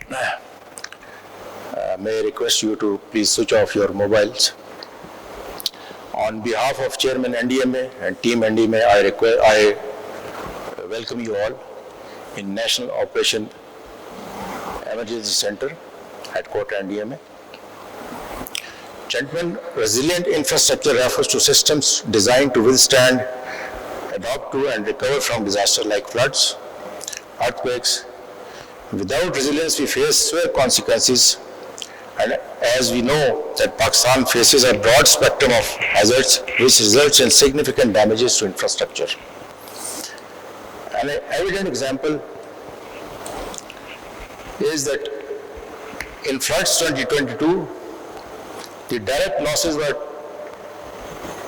May I request you to please switch off your mobiles. On behalf of Chairman NDMA and Team NDMA, I welcome you all in National Operation Emergency Center, Headquarters NDMA. Gentlemen, resilient infrastructure refers to systems designed to withstand, adapt to, and recover from disasters like floods, earthquakes. Without resilience, we face severe consequences, and as we know that Pakistan faces a broad spectrum of hazards which results in significant damages to infrastructure. An evident example is that in floods 2022, the direct losses were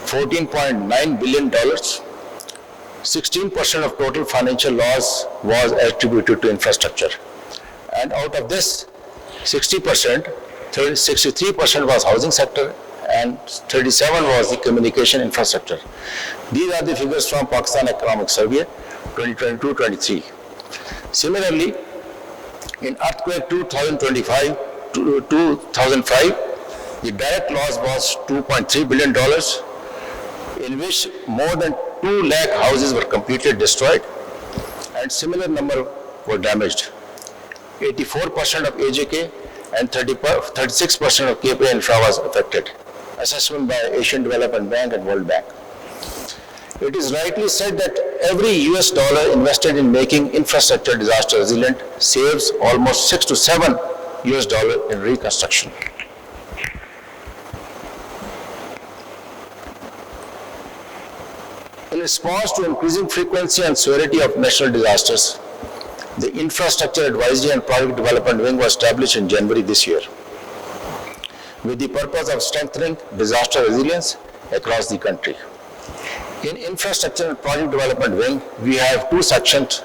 $14.9 billion. 16% of total financial loss was attributed to infrastructure. And out of this, 60%, 63% was housing sector and 37% was the communication infrastructure. These are the figures from Pakistan Economic Survey 2022-23. Similarly, in earthquake 2005, the direct loss was $2.3 billion, in which more than 2 lakh houses were completely destroyed and similar number were damaged. 84% of AJK and 36% of KPI infra was affected. Assessment by Asian Development Bank and World Bank. It is rightly said that every US dollar invested in making infrastructure disaster resilient saves almost 6 to 7 US dollar in reconstruction. In response to increasing frequency and severity of national disasters, the Infrastructure Advisory and Project Development Wing was established in January this year, with the purpose of strengthening disaster resilience across the country. In Infrastructure and Project Development Wing, we have 2 sections: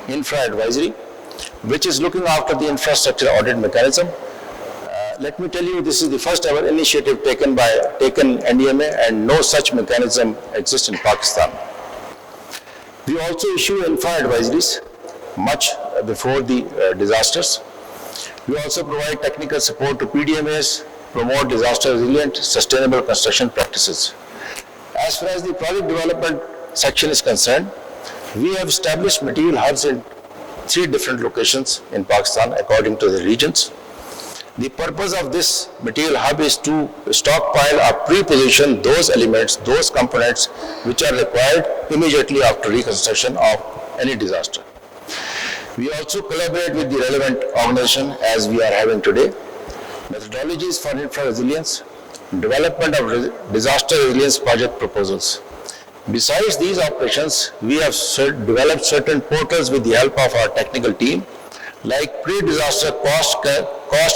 Infra Advisory, which is looking after the infrastructure audit mechanism. Let me tell you, this is the first ever initiative taken NDMA, and no such mechanism exists in Pakistan. We also issue infra advisories much before the disasters. We also provide technical support to PDMAs, promote disaster resilient, sustainable construction practices. As far as the project development section is concerned, we have established material hubs in 3 different locations in Pakistan according to the regions. The purpose of this material hub is to stockpile or pre-position those elements, those components which are required immediately after reconstruction of any disaster. We also collaborate with the relevant organization as we are having today. Methodologies for infra resilience, development of disaster resilience project proposals. Besides these operations, we have developed certain portals with the help of our technical team, like pre-disaster cost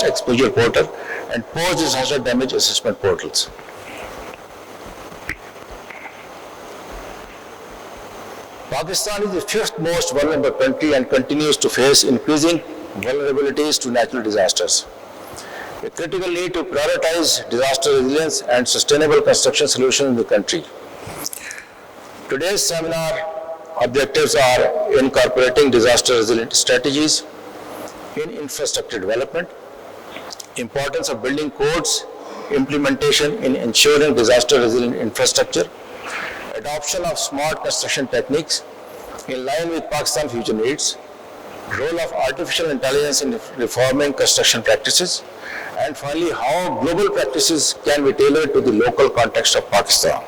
exposure portal and post-disaster damage assessment portals. Pakistan is the 5th most vulnerable country and continues to face increasing vulnerabilities to natural disasters. A critical need to prioritize disaster resilience and sustainable construction solutions in the country. Today's seminar objectives are incorporating disaster resilient strategies in infrastructure development, importance of building codes, implementation in ensuring disaster resilient infrastructure, adoption of smart construction techniques in line with Pakistan's future needs, role of artificial intelligence in reforming construction practices, and finally, how global practices can be tailored to the local context of Pakistan.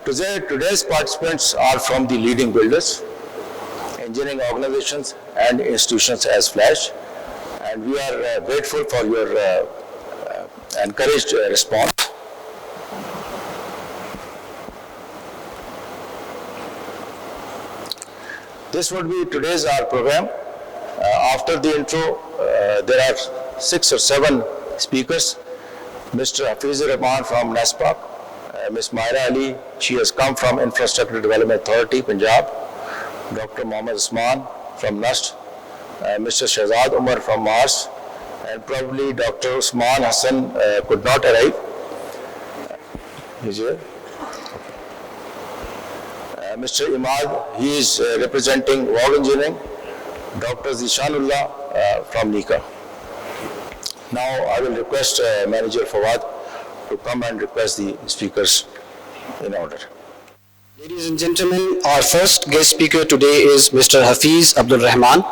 Today's participants are from the leading builders, engineering organizations, and institutions as Flash, and we are grateful for your encouraged response. This would be today's our program. After the intro, there are 6 or 7 speakers. Mr. Hafizur Rahman from NASPAC, Ms. Maira Ali, she has come from Infrastructure Development Authority, Punjab, Dr. Mohammad Usman from NUST, Mr. Shahzad Umar from Mars, and probably Dr. Usman Hassan could not arrive. He's here. Mr. Imad, he is representing Wall Engineering, Dr. Zishanullah from NICA. Now I will request Manager Fawad to come and request the speakers in order. Ladies and gentlemen, our first guest speaker today is Mr. Hafiz Abdul Rahman.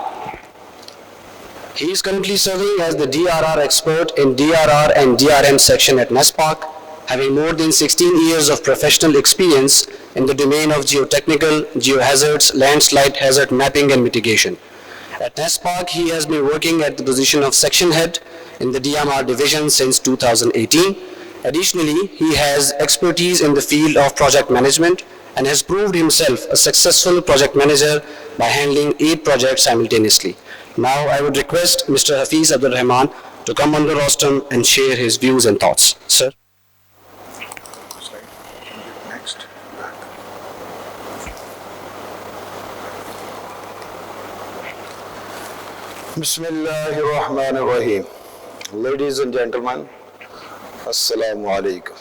He is currently serving as the DRR expert in DRR and DRN section at NESPARC, having more than 16 years of professional experience in the domain of geotechnical, geohazards, landslide hazard mapping and mitigation. At NESPARC, he has been working at the position of section head in the DMR division since 2018. Additionally, he has expertise in the field of project management and has proved himself a successful project manager by handling 8 projects simultaneously. Now, I would request Mr. Hafiz Abdul Rahman to come on the rostrum and share his views and thoughts. Sir. Next. Bismillahir Rahmanir Rahim. Ladies and gentlemen, Assalamu alaikum.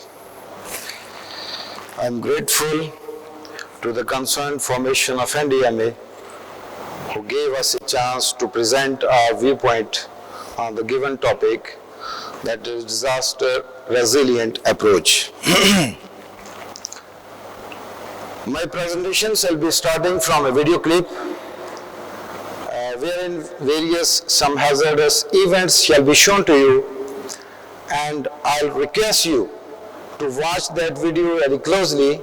I am grateful to the concerned formation of NDMA who gave us a chance to present our viewpoint on the given topic, that is disaster resilient approach. My presentation shall be starting from a video clip wherein some hazardous events shall be shown to you, and I'll request you to watch that video very closely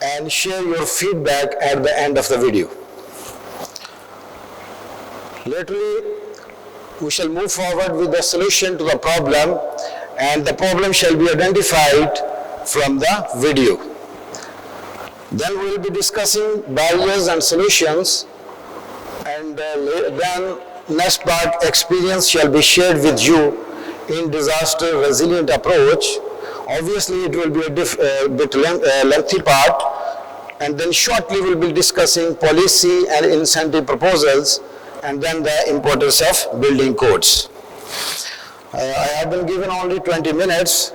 and share your feedback at the end of the video. Laterally, we shall move forward with the solution to the problem, and the problem shall be identified from the video. Then we will be discussing barriers and solutions, and then NESPARC experience shall be shared with you in disaster resilient approach. Obviously, it will be a bit lengthy part, and then shortly we'll be discussing policy and incentive proposals, and then the importance of building codes. I have been given only 20 minutes.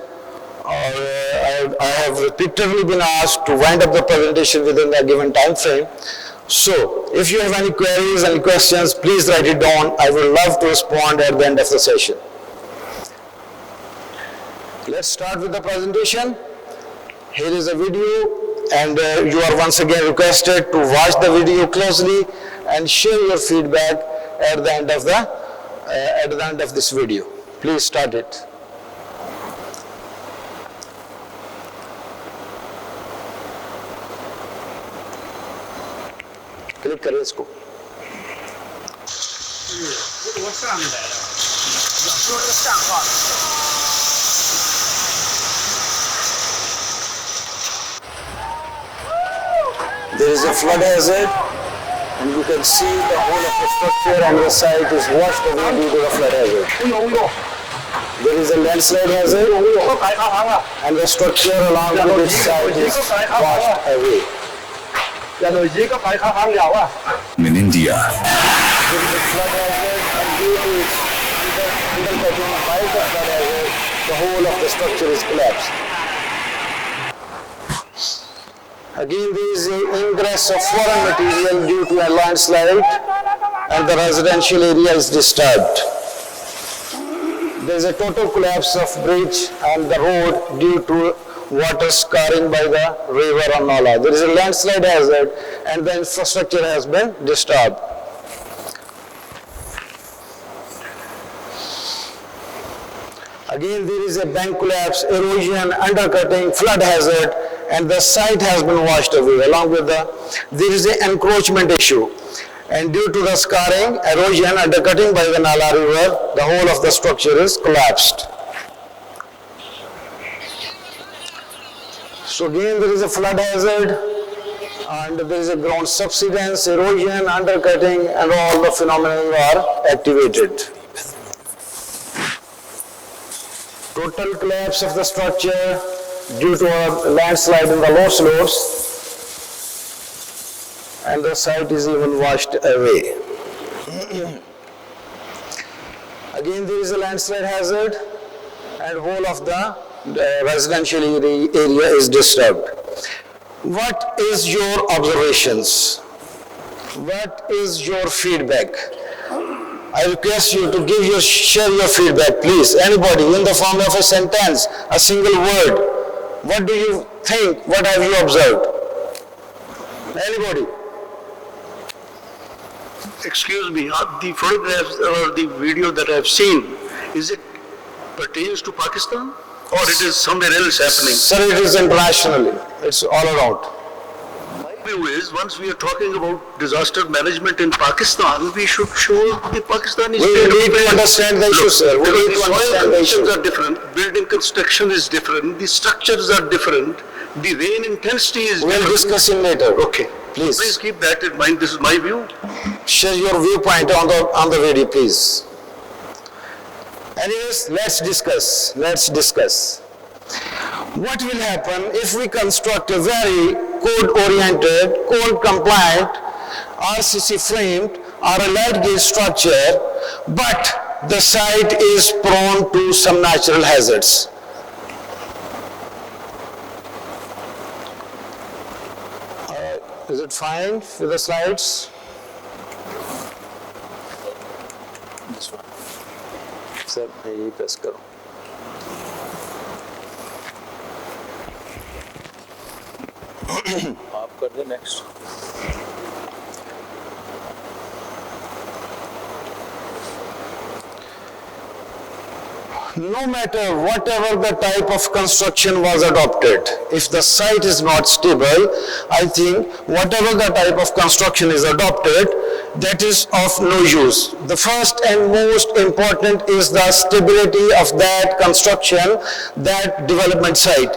I have repeatedly been asked to wind up the presentation within the given time frame. So, if you have any queries, any questions, please write it down. I would love to respond at the end of the session. Let's start with the presentation. Here is a video, and you are once again requested to watch the video closely and share your feedback at the end of this video. Please start it. Click करें इसको. There is a flood hazard, and you can see the whole of the structure on the site is washed away due to the flood hazard. There is a landslide hazard, and the structure along with its site is washed away. In India, there is a flood hazard, and due to its undercutting by the flood hazard, the whole of the structure is collapsed. Again, there is an ingress of foreign material due to a landslide, and the residential area is disturbed. There is a total collapse of bridge and the road due to water scarring by the river or Nala. There is a landslide hazard, and the infrastructure has been disturbed. Again, there is a bank collapse, erosion, undercutting, flood hazard, and the site has been washed away. Along with there is an encroachment issue, and due to the scarring, erosion, undercutting by the Nala river, the whole of the structure is collapsed. So again, there is a flood hazard, and there is a ground subsidence, erosion, undercutting, and all the phenomena are activated. Total collapse of the structure due to a landslide in the low slopes, and the site is even washed away. Again, there is a landslide hazard, and whole of the residential area is disturbed. What is your observations? What is your feedback? I request you to share your feedback, please. Anybody, in the form of a sentence, a single word. What do you think? What have you observed? Anybody? Excuse me, the photographs or the video that I've seen, is it pertains to Pakistan or it is somewhere else happening? Sir, it is internationally. It's all around. My view is, once we are talking about disaster management in Pakistan, we should show the Pakistani We state of need to affairs. understand the issue, sir. We Because need to the soil understand the conditions issue. are different, building construction is different, the structures are different, the rain intensity is We'll different. discuss in later. Okay. Please. Please keep that in mind. This is my view. Share your viewpoint on the video, please. Anyways, let's discuss. What will happen if we construct a very code-oriented, code-compliant, RCC framed or a light gauge structure, but the site is prone to some natural hazards? Is it fine with the slides? This one. Sir, मैं यही press करूँ. आप कर दे next. No matter whatever the type of construction was adopted, if the site is not stable, I think whatever the type of construction is adopted, that is of no use. The first and most important is the stability of that construction, that development site.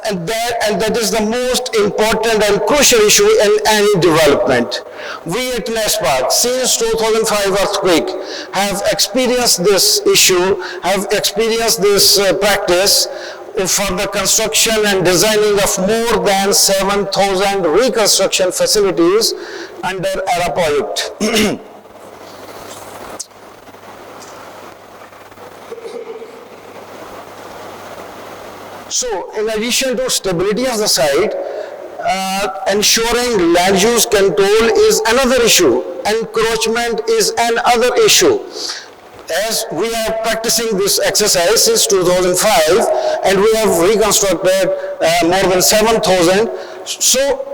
And that is the most important and crucial issue in any development. We at NESPAC, since 2005 earthquake, have experienced this issue, have experienced this practice for the construction and designing of more than 7,000 reconstruction facilities under ARA project. So, in addition to stability of the site, ensuring land use control is another issue. Encroachment is another issue. As we are practicing this exercise since 2005, and we have reconstructed more than 7,000, so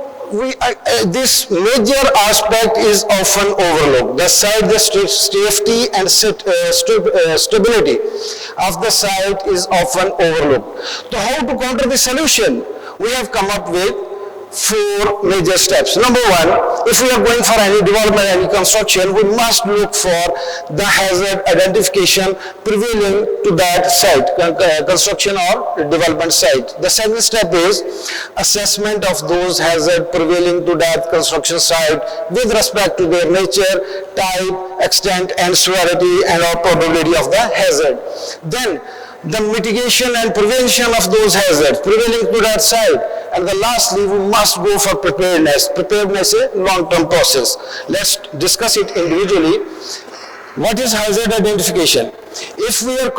this major aspect is often overlooked. The site, the safety and stability of the site is often overlooked. So how to counter the solution? We have come up with 4 major steps. Number 1, if we are going for any development, any construction, we must look for the hazard identification prevailing to that site, construction or development site. The second step is assessment of those hazards prevailing to that construction site with respect to their nature, type, extent and severity and or probability of the hazard. Then the mitigation and prevention of those hazards prevailing to that site. And then lastly, we must go for preparedness. Preparedness is a long-term process. Let's discuss it individually. What is hazard identification? If we are,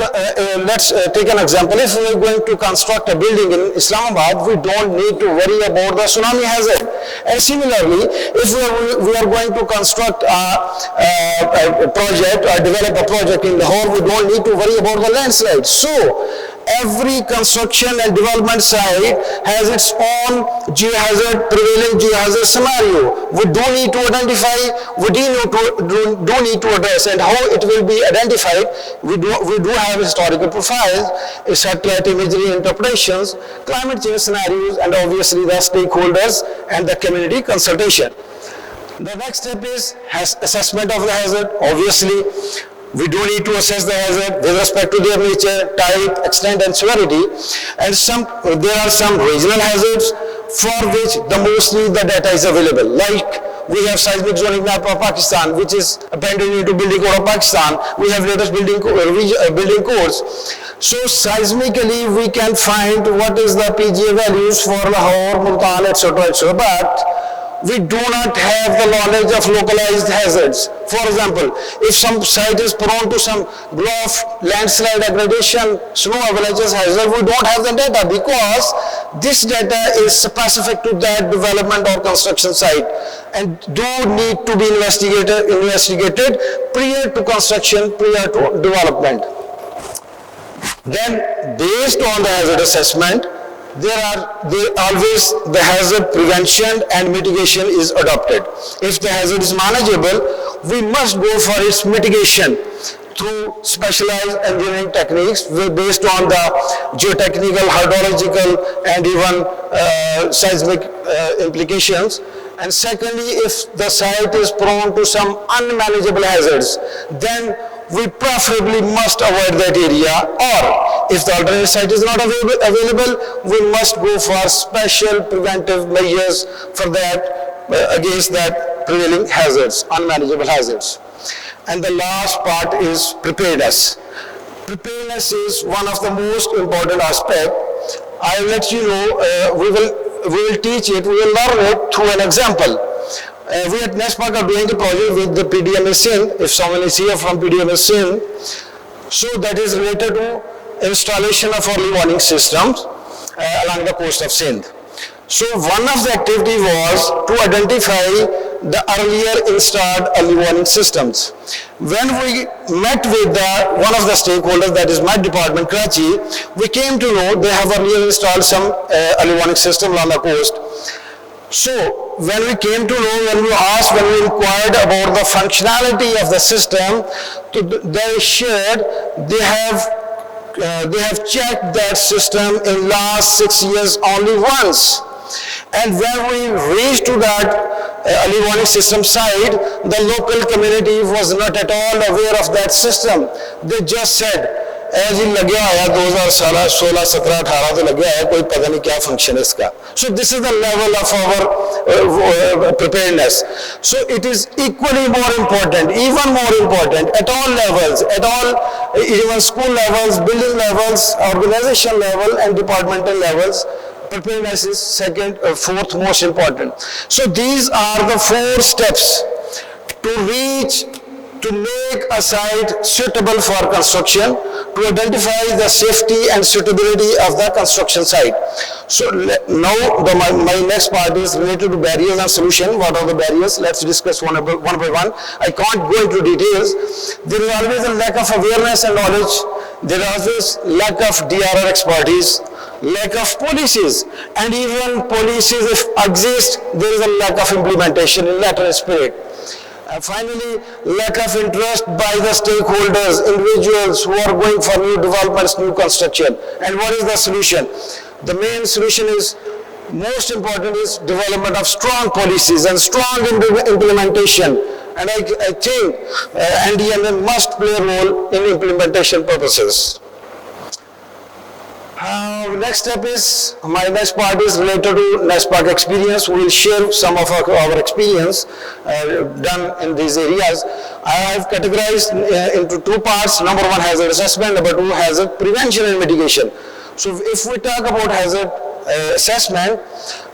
let's take an example. If we are going to construct a building in Islamabad, we don't need to worry about the tsunami hazard. And similarly, if we are going to construct a project or develop a project in Lahore, we don't need to worry about the landslide. So, every construction and development site has its own geohazard, prevailing geohazard scenario. We do need to identify, we do need to address, and how it will be identified. We do have historical profiles, satellite imagery interpretations, climate change scenarios, and obviously the stakeholders and the community consultation. The next step is assessment of the hazard. Obviously, we do need to assess the hazard with respect to their nature, type, extent and severity. And there are some regional hazards for which mostly the data is available. Like we have seismic zoning map of Pakistan, which is appended into building code of Pakistan. We have latest building codes. So seismically we can find what is the PGA values for Lahore, Multan, etc. But we do not have the knowledge of localized hazards. For example, if some site is prone to some blow-off, landslide, degradation, snow avalanches hazard, we don't have the data because this data is specific to that development or construction site and do need to be investigated prior to construction, prior to development. Then, based on the hazard assessment, the hazard prevention and mitigation is adopted. If the hazard is manageable, we must go for its mitigation through specialized engineering techniques based on the geotechnical, hydrological, and even seismic implications. And secondly, if the site is prone to some unmanageable hazards, then we preferably must avoid that area, or if the alternate site is not available, we must go for special preventive measures for that, against that prevailing hazards, unmanageable hazards. And the last part is preparedness. Preparedness is one of the most important aspects. I'll let you know, we will teach it, we will learn it through an example. We at NESPAC are doing a project with the PDMA Sindh, if someone is here from PDMA Sindh. So that is related to installation of early warning systems along the coast of Sindh. So one of the activity was to identify the earlier installed early warning systems. When we met with one of the stakeholders, that is my department, Karachi, we came to know they have earlier installed some early warning system along the coast. So when we came to know, when we asked, when we inquired about the functionality of the system, they shared they have checked that system in last 6 years only once. And when we reached to that early warning system site, the local community was not at all aware of that system. They just said, ऐसे लगे आया 2016, 17, 18 तो लगे आया कोई पता नहीं क्या function है इसका. So this is the level of our preparedness. So it is equally more important, even more important at all levels, even school levels, building levels, organization level, and departmental levels. Preparedness is fourth most important. So these are the 4 steps to make a site suitable for construction, to identify the safety and suitability of the construction site. So now my next part is related to barriers and solution. What are the barriers? Let's discuss one by one. I can't go into details. There is always a lack of awareness and knowledge. There is always lack of DRR expertise, lack of policies, and even policies if exist, there is a lack of implementation in letter and spirit. Finally, lack of interest by the stakeholders, individuals who are going for new developments, new construction. And what is the solution? The main solution is, most important is development of strong policies and strong implementation. And I think NDMA must play a role in implementation purposes. Next step is, my next part is related to NESPAC experience. We will share some of our experience done in these areas. I have categorized into 2 parts. Number 1, hazard assessment. Number 2, hazard prevention and mitigation. So if we talk about hazard assessment,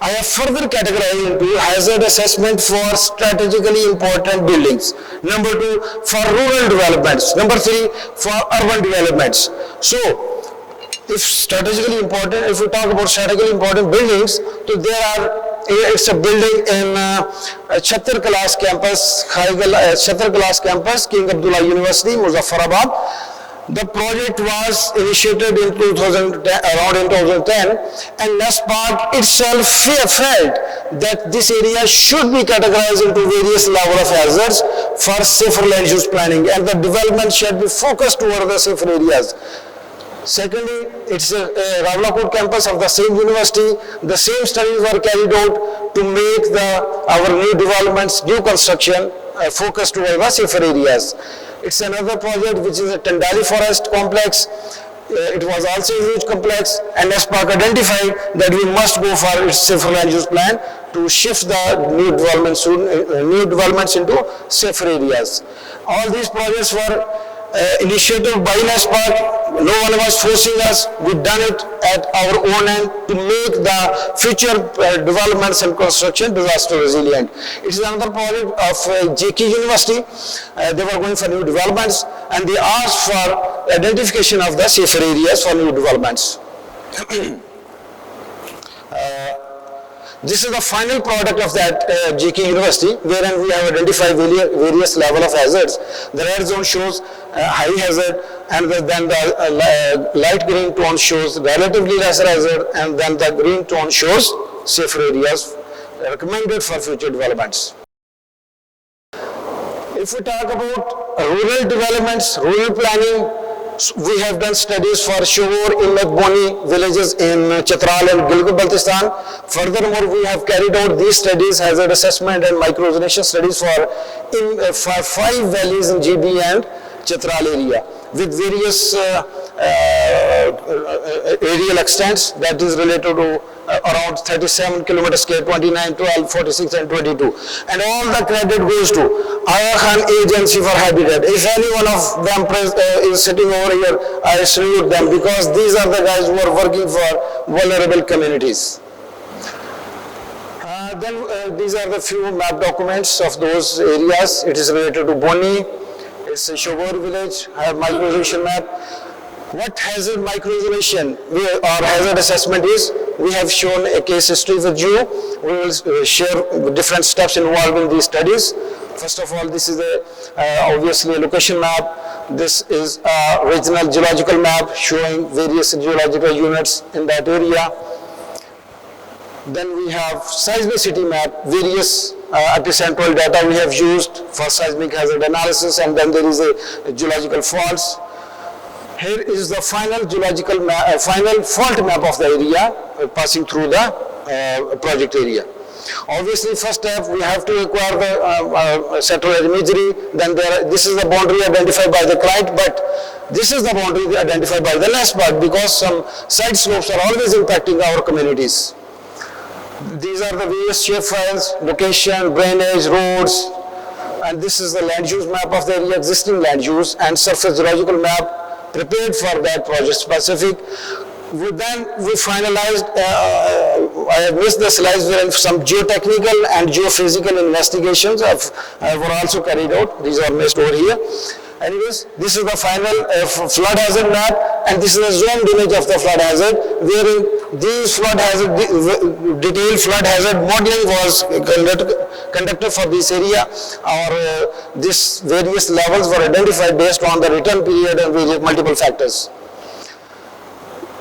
I have further categorized into hazard assessment for strategically important buildings. Number 2, for rural developments. Number 3, for urban developments. So if strategically important, if we talk about strategically important buildings, so it's a building in Chhattar Class campus, Chhattar Class campus, King Abdullah University, Muzaffarabad. The project was initiated in around 2010, and NESPAC itself felt that this area should be categorized into various levels of hazards for safer land use planning, and the development should be focused toward the safer areas. Secondly, it's a Rawalakot campus of the same university. The same studies were carried out to make our new developments, new construction, focused toward the safer areas. It's another project which is a Tandali Forest complex. It was also a huge complex, and NESPAC identified that we must go for its safer land use plan to shift the new developments into safer areas. All these projects were initiated by NESPAC. no one was forcing us. We done it at our own end to make the future developments and construction disaster resilient. It is another project of JK University. They were going for new developments and they asked for identification of the safer areas for new developments. This is the final product of that JK University, wherein we have identified various level of hazards. The red zone shows high hazard, and then the light green tone shows relatively lesser hazard, and then the green tone shows safer areas recommended for future developments. If we talk about rural developments, rural planning, we have done studies for Shogor, Ilmat, Boni villages in Chitral and Gilgit-Baltistan. Furthermore, we have carried out these studies, hazard assessment and micro-zonation studies for 5 valleys in GB and Chitral area with various aerial extents that is related to around 37 kilometers square, 29, 12, 46 and 22. And all the credit goes to Aga Khan Agency for Habitat. If any one of them is sitting over here, I salute them because these are the guys who are working for vulnerable communities. These are the few map documents of those areas. It is related to Boni, it's a Shogor village, I have micro-zonation map. What hazard micro-zonation or hazard assessment is, we have shown a case history with you. We will share different steps involved in these studies. First of all, this is obviously a location map. This is a regional geological map showing various geological units in that area. Then we have seismicity map, various epicentral data we have used for seismic hazard analysis, and then there is a geological faults. Here is the final geological final fault map of the area passing through the project area. Obviously, first step we have to acquire the satellite imagery. Then this is the boundary identified by the client, but this is the boundary identified by the NASPAT because some side slopes are always impacting our communities. These are the various shapefiles, location, drainage, roads, and this is the land use map of the area, existing land use, and surface geological map prepared for that project specific. We finalized, I have missed the slides where some geotechnical and geophysical investigations were also carried out. These are missed over here. Anyways, this is the final flood hazard map, and this is a zoomed image of the flood hazard, wherein these flood hazard, detailed flood hazard modeling was conducted for this area. These various levels were identified based on the return period and various multiple factors.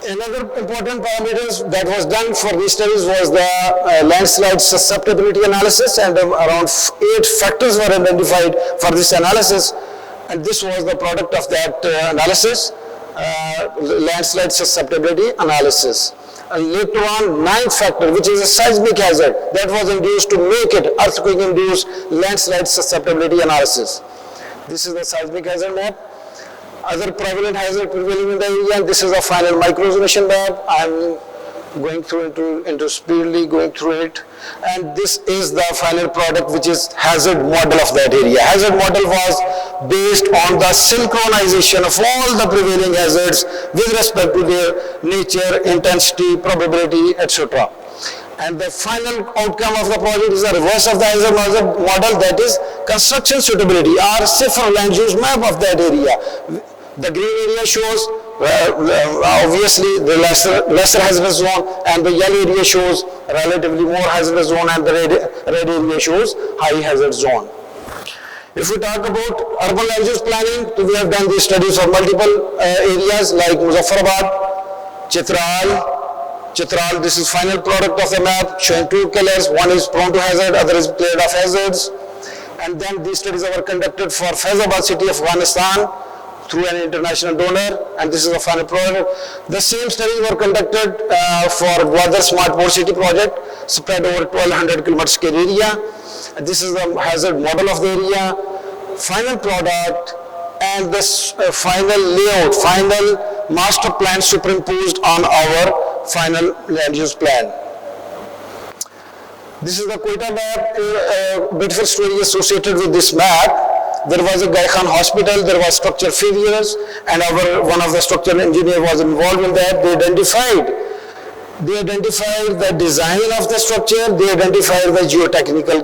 Another important parameters that was done for these studies was the landslide susceptibility analysis, and around 8 factors were identified for this analysis. And this was the product of that analysis, landslide susceptibility analysis. And later on, 9th factor, which is a seismic hazard, that was induced to make it earthquake-induced landslide susceptibility analysis. This is the seismic hazard map. Other prevalent hazard prevailing in the area, and this is the final micro-zonation map. I'm going through speedily going through it, and this is the final product, which is hazard model of that area. Hazard model was based on the synchronization of all the prevailing hazards with respect to their nature, intensity, probability, etc. And the final outcome of the project is the reverse of the hazard model, that is construction suitability or safer land use map of that area. The green area shows obviously the lesser hazardous zone, and the yellow area shows relatively more hazardous zone, and the red area shows high hazard zone. If we talk about urban land use planning, we have done these studies for multiple areas like Muzaffarabad, Chitral, this is final product of the map showing 2 killers, one is prone to hazard, other is cleared of hazards. And then these studies were conducted for Faizabad city of Afghanistan through an international donor, and this is the final product. The same studies were conducted for Gwadar Smart Port City project, spread over 1200 kilometers square area. And this is the hazard model of the area, final product, and this final layout, final master plan superimposed on our final land use plan. This is the Quetta map, beautiful story associated with this map. there was a Gai Khan hospital, there was structure failures, and one of the structural engineer was involved in that. They identified the design of the structure, they identified the geotechnical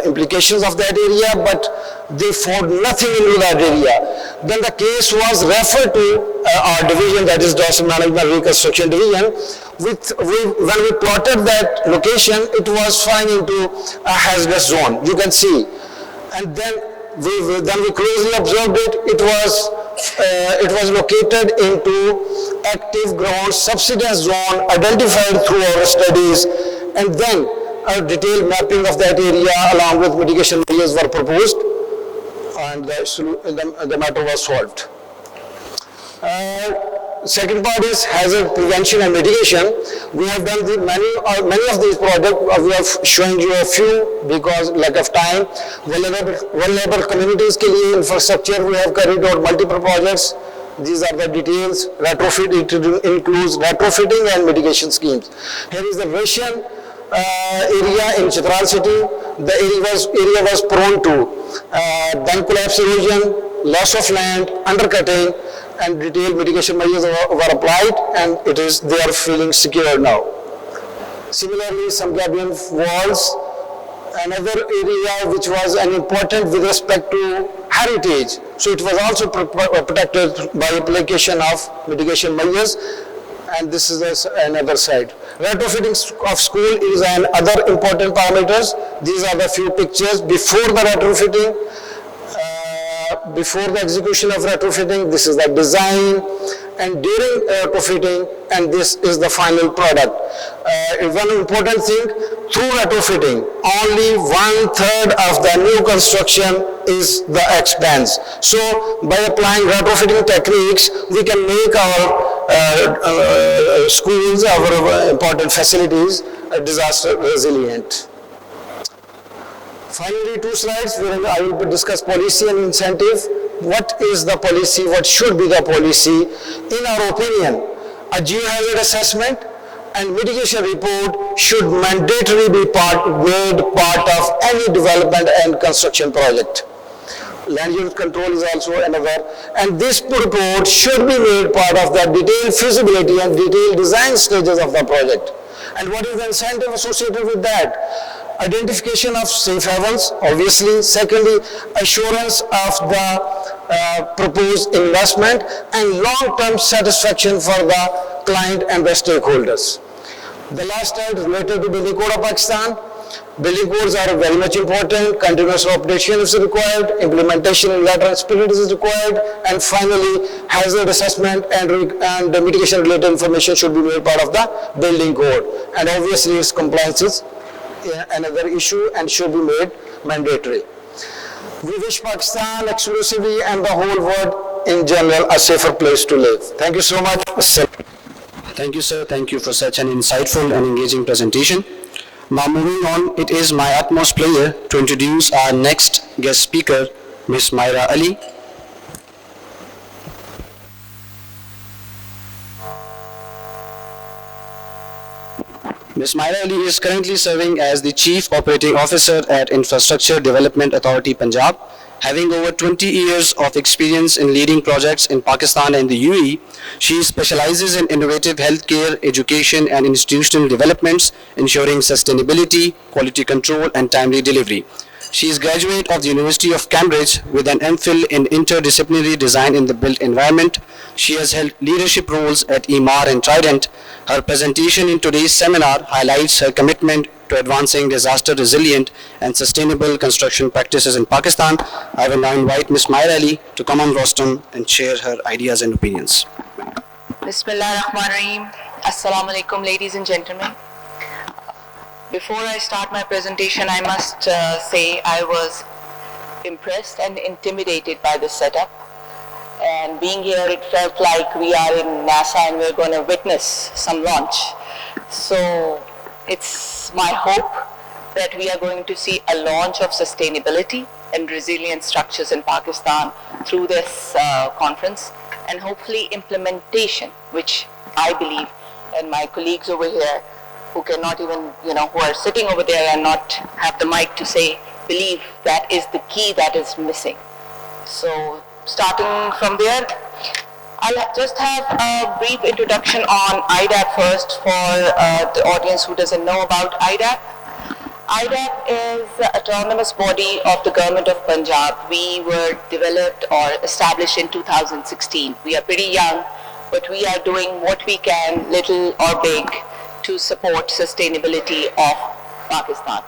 implications of that area, but they found nothing into that area. Then the case was referred to our division, that is Dorsal Management Reconstruction Division. When we plotted that location, it was falling into a hazardous zone, you can see. And then we closely observed it. It was located into active ground subsidence zone identified through our studies, and then a detailed mapping of that area along with mitigation measures were proposed, and the matter was solved. Second part is hazard prevention and mitigation. We have done many of these projects. We have shown you a few because lack of time. Vulnerable communities के लिए infrastructure we have carried out multiple projects. These are the details. Retrofit, it includes retrofitting and mitigation schemes. Here is the Russian area in Chitral city. The area was prone to bank collapse, erosion, loss of land, undercutting, and detailed mitigation measures were applied, and they are feeling secure now. Similarly, some Gabion walls, another area which was an important with respect to heritage. So it was also protected by application of mitigation measures, and this is another side. Retrofitting of school is another important parameters. These are the few pictures before the retrofitting. Before the execution of retrofitting, this is the design, and during retrofitting, and this is the final product. One important thing, through retrofitting, only 1/3 of the new construction is the expense. So by applying retrofitting techniques, we can make our schools, our important facilities, disaster resilient. Finally, 2 slides where I will discuss policy and incentive. What is the policy? What should be the policy? In our opinion, a geohazard assessment and mitigation report should mandatorily be made part of any development and construction project. Land use control is also another, and this report should be made part of the detailed feasibility and detailed design stages of the project. And what is the incentive associated with that? Identification of safe havens, obviously. Secondly, assurance of the proposed investment and long-term satisfaction for the client and the stakeholders. The last slide is related to Building Code of Pakistan. Building codes are very much important. Continuous updation is required. Implementation in letter and spirit is required. And finally, hazard assessment and mitigation related information should be made part of the building code. And obviously, its compliance is another issue and should be made mandatory. We wish Pakistan exclusively and the whole world in general a safer place to live. Thank you so much. Thank you, sir. Thank you for such an insightful and engaging presentation. Now moving on, it is my utmost pleasure to introduce our next guest speaker, Ms. Myra Ali. Ms. Myra Ali is currently serving as the Chief Operating Officer at Infrastructure Development Authority, Punjab. Having over 20 years of experience in leading projects in Pakistan and the UAE, she specializes in innovative healthcare, education and institutional developments, ensuring sustainability, quality control and timely delivery. She is graduate of the University of Cambridge with an MPhil in interdisciplinary design in the built environment. She has held leadership roles at EMAR and Trident. Her presentation in today's seminar highlights her commitment to advancing disaster resilient and sustainable construction practices in Pakistan. I will now invite Ms. Myra Ali to come on rostrum and share her ideas and opinions. Bismillah ar-Rahman ar-Rahim. Assalamu alaikum, ladies and gentlemen. Before I start my presentation, I must say I was impressed and intimidated by this setup. And being here, it felt like we are in NASA and we're going to witness some launch. So it's my hope that we are going to see a launch of sustainability and resilient structures in Pakistan through this conference, and hopefully implementation, which I believe, and my colleagues over here who cannot even, who are sitting over there and not have the mic to say believe that is the key that is missing. So starting from there, I'll just have a brief introduction on IDAP first for the audience who doesn't know about IDAP. IDAP is the autonomous body of the government of Punjab. We were developed or established in 2016. We are pretty young, but we are doing what we can, little or big, to support sustainability of Pakistan.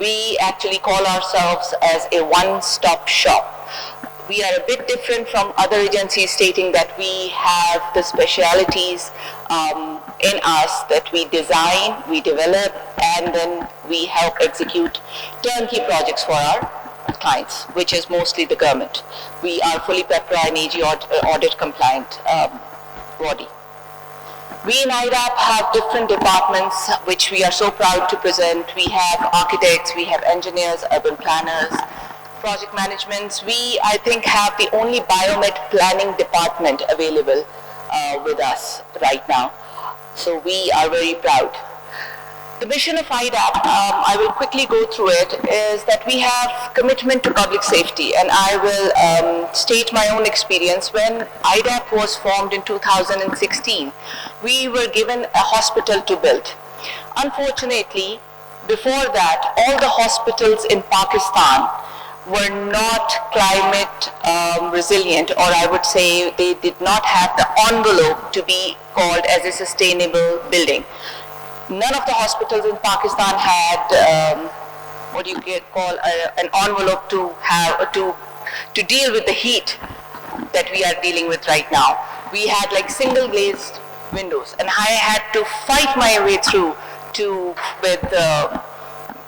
We actually call ourselves as a one-stop shop. We are a bit different from other agencies, stating that we have the specialities in us that we design, we develop, and then we help execute turnkey projects for our clients, which is mostly the government. We are fully PEPRA and AG audit compliant body. We in IDAP have different departments which we are so proud to present. We have architects, we have engineers, urban planners, project managements. We, I think, have the only biomed planning department available with us right now. So we are very proud. The mission of IDAP, I will quickly go through it, is that we have commitment to public safety, and I will state my own experience. When IDAP was formed in 2016, we were given a hospital to build. Unfortunately, before that, all the hospitals in Pakistan were not climate resilient, or I would say they did not have the envelope to be called as a sustainable building. None of the hospitals in Pakistan had what you call an envelope to have to deal with the heat that we are dealing with right now. We had like single glazed windows, and I had to fight my way through with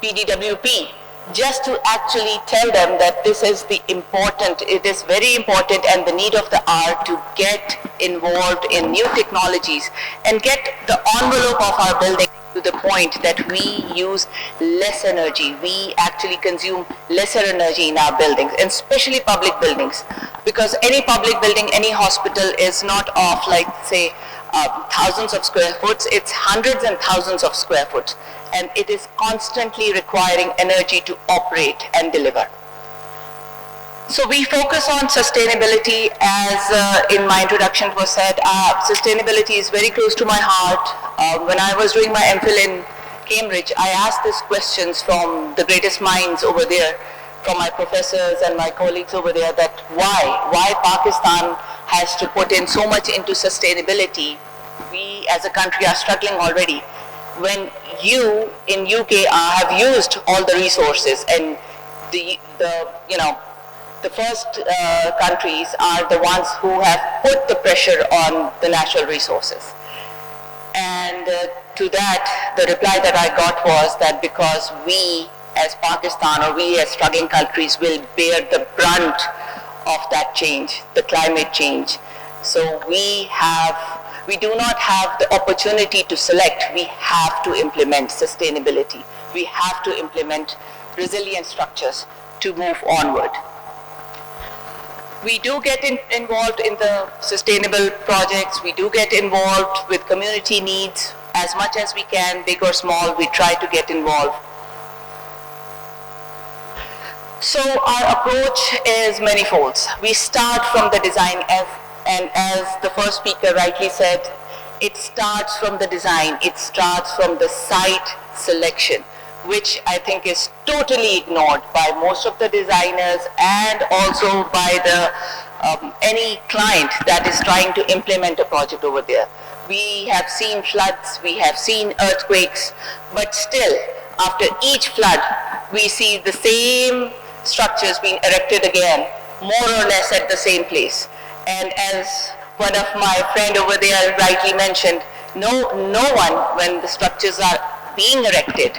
PDWP just to actually tell them that this is it is very important and the need of the hour to get involved in new technologies and get the envelope of our building to the point that we use less energy. We actually consume lesser energy in our buildings, and especially public buildings, because any public building, any hospital is not of like say thousands of square foot, it's hundreds and thousands of square foot, and it is constantly requiring energy to operate and deliver. So we focus on sustainability, as in my introduction was said. Sustainability is very close to my heart. When I was doing my MPhil in Cambridge, I asked these questions from the greatest minds over there, from my professors and my colleagues over there, that why Pakistan has to put in so much into sustainability. We as a country are struggling already. When you in UK have used all the resources, and the first countries are the ones who have put the pressure on the natural resources. And to that, the reply that I got was that because we as Pakistan, or we as struggling countries, will bear the brunt of that change, the climate change. So we do not have the opportunity to select. We have to implement sustainability. We have to implement resilient structures to move onward. We do get involved in the sustainable projects. We do get involved with community needs as much as we can, big or small. We try to get involved. So our approach is manifold. We start from the design, and as the first speaker rightly said, it starts from the design. It starts from the site selection, which I think is totally ignored by most of the designers and also by any client that is trying to implement a project over there. We have seen floods, we have seen earthquakes, but still, after each flood, we see the same structures being erected again, more or less at the same place. And as one of my friend over there rightly mentioned, no one, when the structures are being erected,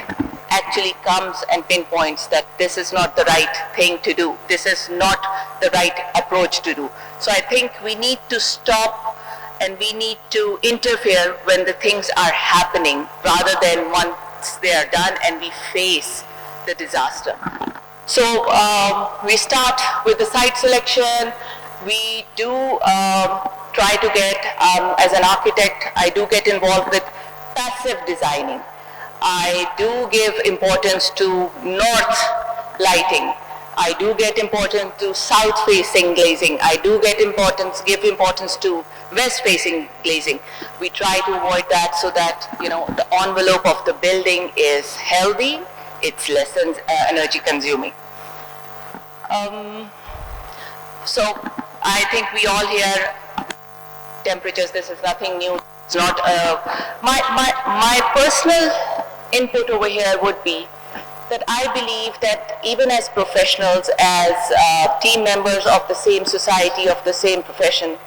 actually comes and pinpoints that this is not the right thing to do. This is not the right approach to do. So I think we need to stop and we need to interfere when the things are happening, rather than once they are done and we face the disaster. So we start with the site selection. We do try to get, as an architect, I do get involved with passive designing. I do give importance to north lighting. I do get importance to south-facing glazing. I do give importance to west-facing glazing. We try to avoid that so that, you know, the envelope of the building is healthy, it's less energy consuming. So I think we all hear temperatures, this is nothing new. It's not, my personal input over here would be that I believe that even as professionals, as team members of the same society, of the same profession,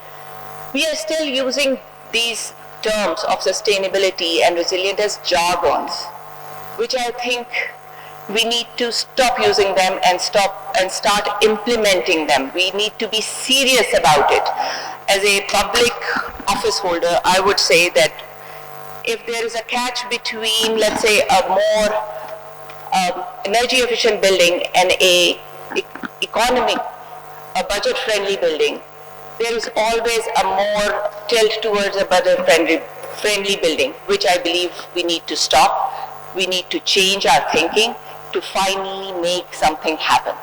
we are still using these terms of sustainability and resilience as jargons, which I think we need to stop using them and start implementing them. We need to be serious about it. As a public office holder, I would say that if there is a catch between, let's say, a more energy efficient building and a budget-friendly building, there is always a more tilt towards a budget-friendly building, which I believe we need to stop. We need to change our thinking to finally make something happen.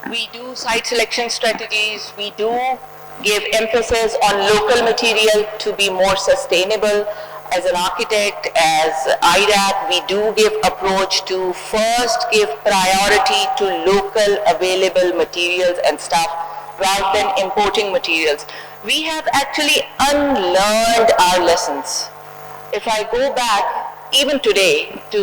We do site selection strategies. We do give emphasis on local material to be more sustainable. As an architect, as IDAP, we do give approach to first give priority to local available materials and stuff rather than importing materials. We have actually unlearned our lessons. If I go back even today to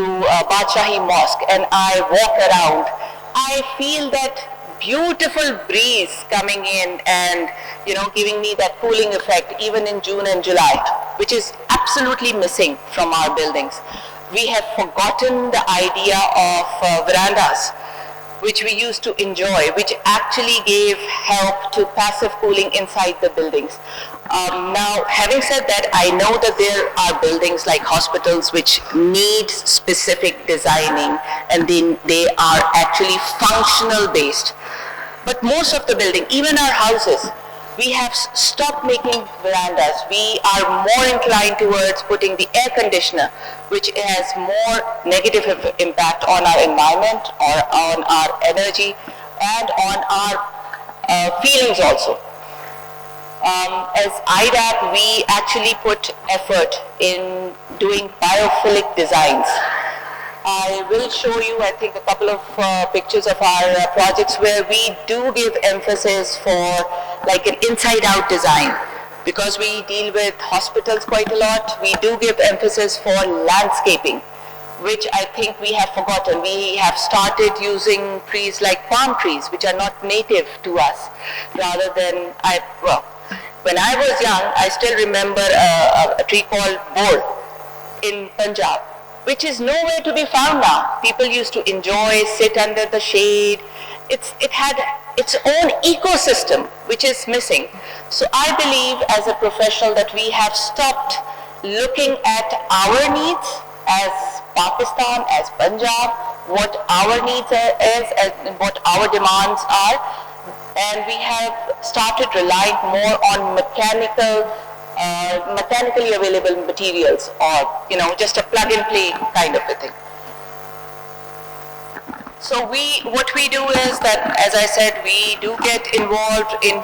Badshahi Mosque and I walk around, I feel that beautiful breeze coming in and, you know, giving me that cooling effect even in June and July, which is absolutely missing from our buildings. We have forgotten the idea of verandas, which we used to enjoy, which actually gave help to passive cooling inside the buildings. Now, having said that, I know that there are buildings like hospitals which need specific designing and they are actually functional based. But most of the building, even our houses, we have stopped making verandas. We are more inclined towards putting the air conditioner, which has more negative impact on our environment or on our energy and on our feelings also. As IDAP, we actually put effort in doing biophilic designs. I will show you, I think, a couple of pictures of our projects where we do give emphasis for like an inside-out design. Because we deal with hospitals quite a lot, we do give emphasis for landscaping, which I think we have forgotten. We have started using trees like palm trees, which are not native to us, rather than, when I was young, I still remember a tree called bor in Punjab, which is nowhere to be found now. People used to enjoy, sit under the shade. It had its own ecosystem, which is missing. So I believe as a professional that we have stopped looking at our needs as Pakistan, as Punjab, what our needs is and what our demands are. And we have started relying more on mechanically available materials, or, you know, just a plug and play kind of a thing. So what we do is that, as I said, we do get involved in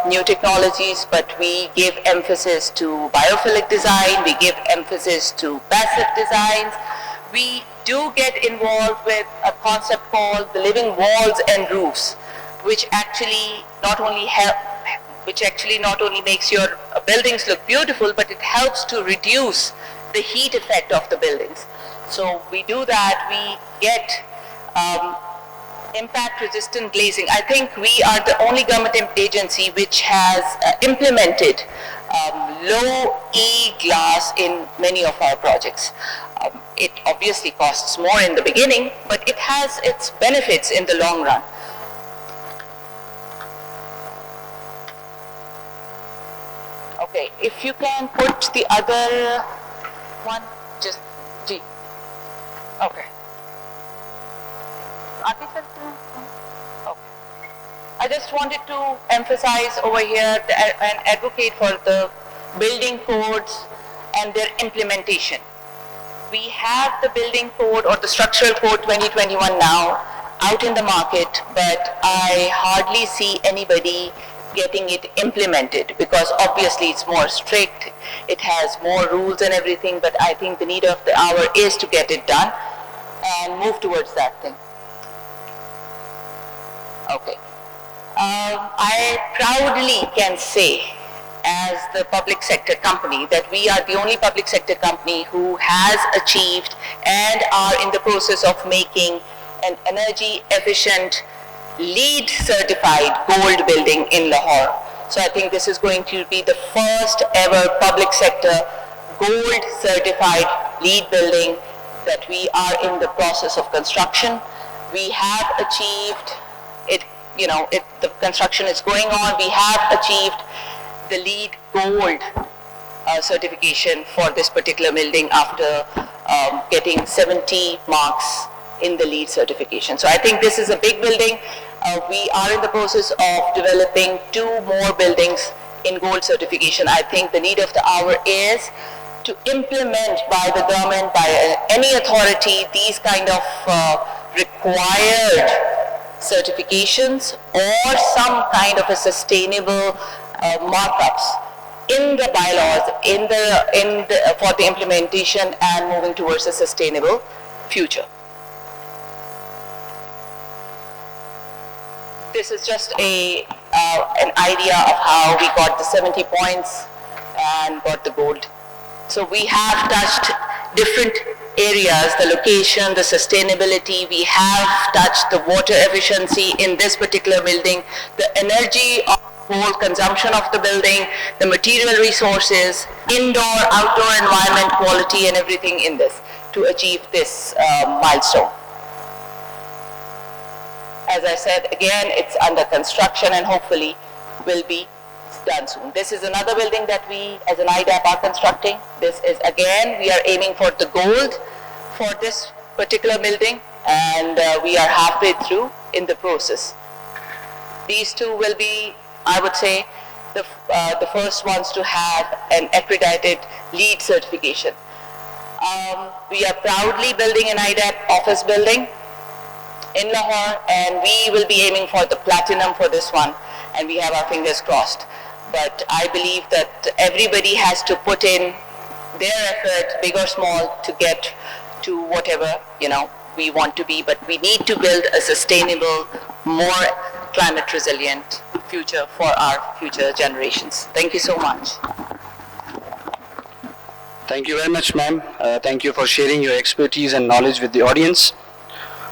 new technologies, but we give emphasis to biophilic design, we give emphasis to passive designs. We do get involved with a concept called the living walls and roofs, which actually not only makes your buildings look beautiful, but it helps to reduce the heat effect of the buildings. So we do that. We get impact resistant glazing. I think we are the only government agency which has implemented low E glass in many of our projects. It obviously costs more in the beginning, but it has its benefits in the long run. Okay, if you can put the other one, just G. Okay. Okay. I just wanted to emphasize over here and advocate for the building codes and their implementation. We have the building code or the structural code 2021 now out in the market, but I hardly see anybody getting it implemented because obviously it's more strict, it has more rules and everything, but I think the need of the hour is to get it done and move towards that thing. Okay. I proudly can say as the public sector company that we are the only public sector company who has achieved and are in the process of making an energy efficient LEED certified gold building in Lahore. So I think this is going to be the first ever public sector gold certified LEED building that we are in the process of construction. We have achieved it, the construction is going on. We have achieved the LEED gold certification for this particular building after getting 70 marks in the LEED certification. So I think this is a big building. We are in the process of developing 2 more buildings in gold certification. I think the need of the hour is to implement by the government, by any authority, these kind of required certifications or some kind of a sustainable markups in the bylaws, for the implementation and moving towards a sustainable future. This is just an idea of how we got the 70 points and got the gold. So we have touched different areas, the location, the sustainability. We have touched the water efficiency in this particular building, the energy of whole consumption of the building, the material resources, indoor, outdoor environment quality and everything in this to achieve this milestone. As I said, again, it's under construction and hopefully will be done soon. This is another building that we as an IDAP are constructing. This is again, we are aiming for the gold for this particular building and we are halfway through in the process. These 2 will be, I would say, the first ones to have an accredited LEED certification. We are proudly building an IDAP office building in Lahore and we will be aiming for the platinum for this one and we have our fingers crossed. But I believe that everybody has to put in their effort, big or small, to get to whatever, we want to be. But we need to build a sustainable, more climate resilient future for our future generations. Thank you so much. Thank you very much, ma'am. Thank you for sharing your expertise and knowledge with the audience.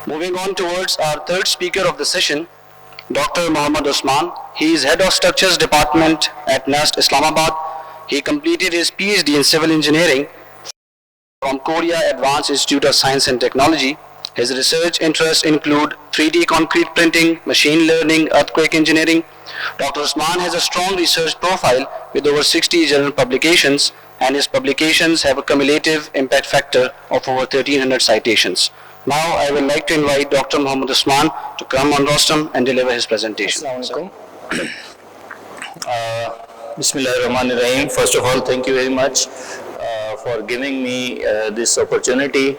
Moving on towards our third speaker of the session, Dr. Mohammad Osman. He is Head of Structures Department at NUST Islamabad. He completed his PhD in Civil Engineering from Korea Advanced Institute of Science and Technology. His research interests include 3D concrete printing, machine learning, earthquake engineering. Dr. Osman has a strong research profile with over 60 journal publications, and his publications have a cumulative impact factor of over 1,300 citations. Now I would like to invite Dr. Mohammad Osman to come on rostrum and deliver his presentation. Assalamu alaikum. Bismillahirrahmanirrahim. First of all, thank you very much for giving me this opportunity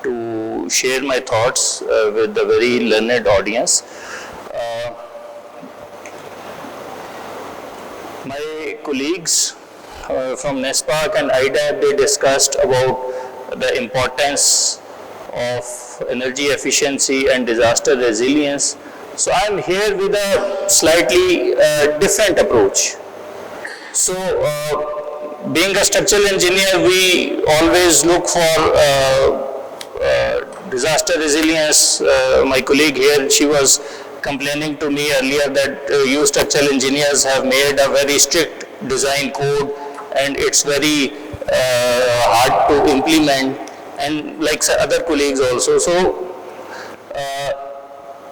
to share my thoughts with the very learned audience. My colleagues from NESPAC and IDAP, they discussed about the importance of energy efficiency and disaster resilience. So I'm here with a slightly different approach. So being a structural engineer, we always look for disaster resilience. My colleague here, she was complaining to me earlier that you structural engineers have made a very strict design code and it's very hard to implement, and like other colleagues also. So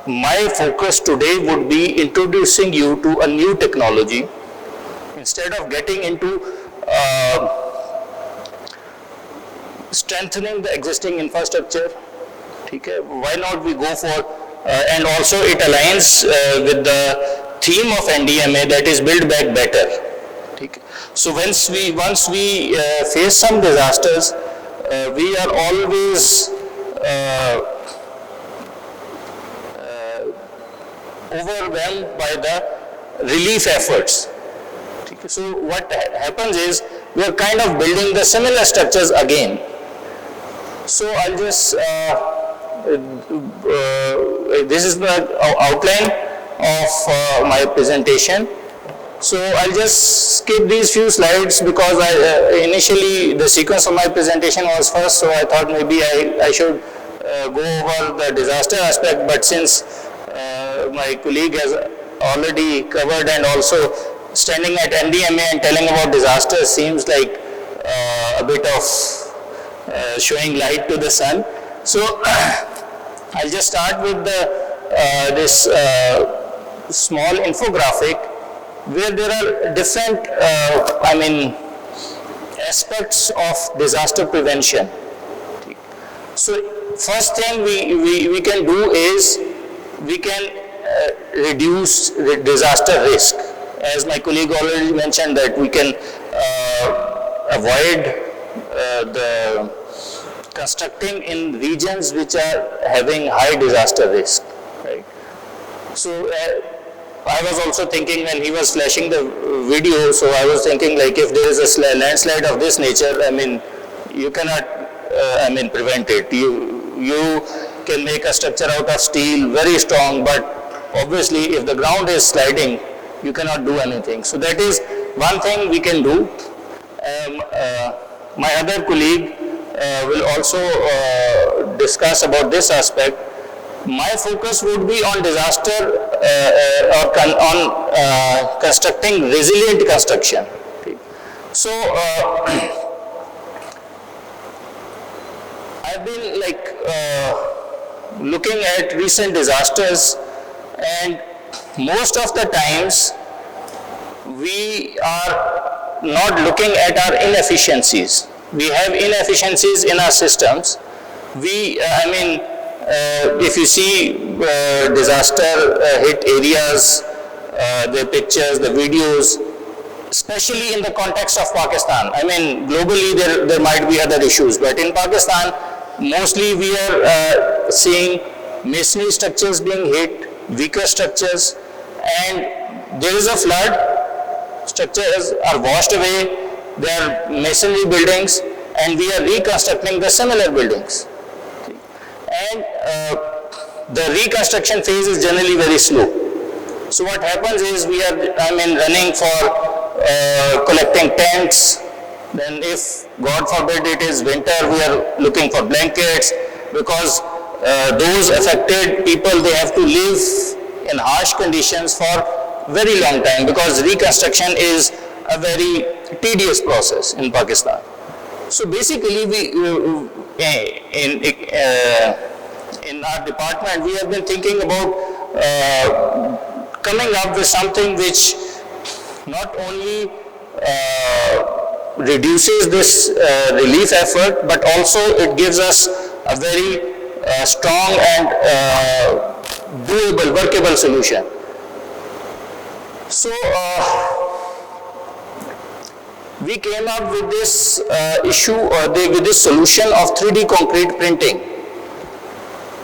my focus today would be introducing you to a new technology. Instead of getting into strengthening the existing infrastructure, okay, why not we go for, and also it aligns with the theme of NDMA, that is Build Back Better. So once we face some disasters, we are always overwhelmed by the relief efforts. So what happens is we are kind of building the similar structures again. So I'll just this is the outline of my presentation. So I'll just skip these few slides because initially the sequence of my presentation was first, so I thought maybe I should go over the disaster aspect, but since my colleague has already covered, and also standing at NDMA and telling about disasters seems like a bit of showing light to the sun. So I'll just start with this small infographic where there are different, aspects of disaster prevention. So first thing we can do is we can reduce disaster risk. As my colleague already mentioned, that we can avoid the constructing in regions which are having high disaster risk, right? So I was also thinking when he was flashing the video, so I was thinking like if there is a landslide of this nature, you cannot, prevent it. You can make a structure out of steel, very strong, but obviously if the ground is sliding, you cannot do anything. So that is one thing we can do. My other colleague will also discuss about this aspect. My focus would be on disaster on constructing resilient construction. So I've been looking at recent disasters, and most of the times we are not looking at our inefficiencies. We have inefficiencies in our systems. If you see disaster hit areas, the pictures, the videos, especially in the context of Pakistan. Globally there might be other issues, but in Pakistan, mostly we are seeing masonry structures being hit, weaker structures, and there is a flood, structures are washed away, there are masonry buildings, and we are reconstructing the similar buildings. And the reconstruction phase is generally very slow. So what happens is we are running for collecting tents. Then if God forbid it is winter, we are looking for blankets, because those affected people, they have to live in harsh conditions for very long time, because reconstruction is a very tedious process in Pakistan. So basically in our department, we have been thinking about coming up with something which not only reduces this relief effort, but also it gives us a very strong and doable, workable solution. So we came up with this with this solution of 3D concrete printing.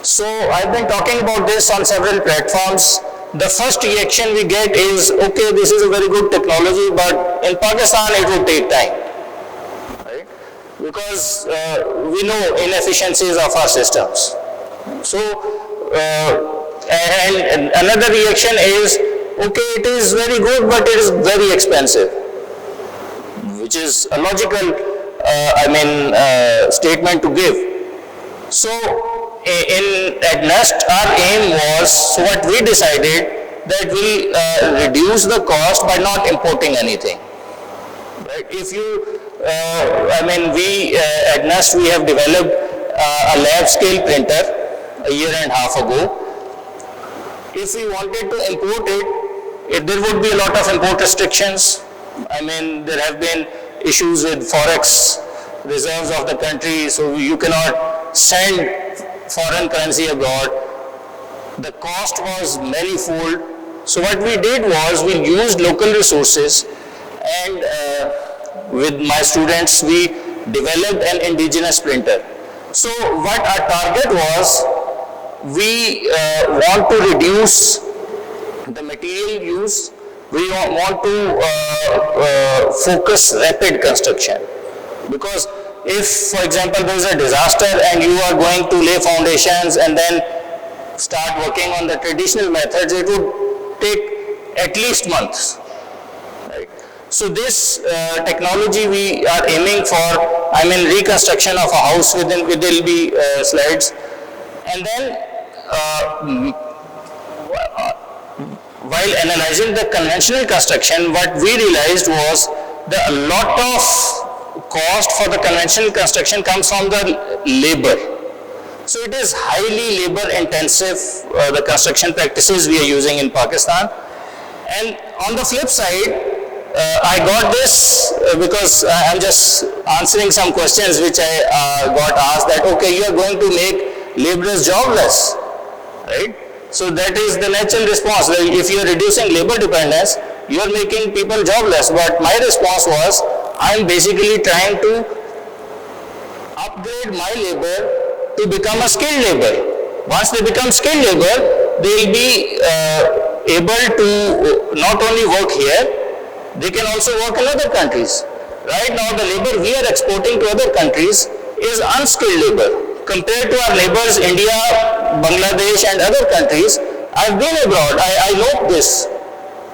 So I've been talking about this on several platforms. The first reaction we get is, okay, this is a very good technology, but in Pakistan it would take time, right? Because we know inefficiencies of our systems. So, and another reaction is, okay, it is very good, but it is very expensive, which is a logical, statement to give. So, at NUST, our aim was, so what we decided, that we reduce the cost by not importing anything. Right? If you, we at NUST, we have developed a lab scale printer a year and a half ago. If we wanted to import it, there would be a lot of import restrictions. There have been issues with forex reserves of the country, so you cannot send foreign currency abroad. The cost was manifold. So what we did was we used local resources and with my students we developed an indigenous printer. So what our target was, we want to reduce the material use, we want to focus rapid construction. Because if, for example, there is a disaster and you are going to lay foundations and then start working on the traditional methods, it would take at least months. Right? So this technology we are aiming for, reconstruction of a house will be slides. And then while analyzing the conventional construction, what we realized was that a lot of cost for the conventional construction comes from the labor. So it is highly labor intensive, the construction practices we are using in Pakistan. And on the flip side, I got this because I'm just answering some questions which I got asked that, okay, you are going to make laborers jobless, right? So that is the natural response. Like if you are reducing labor dependence, you are making people jobless. But my response was, I'm basically trying to upgrade my labor to become a skilled labor. Once they become skilled labor, they will be able to not only work here, they can also work in other countries. Right now, the labor we are exporting to other countries is unskilled labor. Compared to our neighbors, India, Bangladesh and other countries, I've been abroad, I know this.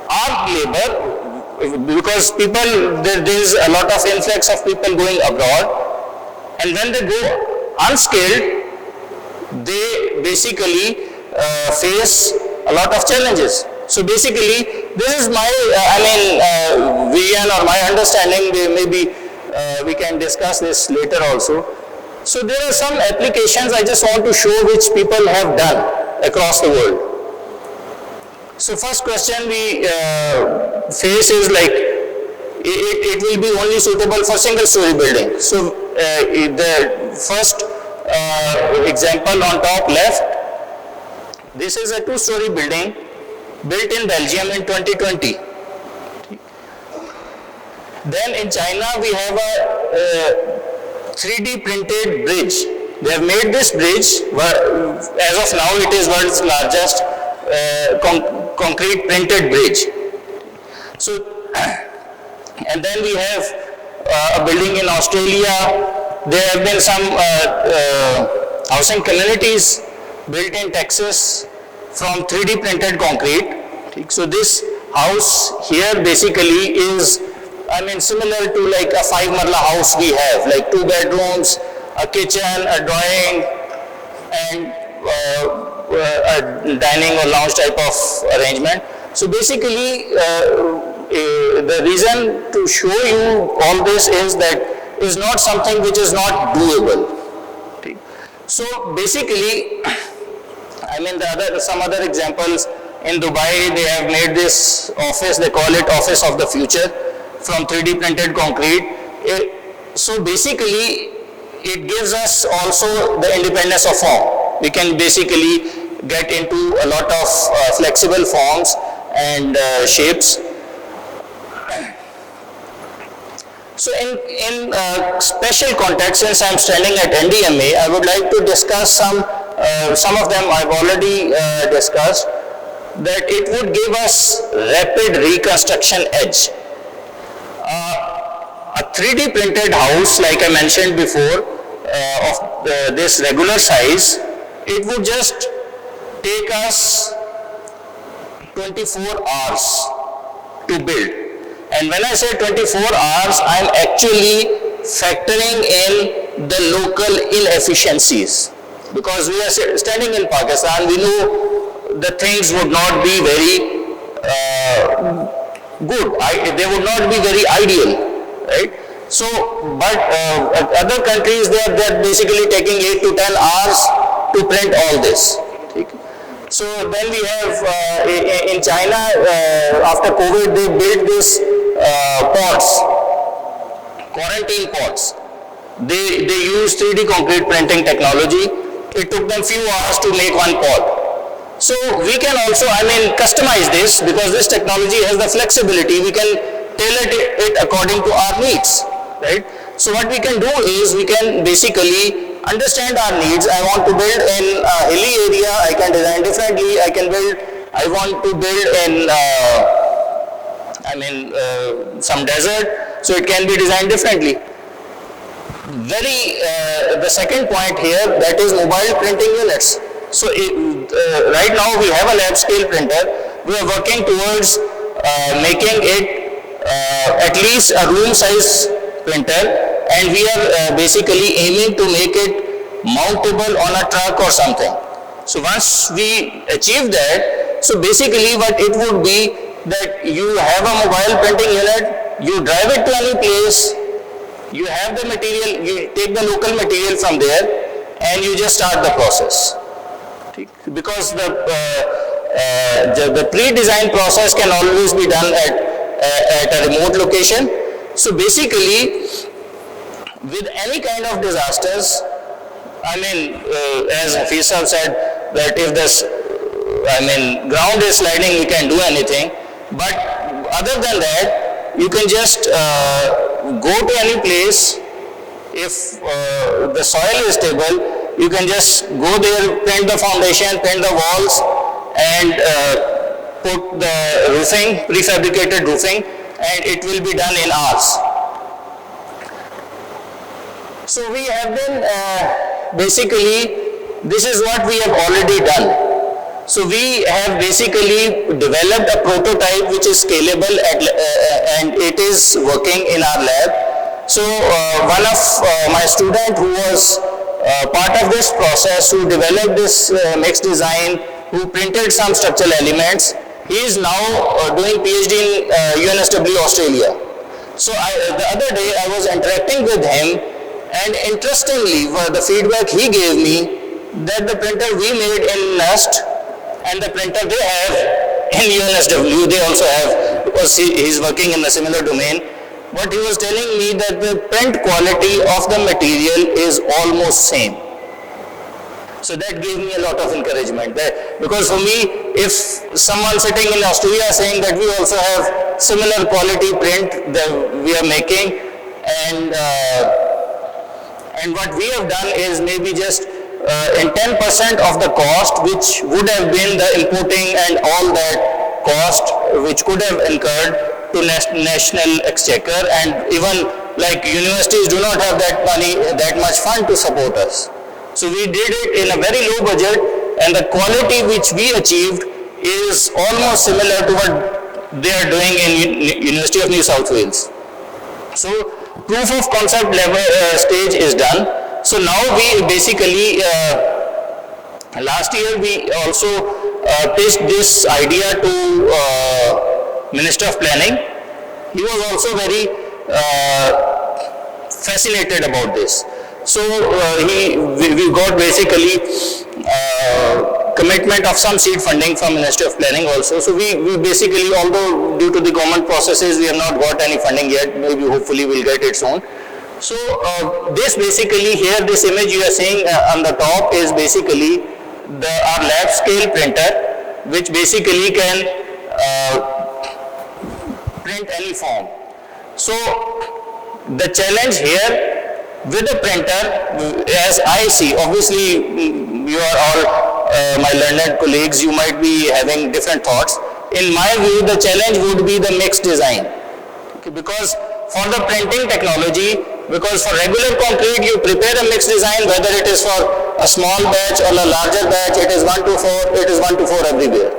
Our labor, because people, there is a lot of influx of people going abroad, and when they go unskilled, they basically face a lot of challenges. So basically, this is my, vision or my understanding. Maybe we can discuss this later also. So there are some applications I just want to show which people have done across the world. So first question we face is like, it will be only suitable for single story building. So the first example on top left, this is a 2-story building built in Belgium in 2020. Then in China we have a 3D printed bridge. They have made this bridge, as of now it is world's largest concrete printed bridge. So, and then we have a building in Australia. There have been some housing communities built in Texas from 3D printed concrete. So this house here basically is, similar to like a 5-marla house we have, like 2 bedrooms, a kitchen, a drawing, and a dining or lounge type of arrangement. So basically, the reason to show you all this is that is not something which is not doable. So basically, some other examples, in Dubai they have made this office, they call it Office of the Future, from 3D printed concrete. So basically, it gives us also the independence of form. We can basically get into a lot of flexible forms and shapes. So in special context, since I'm standing at NDMA, I would like to discuss some of them I've already discussed, that it would give us rapid reconstruction edge. A 3D printed house, like I mentioned before, of this regular size, it would just take us 24 hours to build. And when I say 24 hours, I'm actually factoring in the local inefficiencies. Because we are standing in Pakistan, we know the things would not be very good. They would not be very ideal, right? So, but other countries, they're basically taking 8 to 10 hours to print all this. So then we have in China, after COVID, they built this pots, quarantine pots. They use 3D concrete printing technology. It took them few hours to make one pot. So we can also, customize this, because this technology has the flexibility. We can tailor it according to our needs, right? So what we can do is we can basically understand our needs. I want to build in a hilly area, I can design differently. I want to build in some desert, so it can be designed differently. The second point here, that is mobile printing units. So right now we have a lab scale printer. We are working towards making it at least a room size printer, and we are basically aiming to make it mountable on a truck or something. So once we achieve that, so basically what it would be that you have a mobile printing unit, you drive it to any place, you have the material, you take the local material from there, and you just start the process. Because the pre-design process can always be done at a remote location. So basically, with any kind of disasters, as Hafiz Sahab said, that if this, ground is sliding, we can do anything. But other than that, you can just go to any place. If the soil is stable, you can just go there, paint the foundation, paint the walls, and put the roofing, prefabricated roofing, and it will be done in hours. So we have been basically, this is what we have already done. So we have basically developed a prototype which is scalable and it is working in our lab. So one of my student who was part of this process, who developed this mixed design, who printed some structural elements, he is now doing PhD in UNSW Australia. So the other day I was interacting with him, and interestingly the feedback he gave me, that the printer we made in NUST and the printer they have in UNSW, they also have, because he is working in a similar domain. But he was telling me that the print quality of the material is almost same. So that gave me a lot of encouragement. Because for me, if someone sitting in Australia saying that we also have similar quality print that we are making, and what we have done is maybe just in 10% of the cost, which would have been the importing and all that cost, which could have incurred to national exchequer, and even like universities do not have that money, that much fund to support us. So we did it in a very low budget, and the quality which we achieved is almost similar to what they are doing in University of New South Wales. So proof of concept level stage is done. So now we basically, last year we also pitched this idea to Minister of Planning. He was also very fascinated about this. So we got basically commitment of some seed funding from Ministry of Planning also. So we basically, although due to the government processes we have not got any funding yet, maybe hopefully we'll get it soon. So this basically here, this image you are seeing on the top is basically our lab scale printer, which basically can print any form. So the challenge here with the printer, as I see, obviously you are all my learned colleagues, you might be having different thoughts. In my view, the challenge would be the mixed design. Okay, because for the printing technology, because for regular concrete you prepare a mixed design, whether it is for a small batch or a larger batch, it is 1:4, it is 1:4 everywhere.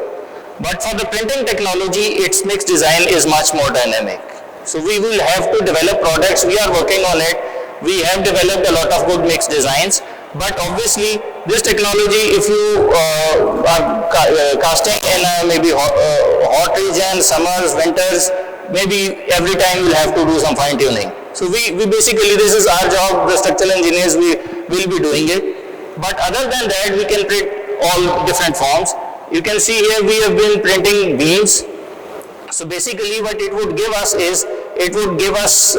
But for the printing technology, its mixed design is much more dynamic. So we will have to develop products, we are working on it. We have developed a lot of good mixed designs, but obviously this technology, if you are casting in maybe hot region, summers, winters, maybe every time you'll have to do some fine tuning. So we basically, this is our job, the structural engineers, we will be doing it. But other than that, we can print all different forms. You can see here we have been printing beams. So basically what it would give us is, it would give us,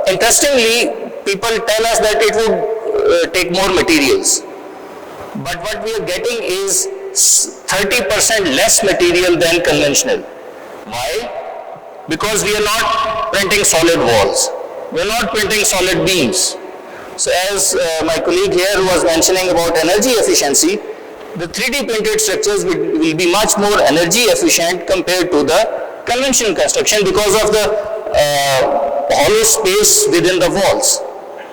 interestingly, people tell us that it would take more materials. But what we are getting is 30% less material than conventional. Why? because we are not printing solid walls. We are not printing solid beams. So as my colleague here was mentioning about energy efficiency, the 3D printed structures will be much more energy efficient compared to the conventional construction because of the hollow space within the walls.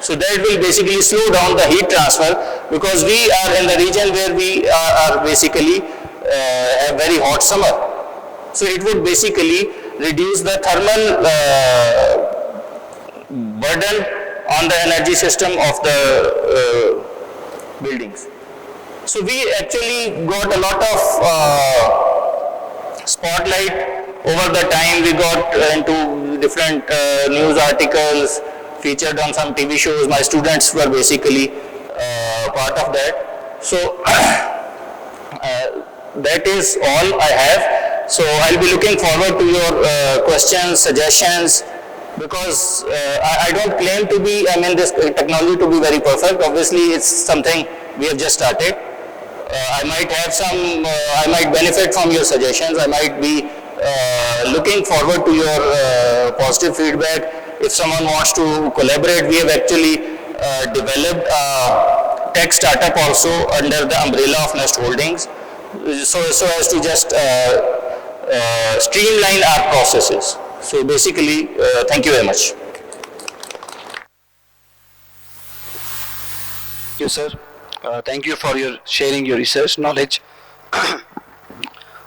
So that will basically slow down the heat transfer, because we are in the region where we are basically a very hot summer. So it would basically reduce the thermal burden on the energy system of the buildings. So we actually got a lot of spotlight over the time. We got into different news articles, featured on some TV shows. My students were basically part of that. So that is all I have. So I'll be looking forward to your questions, suggestions, because I don't claim to be, this technology to be very perfect. Obviously, it's something we have just started. I might have some, I might benefit from your suggestions. I might be looking forward to your positive feedback. If someone wants to collaborate, we have actually developed a tech startup also under the umbrella of Nest Holdings, so as to just streamline our processes. So basically, thank you very much. Thank you, sir. Thank you for your sharing your research knowledge.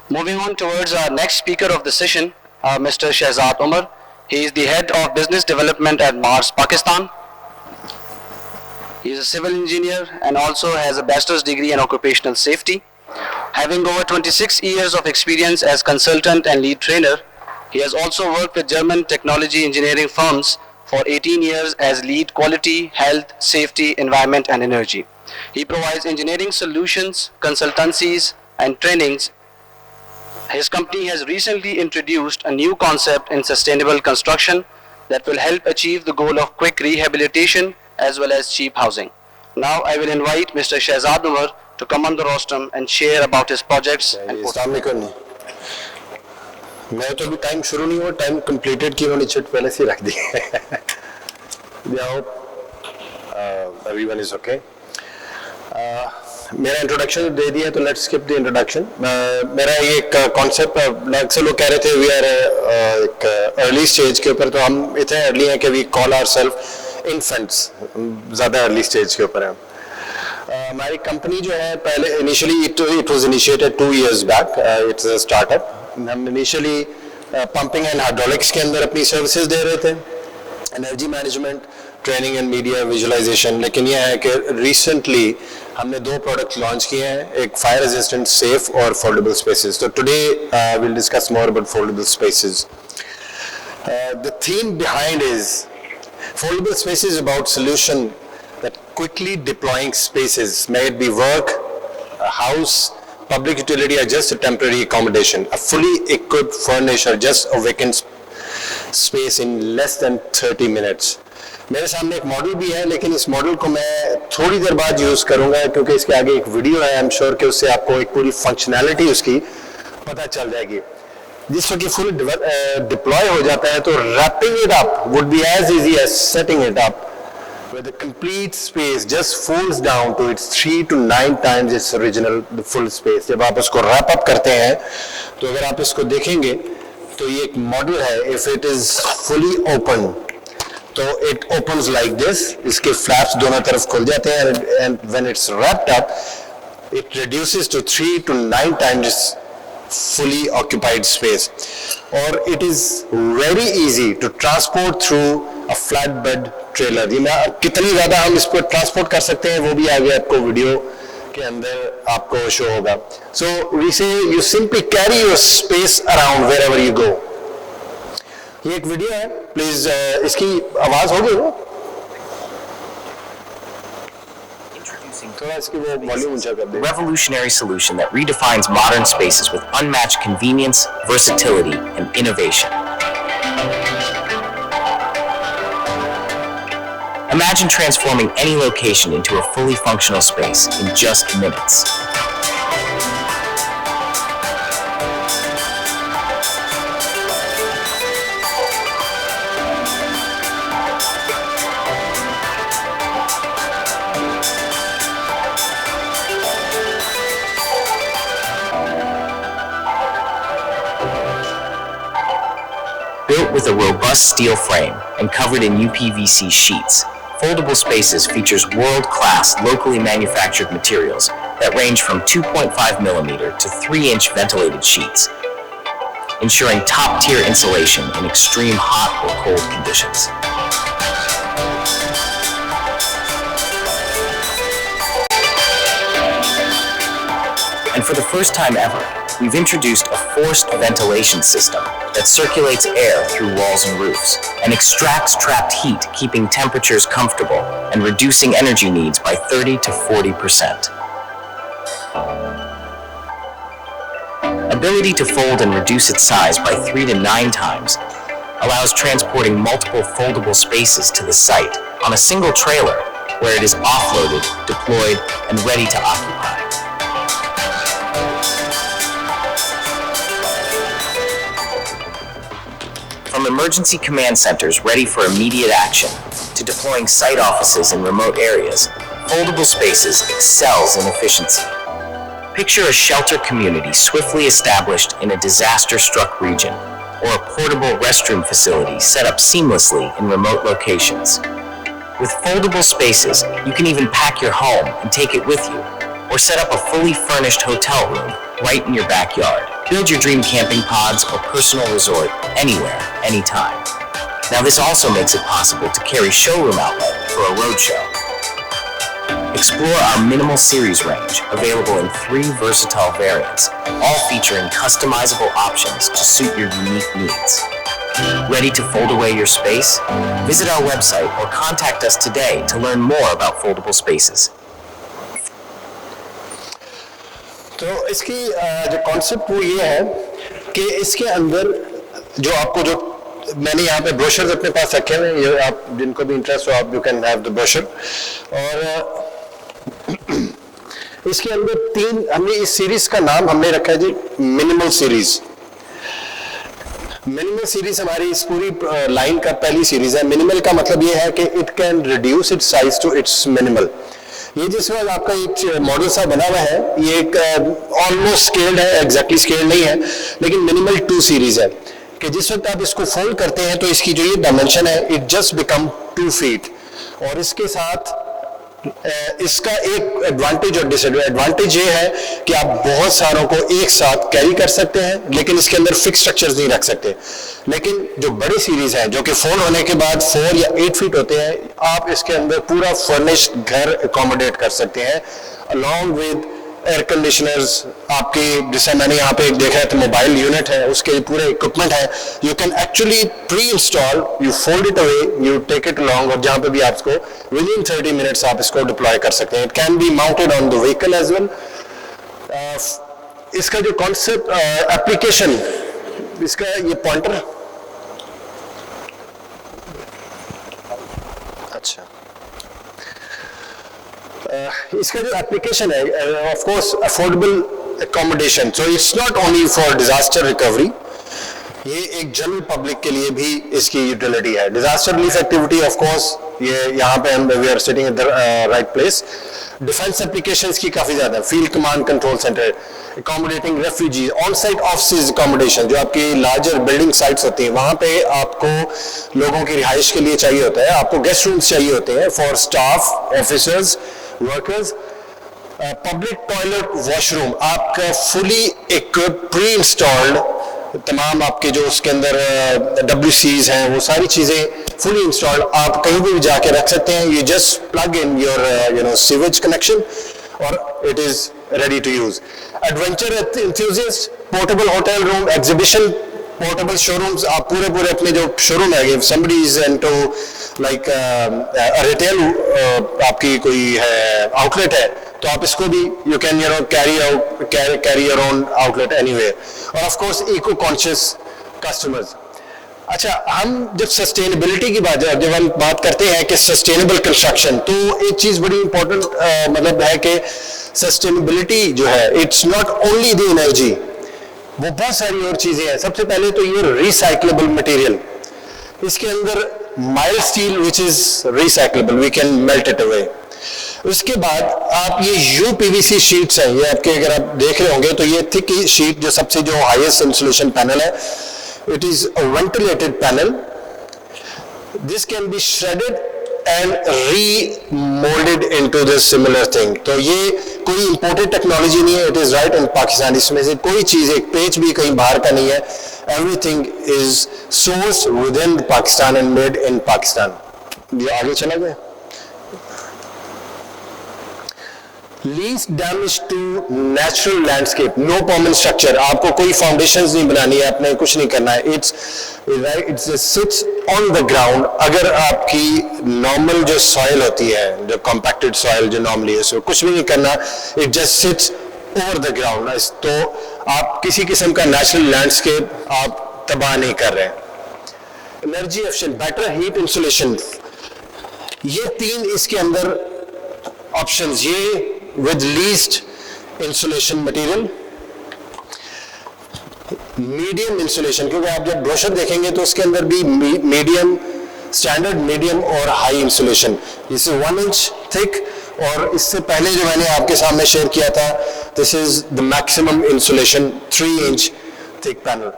Moving on towards our next speaker of the session, Mr. Shehzad Umar. He is the head of business development at Mars, Pakistan. He is a civil engineer and also has a bachelor's degree in occupational safety. Having over 26 years of experience as consultant and lead trainer, he has also worked with German technology engineering firms for 18 years as lead quality, health, safety, environment and energy. He provides engineering solutions, consultancies and trainings. His company has recently introduced a new concept in sustainable construction that will help achieve the goal of quick rehabilitation as well as cheap housing. Now I will invite Mr. Shehzad Umar to come on the rostrum and share about his projects and नहीं मैं तो अभी time शुरू नहीं हुआ, time completed की उन्होंने chit पहले से रख दी एवरीवन इज ओके मेरा इंट्रोडक्शन दे दिया तो लेट्स स्किप द इंट्रोडक्शन मेरा ये एक कॉन्सेप्ट अक्सर लोग कह रहे थे वी आर एक अर्ली स्टेज के ऊपर तो हम इतने अर्ली हैं कि वी कॉल आवरसेल्फ इन्फेंट्स ज़्यादा अर्ली स्टेज के ऊपर हैं हमारी कंपनी जो है पहले initially it was initiated 2 years back it's a startup हम इनिशियली पंपिंग एंड हाइड्रोलिक्स के अंदर अपनी सर्विसेज दे रहे थे energy management training and media visualisation लेकिन यह है कि रिसेंटली हमने 2 प्रोडक्ट लॉन्च किए हैं एक फायर रेजिस्टेंट सेफ और फोल्डेबल स्पेसेस तो today will discuss more about foldable spaces the theme behind is foldable spaces about solution that quickly deploying spaces, may it be work, a house, public utility or just a temporary accommodation, a fully equipped furnished or just a vacant space in less than 30 minutes. मेरे सामने एक model भी है लेकिन इस model को मैं थोड़ी देर बाद यूज करूंगा क्योंकि इसके आगे एक वीडियो है आई एम श्योर कि उससे आपको एक पूरी फंक्शनैलिटी उसकी पता चल जाएगी जिस वक्त ये फुल डिप्लॉय हो जाता है तो wrapping it up would be as easy as setting it up where the complete space just folds down to its 3 to 9 times its original the full space. जब आप उसको wrap up करते हैं तो अगर आप इसको देखेंगे तो ये एक मॉडल है if it is fully open तो it opens like this इसके flaps दोनों तरफ खुल जाते हैं and when it's wrapped up it reduces to 3 to 9 times its fully occupied space or it is very easy to transport through a flatbed trailer ये मैं कितनी ज़्यादा हम इसको ट्रांसपोर्ट कर सकते हैं वो भी आगे आपको वीडियो के अंदर आपको शो होगा so we say you simply carry your space around wherever you go ये एक वीडियो है प्लीज इसकी आवाज होगी वो Revolutionary solution that redefines modern spaces with unmatched convenience, versatility, and innovation. Imagine transforming any location into a fully functional space in just minutes. Built with a robust steel frame and covered in UPVC sheets, Foldable Spaces features world-class, locally manufactured materials that range from 2.5 millimeter to 3-inch ventilated sheets, ensuring top-tier insulation in extreme hot or cold conditions. And for the first time ever, we've introduced a forced ventilation system that circulates air through walls and roofs and extracts trapped heat, keeping temperatures comfortable and reducing energy needs by 30 to 40%. Ability to fold and reduce its size by 3 to 9 times allows transporting multiple foldable spaces to the site on a single trailer where it is offloaded, deployed, and ready to occupy. From emergency command centers ready for immediate action to deploying site offices in remote areas, Foldable Spaces excels in efficiency. Picture a shelter community swiftly established in a disaster-struck region, or a portable restroom facility set up seamlessly in remote locations. With Foldable Spaces, you can even pack your home and take it with you, or set up a fully furnished hotel room right in your backyard. Build your dream camping pods or personal resort anywhere, anytime. Now this also makes it possible to carry showroom outlet for a roadshow. Explore our Minimal Series range, available in 3 versatile variants, all featuring customizable options to suit your unique needs. Ready to fold away your space? Visit our website or contact us today to learn more about Foldable Spaces. तो इसकी जो concept वो ये है कि इसके अंदर जो आपको जो मैंने यहाँ पे ब्रोशर्स अपने पास रखे हुए हैं, ये आप जिनको भी इंटरेस्ट हो आप you can have the brochure. और इसके अंदर 3 हमने इस सीरीज का नाम हमने रखा है जी मिनिमल सीरीज। मिनिमल सीरीज हमारी इस पूरी लाइन का पहली सीरीज है। मिनिमल का मतलब ये है कि it can reduce its size to its minimal. ये जिस वक्त आपका एक मॉडल सा बना हुआ है, ये एक ऑलमोस्ट स्केल्ड है, एग्जैक्टली स्केल्ड नहीं है, लेकिन मिनिमल 2 सीरीज है कि जिस वक्त आप इसको फोल्ड करते हैं तो इसकी जो ये डायमेंशन है इट जस्ट बिकम 2 फीट। और इसके साथ इसका एक एडवांटेज और डिसएडवांटेज ये है कि आप बहुत सारों को एक साथ कैरी कर सकते हैं, लेकिन इसके अंदर फिक्स स्ट्रक्चर्स नहीं रख सकते। लेकिन जो बड़ी सीरीज है जो कि फोल्ड होने के बाद 4 या 8 फीट होते हैं, आप इसके अंदर पूरा फर्निश्ड घर अकोमोडेट कर सकते हैं अलॉन्ग विद एयर कंडीशनर्स। आपकी जैसे मैंने यहाँ पे एक देखा है तो मोबाइल यूनिट है, उसके पूरे इक्विपमेंट है, you can actually pre install, you fold it away, you take it along, और जहाँ पे भी आपको विद इन 30 मिनट्स आप इसको डिप्लॉय कर सकते हैं। It can be mounted on the vehicle as well. इसका जो कॉन्सेप्ट एप्लीकेशन, इसका ये पॉइंटर, अच्छा इसका जो एप्लीकेशन है of course affordable accommodation, so it's not only for disaster recovery, ये एक जनरल पब्लिक के लिए भी इसकी यूटिलिटी है। Disaster relief activity of course ये यहाँ पे हम we are sitting at the right place. Defence applications की काफी ज्यादा, field command control centre, accommodating refugee, on site office accommodation, जो आपकी लार्जर बिल्डिंग साइट्स होती हैं वहां पे आपको लोगों की रिहाइश के लिए चाहिए होता है, आपको गेस्ट रूम्स चाहिए होते हैं for staff, officers, workers. Public toilet, washroom आपका फुली इक्विप्ड, प्री इंस्टॉल्ड, तमाम आपके जो उसके अंदर WCs हैं वो सारी चीजें फुली इंस्टॉल्ड, आप कहीं भी जाके रख सकते हैं। You just plug in your sewage connection और it is ready to use. Adventure enthusiast, portable hotel room, exhibition, portable showrooms, आप पूरे अपने जो showroom है, if somebody is into like a retail आपकी कोई है outlet है, तो आप इसको भी you can carry your own outlet anywhere. और of course eco conscious customers. अच्छा, हम जब सस्टेनेबिलिटी की जब हम बात करते हैं कि सस्टेनेबल कंस्ट्रक्शन, तो एक चीज बड़ी इंपॉर्टेंट मतलब है कि सस्टेनेबिलिटी जो है it's not only the energy, वो बहुत सारी और चीजें हैं। सबसे पहले तो ये रिसाइक्लेबल मटेरियल, इसके अंदर mild steel which is recyclable, we can melt it away. उसके बाद आप ये UPVC शीट्स हैं, ये आपके अगर आप देख रहे होंगे तो ये थिक शीट जो सबसे जो हाईएस्ट इंसुलेशन पैनल है, It is a ventilated panel. This can be shredded and remolded into the similar thing. तो ये कोई imported technology नहीं है, it is right in Pakistan. इसमें से कोई चीज़ एक पेज भी कहीं बाहर का नहीं है. Everything is sourced within Pakistan and made in Pakistan. ये आगे चला गया. Least damage to natural landscape, no permanent structure. आपको कोई foundations नहीं बनानी है, आपने कुछ नहीं करना है. It sits on the ground. अगर आपकी normal जो soil होती है, जो compacted soil जो normally है, so कुछ भी नहीं करना. It just sits over the ground. तो आप किसी किस्म का natural landscape आप तबाह नहीं कर रहे हैं. Energy efficient, better heat insulation. ये तीन इसके अंदर options, ये with least insulation material, medium insulation, क्योंकि आप जब ब्रोशर देखेंगे तो उसके अंदर भी मीडियम, स्टैंडर्ड, मीडियम और हाई इंसुलेशन. इसे 1 इंच थिक, और इससे पहले जो मैंने आपके सामने शेयर किया था, this is the maximum insulation 3 inch thick panel.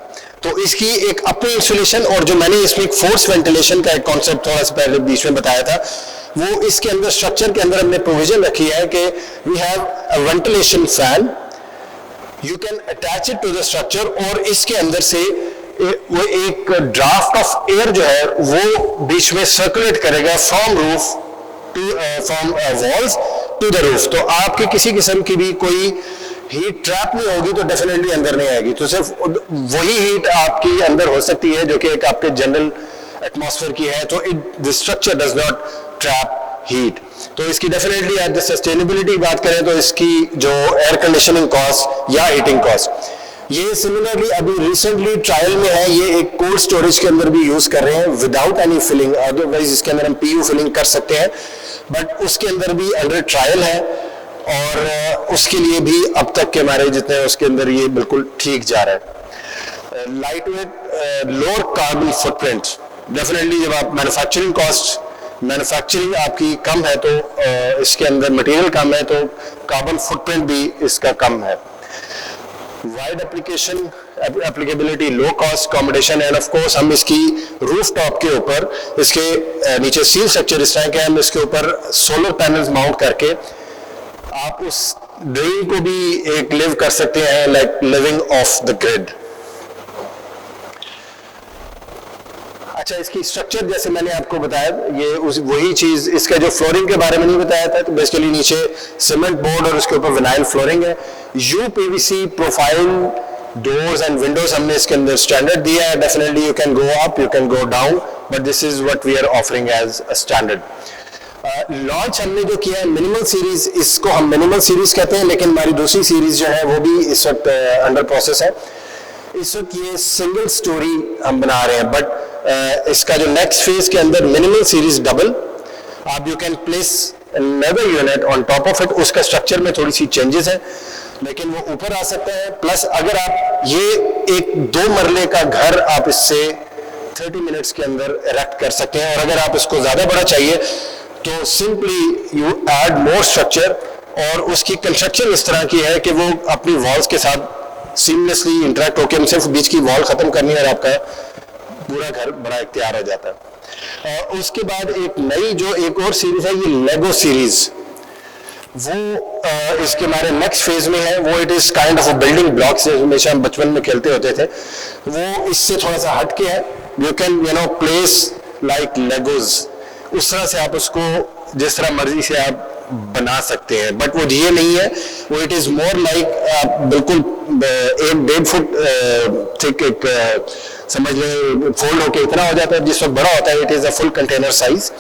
तो इसकी एक अपनी इंसुलेशन, और जो मैंने इसमें एक फोर्स वेंटिलेशन का एक कॉन्सेप्ट थोड़ा सा पहले बीच में बताया था, वो इसके अंदर स्ट्रक्चर के अंदर हमने प्रोविजन रखी है कि we have a ventilation fan, you can attach it to the structure, और इसके अंदर से वो एक ड्राफ्ट ऑफ एयर जो है वो बीच में सर्कुलेट करेगा from roof to from walls to the roof. तो आपकी किसी किस्म की भी कोई हीट ट्रैप नहीं होगी, तो डेफिनेटली अंदर नहीं आएगी. तो सिर्फ वही हीट आपकी अंदर हो सकती है जो कि एक आपके जनरल एटमॉस्फेयर की है. तो the structure does not trap heat. तो इसकी डेफिनेटली आज सस्टेनेबिलिटी बात करें तो इसकी जो एयर कंडीशनिंग कॉस्ट या हीटिंग कॉस्ट, ये सिमिलरली अभी रिसेंटली ट्रायल में है. ये एक कोल्ड स्टोरेज के अंदर भी यूज कर रहे हैं विदाउट एनी फिलिंग. अदरवाइज इसके अंदर हम पीयू फिलिंग कर सकते हैं, बट उसके अंदर भी अंडर ट्रायल है, और उसके लिए भी अब तक के हमारे जितने उसके अंदर ये बिल्कुल ठीक जा रहा है. Light weight, lower carbon footprint. Definitely जब आप मैन्युफैक्चरिंग आपकी कम है, तो इसके अंदर मटेरियल कम है, तो कार्बन फुटप्रिंट भी इसका कम है. Wide application, applicability, low cost combination, end of course हम इसकी रूफ टॉप के ऊपर, इसके नीचे सील स्ट्रक्चर इस तरह के, हम इसके ऊपर सोलर पैनल्स माउंट करके आप उस ड्रीम को भी एक लिव कर सकते हैं, like living of the grid. अच्छा, इसकी स्ट्रक्चर जैसे मैंने आपको बताया, ये वही चीज, इसका जो फ्लोरिंग के बारे में नहीं बताया था, तो बेसिकली नीचे सीमेंट बोर्ड और उसके ऊपर विनाइल फ्लोरिंग है. UPVC profile doors and windows हमने इसके अंदर स्टैंडर्ड दिया है. Definitely you can go up, you can go down, but this is what we are offering as a standard. Launch हमने जो किया है मिनिमल सीरीज, इसको हम मिनिमल सीरीज कहते हैं, लेकिन हमारी दूसरी सीरीज जो है वो भी इस वक्त अंडर प्रोसेस है. इस वक्त ये सिंगल स्टोरी हम बना रहे हैं, बट इसका जो नेक्स्ट फेज के अंदर मिनिमल सीरीज डबल, आप you can place another unit on top of it. उसका स्ट्रक्चर में थोड़ी सी चेंजेस है, लेकिन वो ऊपर आ सकता है. प्लस अगर आप ये एक 2 मरले का घर आप इससे 30 मिनट्स के अंदर इरेक्ट कर सकते हैं, और अगर आप इसको ज्यादा बड़ा चाहिए तो simply you add more structure, और उसकी कंस्ट्रक्शन इस तरह की है कि वो अपनी वॉल्स के साथ सीमलेसली इंटरेक्ट होकर, सिर्फ बीच की वॉल खत्म करनी है और आपका पूरा घर बड़ा तैयार हो जाता है. उसके बाद एक नई जो एक और सीरीज है, ये लेगो सीरीज, वो इसके हमारे नेक्स्ट फेज में है. वो it is kind of a building blocks, हमेशा हम बचपन में खेलते होते थे, वो इससे थोड़ा सा हटके है. You can place like Legos, उस तरह से आप उसको जिस तरह मर्जी से आप बना सकते हैं, बट वो ये नहीं है. वो इट इज मोर लाइक बिल्कुल 1.5 फुट थिक, एक समझ लें फोल्ड होके इतना हो जाता है. जिस वक्त बड़ा होता है it is a full container size,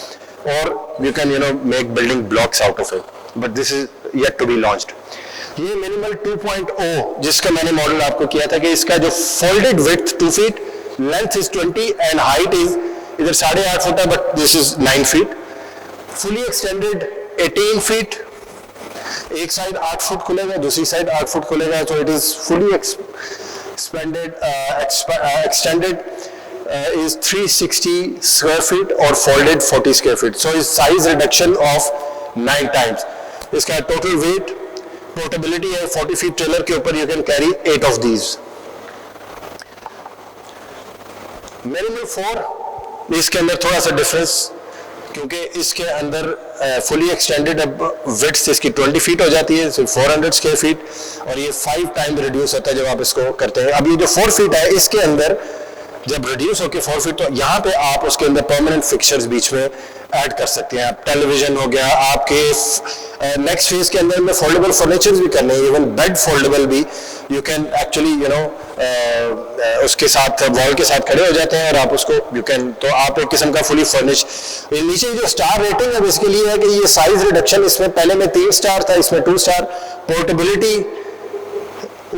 और you can make building blocks out of it, but this is yet to be launched. ये मिनिमल 2.0 जिसका मैंने मॉडल आपको किया था, कि इसका जो folded width 2 feet, length is 20 and height is इधर 8.5 फुट है, but this is 9 feet. Fully extended 18 feet, एक साइड 8 फुट खुलेगा, दूसरी साइड 8 फुट खुलेगा. तो it is fully extended is 360 square feet और folded 40 square feet. So is size reduction of 9 times. इसका total weight, portability है 40 feet trailer के ऊपर you can carry 8 of these. Minimal 4 इसके अंदर थोड़ा सा डिफरेंस, क्योंकि इसके अंदर फुली एक्सटेंडेड अब विड्थ इसकी 20 फीट हो जाती है, 400 स्क्वायर फीट, और ये 5 टाइम रिड्यूस होता है जब आप इसको करते हैं। अब ये जो 4 फीट है इसके अंदर जब रिड्यूस होकर 4 फीट, तो यहाँ पे आप उसके अंदर परमानेंट फिक्सचर्स बीच में ऐड कर सकते हैं। आप टेलीविजन हो गया, आपके नेक्स्ट फेज के अंदर में फोल्डेबल फर्नीचर्स भी करने हैं, इवन बेड फोल्डेबल भी, यू कैन एक्चुअली उसके साथ वॉल के साथ खड़े हो जाते हैं और आप उसको यू कैन, तो आप एक किस्म का फुली फर्निश। नीचे जो स्टार रेटिंग है इसके लिए है कि ये साइज रिडक्शन, इसमें पहले में 3 स्टार था, इसमें 2 स्टार, पोर्टेबिलिटी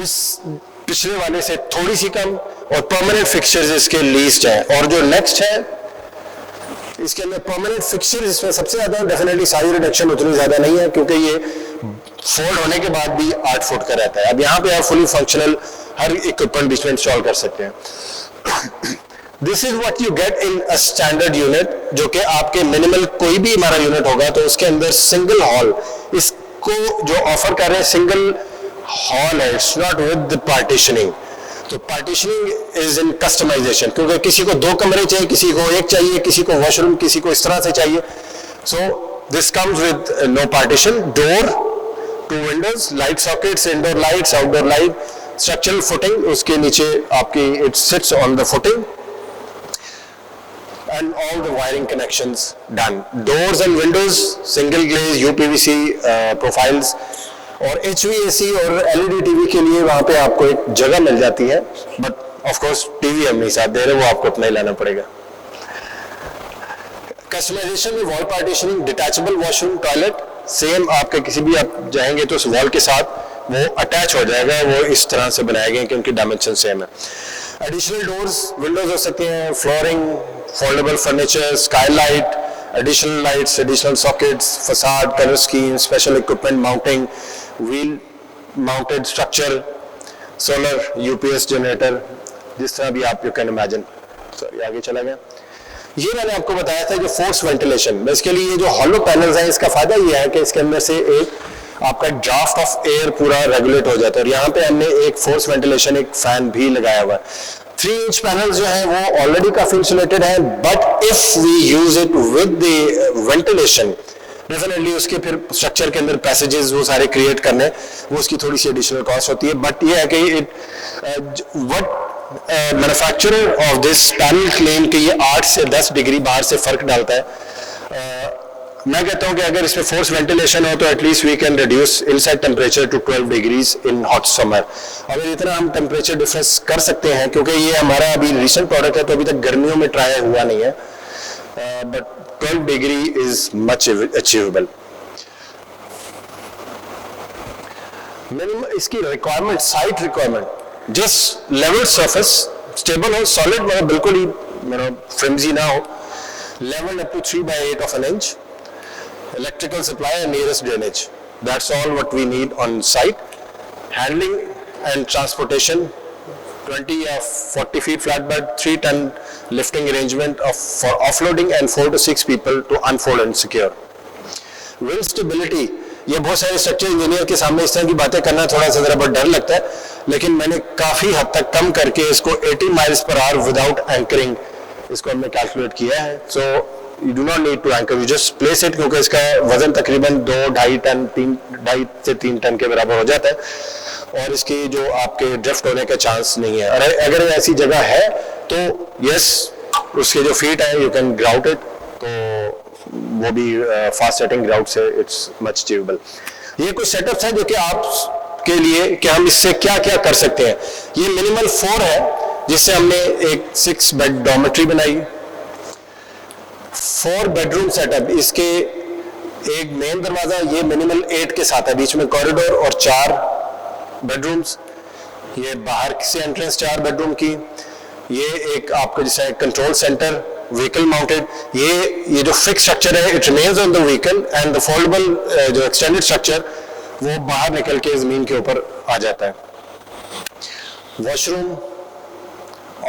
उस पिछले वाले से थोड़ी सी कम, और परमानेंट फिक्सचर्स इसके लीस्ट है। और जो नेक्स्ट है इसके अंदर परमानेंट फिक्सचर्स इसमें सबसे ज्यादा, डेफिनेटली साइज रिडक्शन उतनी ज्यादा नहीं है क्योंकि ये फोल्ड होने के बाद भी 8 फुट का रहता है। अब यहाँ पे आप फुली फंक्शनल हर इक्विपमेंट बीच में इंस्टॉल कर सकते हैं। This is what you get in a standard unit, जो कि आपके मिनिमल कोई भी हमारा यूनिट होगा तो उसके अंदर सिंगल हॉल, इसको जो ऑफर कर रहे हैं सिंगल हॉल है, इट्स नॉट विद पार्टीशनिंग। तो पार्टीशनिंग इज इन कस्टमाइजेशन, क्योंकि किसी को 2 कमरे चाहिए, किसी को 1 चाहिए, किसी को वॉशरूम, किसी को इस तरह से चाहिए। So this comes with no partition, door, 2 windows, light sockets, indoor lights, outdoor light, structural footing उसके नीचे आपकी, it sits on the footing, and all the wiring connections done. Doors and windows, single glaze, UPVC profiles, और HVAC और LED TV के लिए वहां पे आपको एक जगह मिल जाती है, बट ऑफ कोर्स टीवी हम नहीं साथ दे रहे, वो आपको अपना ही लाना पड़ेगा। कस्टमाइजेशन में wall partitioning, detachable washroom, toilet, same आपके किसी भी आप जाएंगे तो उस वॉल के साथ वो अटैच हो जाएगा, वो इस तरह से बनाए गए कि उनकी डायमेंशन सेम है। एडिशनल डोर्स, विंडोज हो सकते हैं, flooring, foldable furniture, Skylight, additional lights, additional sockets, facade, color scheme, special equipment mounting, wheel mounted structure, solar UPS generator, जिस तरह भी आप you can imagine। Sorry, आगे चला गया। ये मैंने आपको बताया था जो फोर्स वेंटिलेशन, इसके लिए जो हॉलो पैनल्स हैं इसका फायदा ये है कि इसके अंदर से एक आपका ड्राफ्ट ऑफ एयर पूरा रेगुलेट हो जाता है, और यहाँ पे हमने एक फोर्स वेंटिलेशन, एक फैन भी लगाया हुआ है। 3 इंच पैनल्स जो हैं वो ऑलरेडी काफी इंसुलेटेड हैं, but if we use it with the ventilation, definitely उसके फिर स्ट्रक्चर के अंदर पैसेजेस वो सारे क्रिएट करने, वो उसकी थोड़ी सी एडिशनल कॉस्ट होती है। बट ये है कि it what manufacturer of this panel claim कि ये 8 से 10 डिग्री बाहर से फर्क डालता है। मैं कहता हूं कि अगर इसमें फोर्स वेंटिलेशन हो तो at least we can reduce inside temperature to 12 degrees in hot summer. अगर इतना हम टेम्परेचर डिफरेंस कर सकते हैं, क्योंकि ये हमारा अभी रिसेंट प्रोडक्ट है तो अभी तक गर्मियों में ट्राई हुआ नहीं है, but 12 degree is much achievable. Minimum इसकी requirement, site requirement, just level surface, stable हो, सॉलिड मतलब बिल्कुल ही फ्रिम्जी ना हो, level up to 3/8 of an inch, electrical supply and nearest drainage. That's all what we need on site. Handling and transportation, 20 or 40 feet flatbed, 3-ton lifting arrangement for offloading and 4 to 6 people to unfold and secure. Wind stability, ये बहुत सारे structure engineer के सामने इस तरह की बातें करना थोड़ा सा जरा बहुत डर लगता है, लेकिन मैंने काफी हद तक कम करके इसको 80 miles per hour without anchoring इसको हमने कैलकुलेट किया है। So you do not need to anchor, you just place it, क्योंकि इसका वजन तकरीबन 2-2.5 टन, 2.5 से 3 टन के बराबर हो जाता है, और इसकी जो आपके ड्रिफ्ट होने का चांस नहीं है। और अगर ऐसी जगह है तो यस, उसके जो फीट है यू कैन ग्राउट इट, तो वो भी फास्ट सेटिंग ग्राउट से इट्स मच अचीवेबल। ये कुछ सेटअप्स हैं जो कि आप के लिए कि हम इससे क्या क्या कर सकते हैं। ये मिनिमल 4 है, जिससे हमने एक 6 बेड डॉर्मेट्री बनाई, 4 बेडरूम सेटअप, इसके एक मेन दरवाजा ये मिनिमल 8 के साथ है, बीच में कॉरिडोर और 4 बेडरूम्स, ये बाहर से एंट्रेंस 4 बेडरूम की, ये एक आपको जैसे कंट्रोल सेंटर, व्हीकल माउंटेड, ये जो फिक्स स्ट्रक्चर है it remains on the vehicle, and the foldable जो एक्सटेंडेड स्ट्रक्चर वो बाहर निकल के जमीन के ऊपर आ जाता है। वॉशरूम,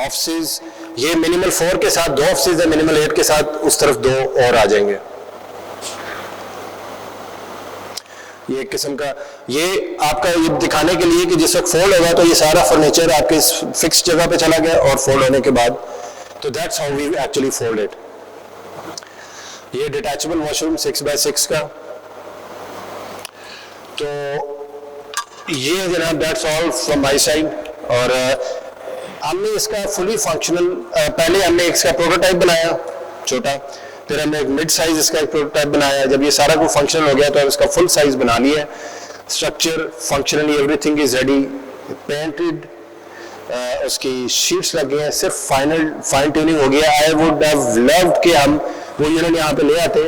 ऑफिस, ये मिनिमल 4 के साथ 2 ऑफिस है, मिनिमल 8 के साथ उस तरफ 2 और आ जाएंगे। ये एक किस्म का, ये आपका ये दिखाने के लिए कि जिस वक्त फोल्ड होगा तो ये सारा फर्नीचर आपके इस फिक्स जगह पे चला गया, और फोल्ड होने के बाद So that's how we actually fold it. ये detachable washroom 6x6 का, तो ये जनाब that's all from my side. और हमने इसका fully functional, पहले हमने इसका प्रोटोटाइप बनाया छोटा, फिर हमने एक मिड साइज इसका एक प्रोटोटाइप बनाया. जब ये सारा कुछ फंक्शनल हो गया तो इसका फुल साइज बना लिया. Structure functionally everything is ready, painted, उसकी शीट्स लग गए हैं, सिर्फ फाइन ट्यूनिंग हो गया. आई वुड हैव लव्ड कि हम वो यूनिट यहाँ पे ले आते,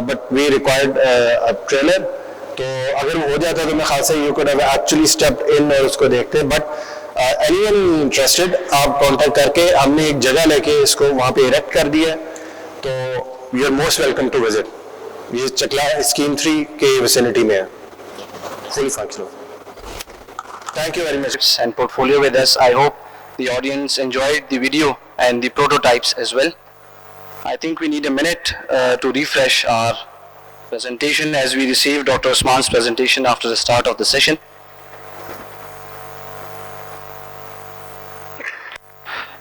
but we required a trailer. तो अगर वो हो जाता तो मैं खासा you could have actually stepped in और उसको देखते. बट एनीवन इंटरेस्टेड, आप कांटेक्ट करके हमने एक जगह लेके इसको वहाँ पे इरेक्ट कर दिया. तो you are most welcome to visit. ये चकला स्कीम 3 के विसिनिटी में है, fully functional. Thank you very much. And portfolio with us. I hope the audience enjoyed the video and the prototypes as well. I think we need a minute to refresh our presentation as we receive Dr. Usman's presentation after the start of the session.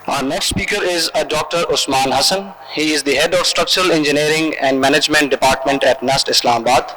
Our next speaker is Dr. Usman Hassan. He is the head of Structural Engineering and Management Department at NUST Islamabad.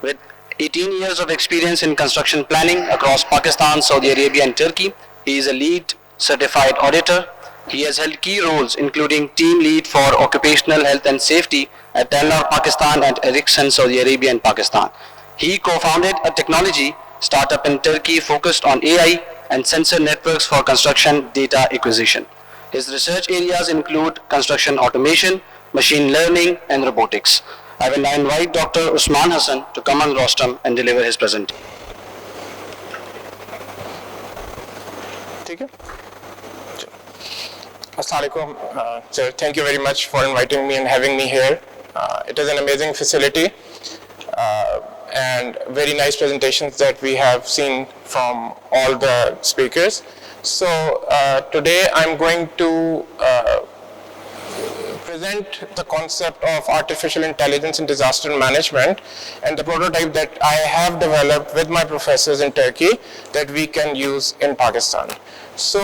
With 18 years of experience in construction planning across Pakistan, Saudi Arabia and Turkey, he is a LEED certified auditor. He has held key roles including team lead for occupational health and safety at Telenor Pakistan and Ericsson Saudi Arabia and Pakistan. He co-founded a technology startup in Turkey focused on AI and sensor networks for construction data acquisition. His research areas include construction automation, machine learning and robotics. I will now invite Dr. Usman Hassan to come on rostrum and deliver his presentation. Assalamualaikum. Sir, thank you very much for inviting me and having me here. It is an amazing facility and very nice presentations that we have seen from all the speakers. So today I'm going to present the concept of artificial intelligence in disaster management and the prototype that I have developed with my professors in Turkey that we can use in Pakistan. So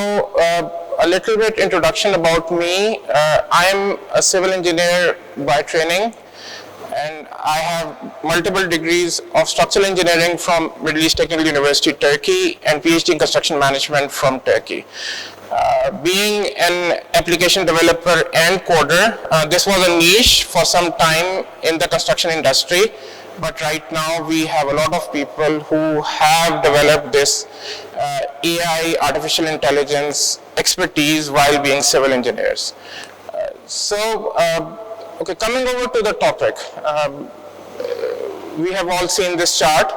a little bit introduction about me. I am a civil engineer by training and I have multiple degrees of structural engineering from Middle East Technical University, Turkey, and PhD in construction management from Turkey. Being an application developer and coder, this was a niche for some time in the construction industry, but right now we have a lot of people who have developed this AI, artificial intelligence expertise while being civil engineers. Okay, coming over to the topic, we have all seen this chart.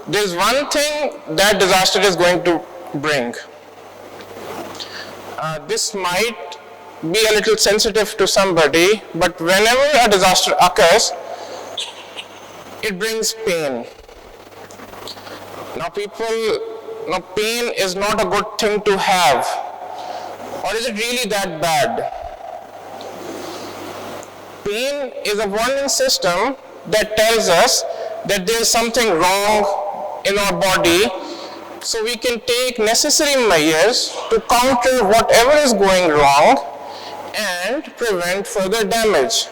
There's one thing that disaster is going to bring. This might be a little sensitive to somebody, but whenever a disaster occurs, it brings pain. Now pain is not a good thing to have. Or is it really that bad? Pain is a warning system that tells us that there is something wrong in our body, so we can take necessary measures to counter whatever is going wrong and prevent further damage.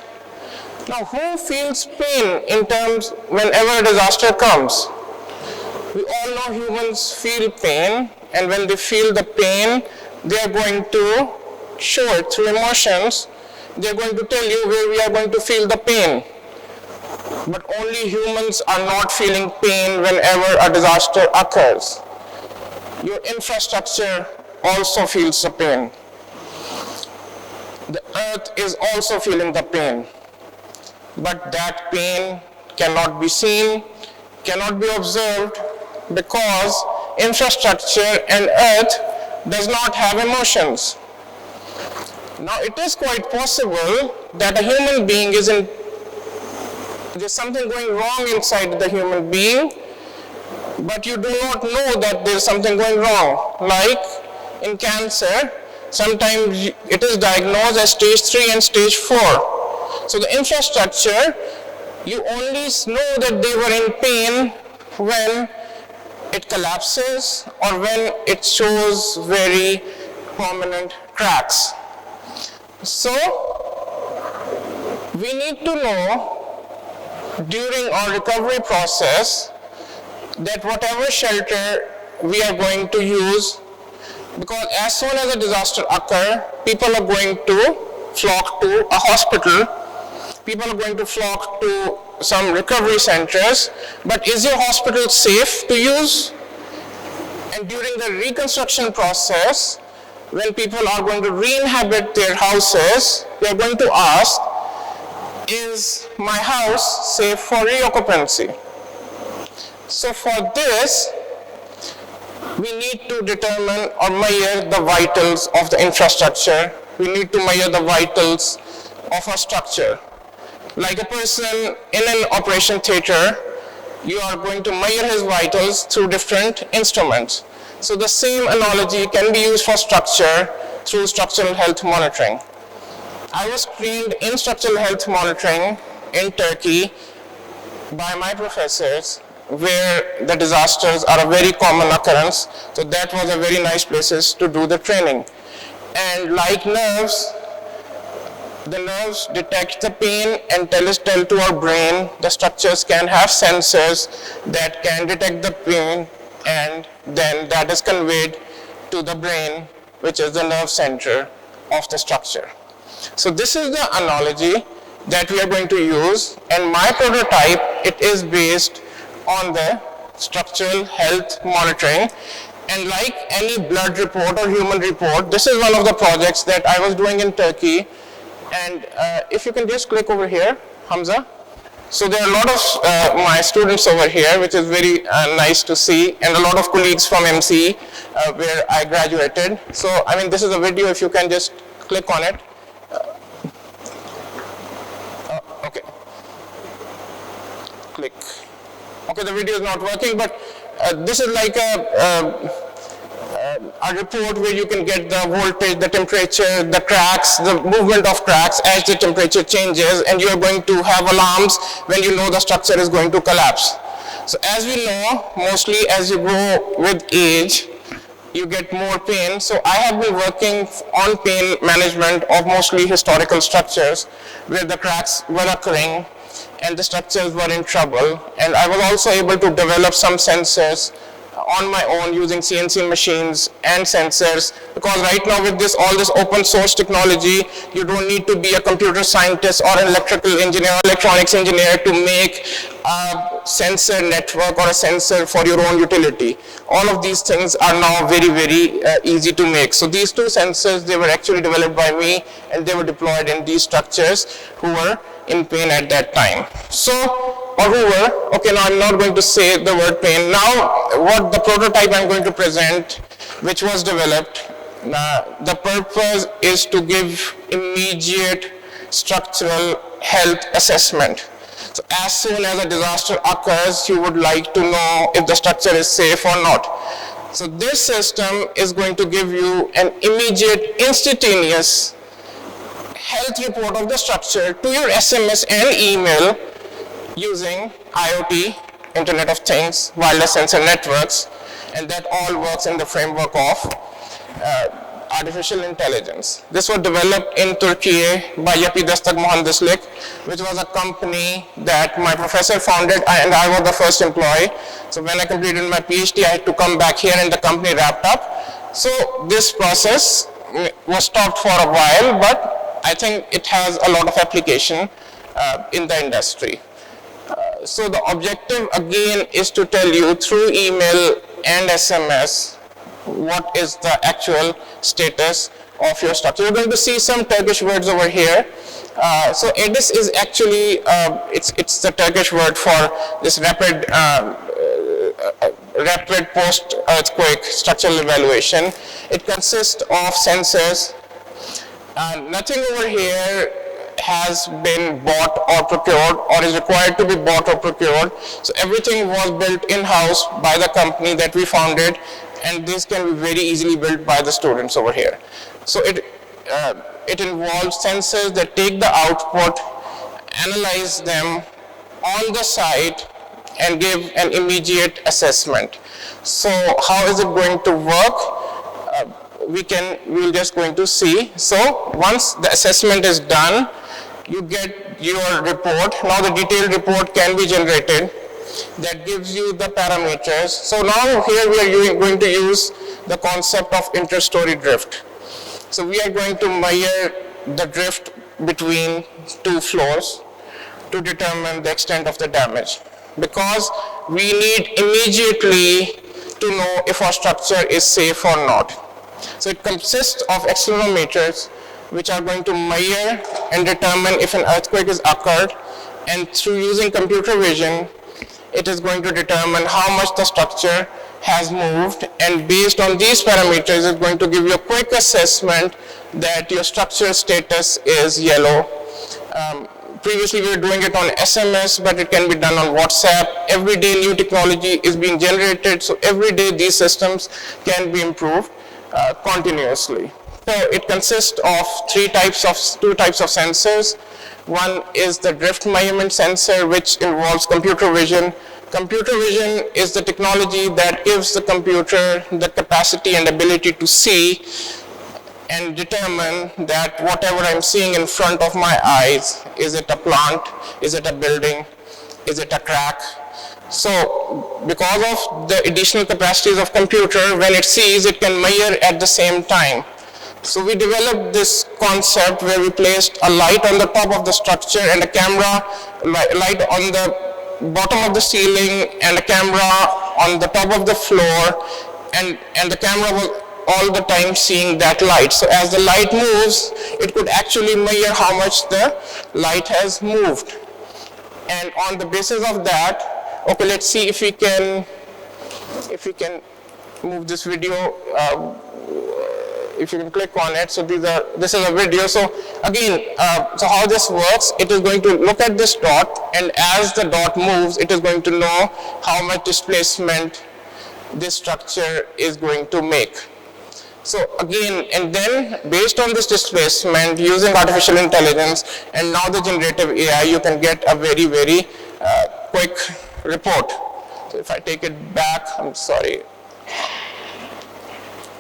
Now, who feels pain in terms whenever a disaster comes? We all know humans feel pain, and when they feel the pain, they are going to show it through emotions. They are going to tell you where we are going to feel the pain. But only humans are not feeling pain whenever a disaster occurs. Your infrastructure also feels the pain. The earth is also feeling the pain. But that pain cannot be seen, cannot be observed, because infrastructure and earth does not have emotions. Now it is quite possible that a human being there's something going wrong inside the human being, but you do not know that there's something going wrong. Like in cancer, sometimes it is diagnosed as stage 3 and stage 4. So the infrastructure, you only know that they were in pain when it collapses or when it shows very prominent cracks. So we need to know during our recovery process that whatever shelter we are going to use, because as soon as a disaster occurs, people are going to flock to a hospital, people are going to flock to some recovery centers, but is your hospital safe to use? And during the reconstruction process, when people are going to re-inhabit their houses, they are going to ask, is my house safe for reoccupancy? So for this, we need to determine or measure the vitals of the infrastructure. We need to measure the vitals of a structure. Like a person in an operation theater, you are going to measure his vitals through different instruments. So the same analogy can be used for structure through structural health monitoring. I was trained in structural health monitoring in Turkey by my professors, where the disasters are a very common occurrence. So that was a very nice place to do the training. And like nerves, the nerves detect the pain and tell to our brain. The structures can have sensors that can detect the pain, and then that is conveyed to the brain, which is the nerve center of the structure. So this is the analogy that we are going to use, and my prototype, it is based on the structural health monitoring. And like any blood report or human report, this is one of the projects that I was doing in Turkey. And if you can just click over here, Hamza. So there are a lot of my students over here, which is very nice to see, and a lot of colleagues from MC where I graduated. So I mean, this is a video, if you can just click on it. Okay. Click. Okay, the video is not working, but this is like a report where you can get the voltage, the temperature, the cracks, the movement of cracks as the temperature changes, and you are going to have alarms when you know the structure is going to collapse. So as we know, mostly as you grow with age, you get more pain. So I have been working on pain management of mostly historical structures where the cracks were occurring and the structures were in trouble. And I was also able to develop some sensors on my own using CNC machines and sensors, because right now with all this open source technology, you don't need to be a computer scientist or an electrical engineer or electronics engineer to make a sensor network or a sensor for your own utility. All of these things are now very, very easy to make. So these two sensors, they were actually developed by me, and they were deployed in these structures who were in pain at that time. So, or who were, okay, now I'm not going to say the word pain. Now, what the prototype I'm going to present, which was developed, the purpose is to give immediate structural health assessment. So as soon as a disaster occurs, you would like to know if the structure is safe or not. So this system is going to give you an immediate, instantaneous health report of the structure to your SMS and email using IoT, Internet of Things, wireless sensor networks, and that all works in the framework of artificial intelligence. This was developed in Turkey by Yapı Destek Mühendislik, which was a company that my professor founded, and I was the first employee. So when I completed my PhD, I had to come back here and the company wrapped up. So this process was stopped for a while, but I think it has a lot of application in the industry. So the objective again is to tell you through email and SMS what is the actual status of your structure. You're going to see some Turkish words over here. So EDIS is actually, it's the Turkish word for this rapid post-earthquake structural evaluation. It consists of sensors. Nothing over here has been bought or procured or is required to be bought or procured. So everything was built in-house by the company that we founded, and this can be very easily built by the students over here. So it involves sensors that take the output, analyze them on the site, and give an immediate assessment. So how is it going to work? we're just going to see. So once the assessment is done, you get your report. Now the detailed report can be generated. That gives you the parameters. So now here we are going to use the concept of inter-story drift. So we are going to measure the drift between two floors to determine the extent of the damage, because we need immediately to know if our structure is safe or not. So it consists of accelerometers which are going to measure and determine if an earthquake has occurred, and through using computer vision, it is going to determine how much the structure has moved, and based on these parameters, it's going to give you a quick assessment that your structure status is yellow. Previously we were doing it on SMS, but it can be done on WhatsApp. Every day new technology is being generated, so every day these systems can be improved continuously. So it consists of two types of sensors. One is the drift measurement sensor, which involves computer vision. Computer vision is the technology that gives the computer the capacity and ability to see and determine that whatever I'm seeing in front of my eyes, is it a plant, is it a building, is it a crack? So because of the additional capacities of computer, when it sees, it can measure at the same time. So we developed this concept where we placed a light on the top of the structure and a camera light on the bottom of the ceiling and a camera on the top of the floor, and the camera was all the time seeing that light. So as the light moves, it could actually measure how much the light has moved. And on the basis of that, okay, let's see if we can move this video. If you can click on it, so this is a video. So again, so how this works, it is going to look at this dot, and as the dot moves, it is going to know how much displacement this structure is going to make. So again, and then based on this displacement, using artificial intelligence and now the generative AI, you can get a very, very quick report. So if I take it back, I'm sorry.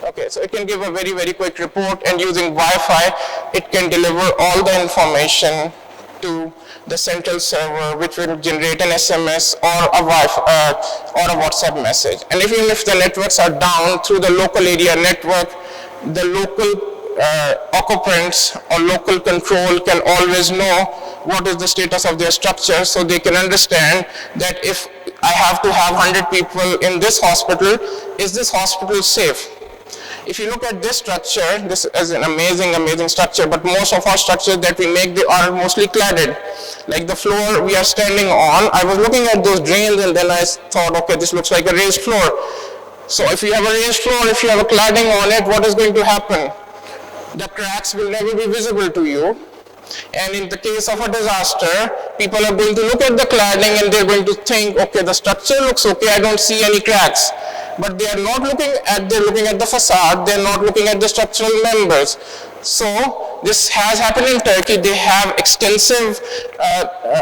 Okay, so it can give a very, very quick report, and using Wi-Fi, it can deliver all the information to the central server, which will generate an SMS or a or a WhatsApp message. And even if the networks are down, through the local area network, the local occupants or local control can always know what is the status of their structure, so they can understand that if I have to have 100 people in this hospital, is this hospital safe? If you look at this structure, this is an amazing, amazing structure, but most of our structures that we make, they are mostly cladded. Like the floor we are standing on, I was looking at those drains and then I thought, okay, this looks like a raised floor. So if you have a raised floor, if you have a cladding on it, what is going to happen? The cracks will never be visible to you. And in the case of a disaster, people are going to look at the cladding and they're going to think, okay, the structure looks okay, I don't see any cracks. But they are not looking at, they're looking at the facade, they're not looking at the structural members. So this has happened in Turkey. They have extensive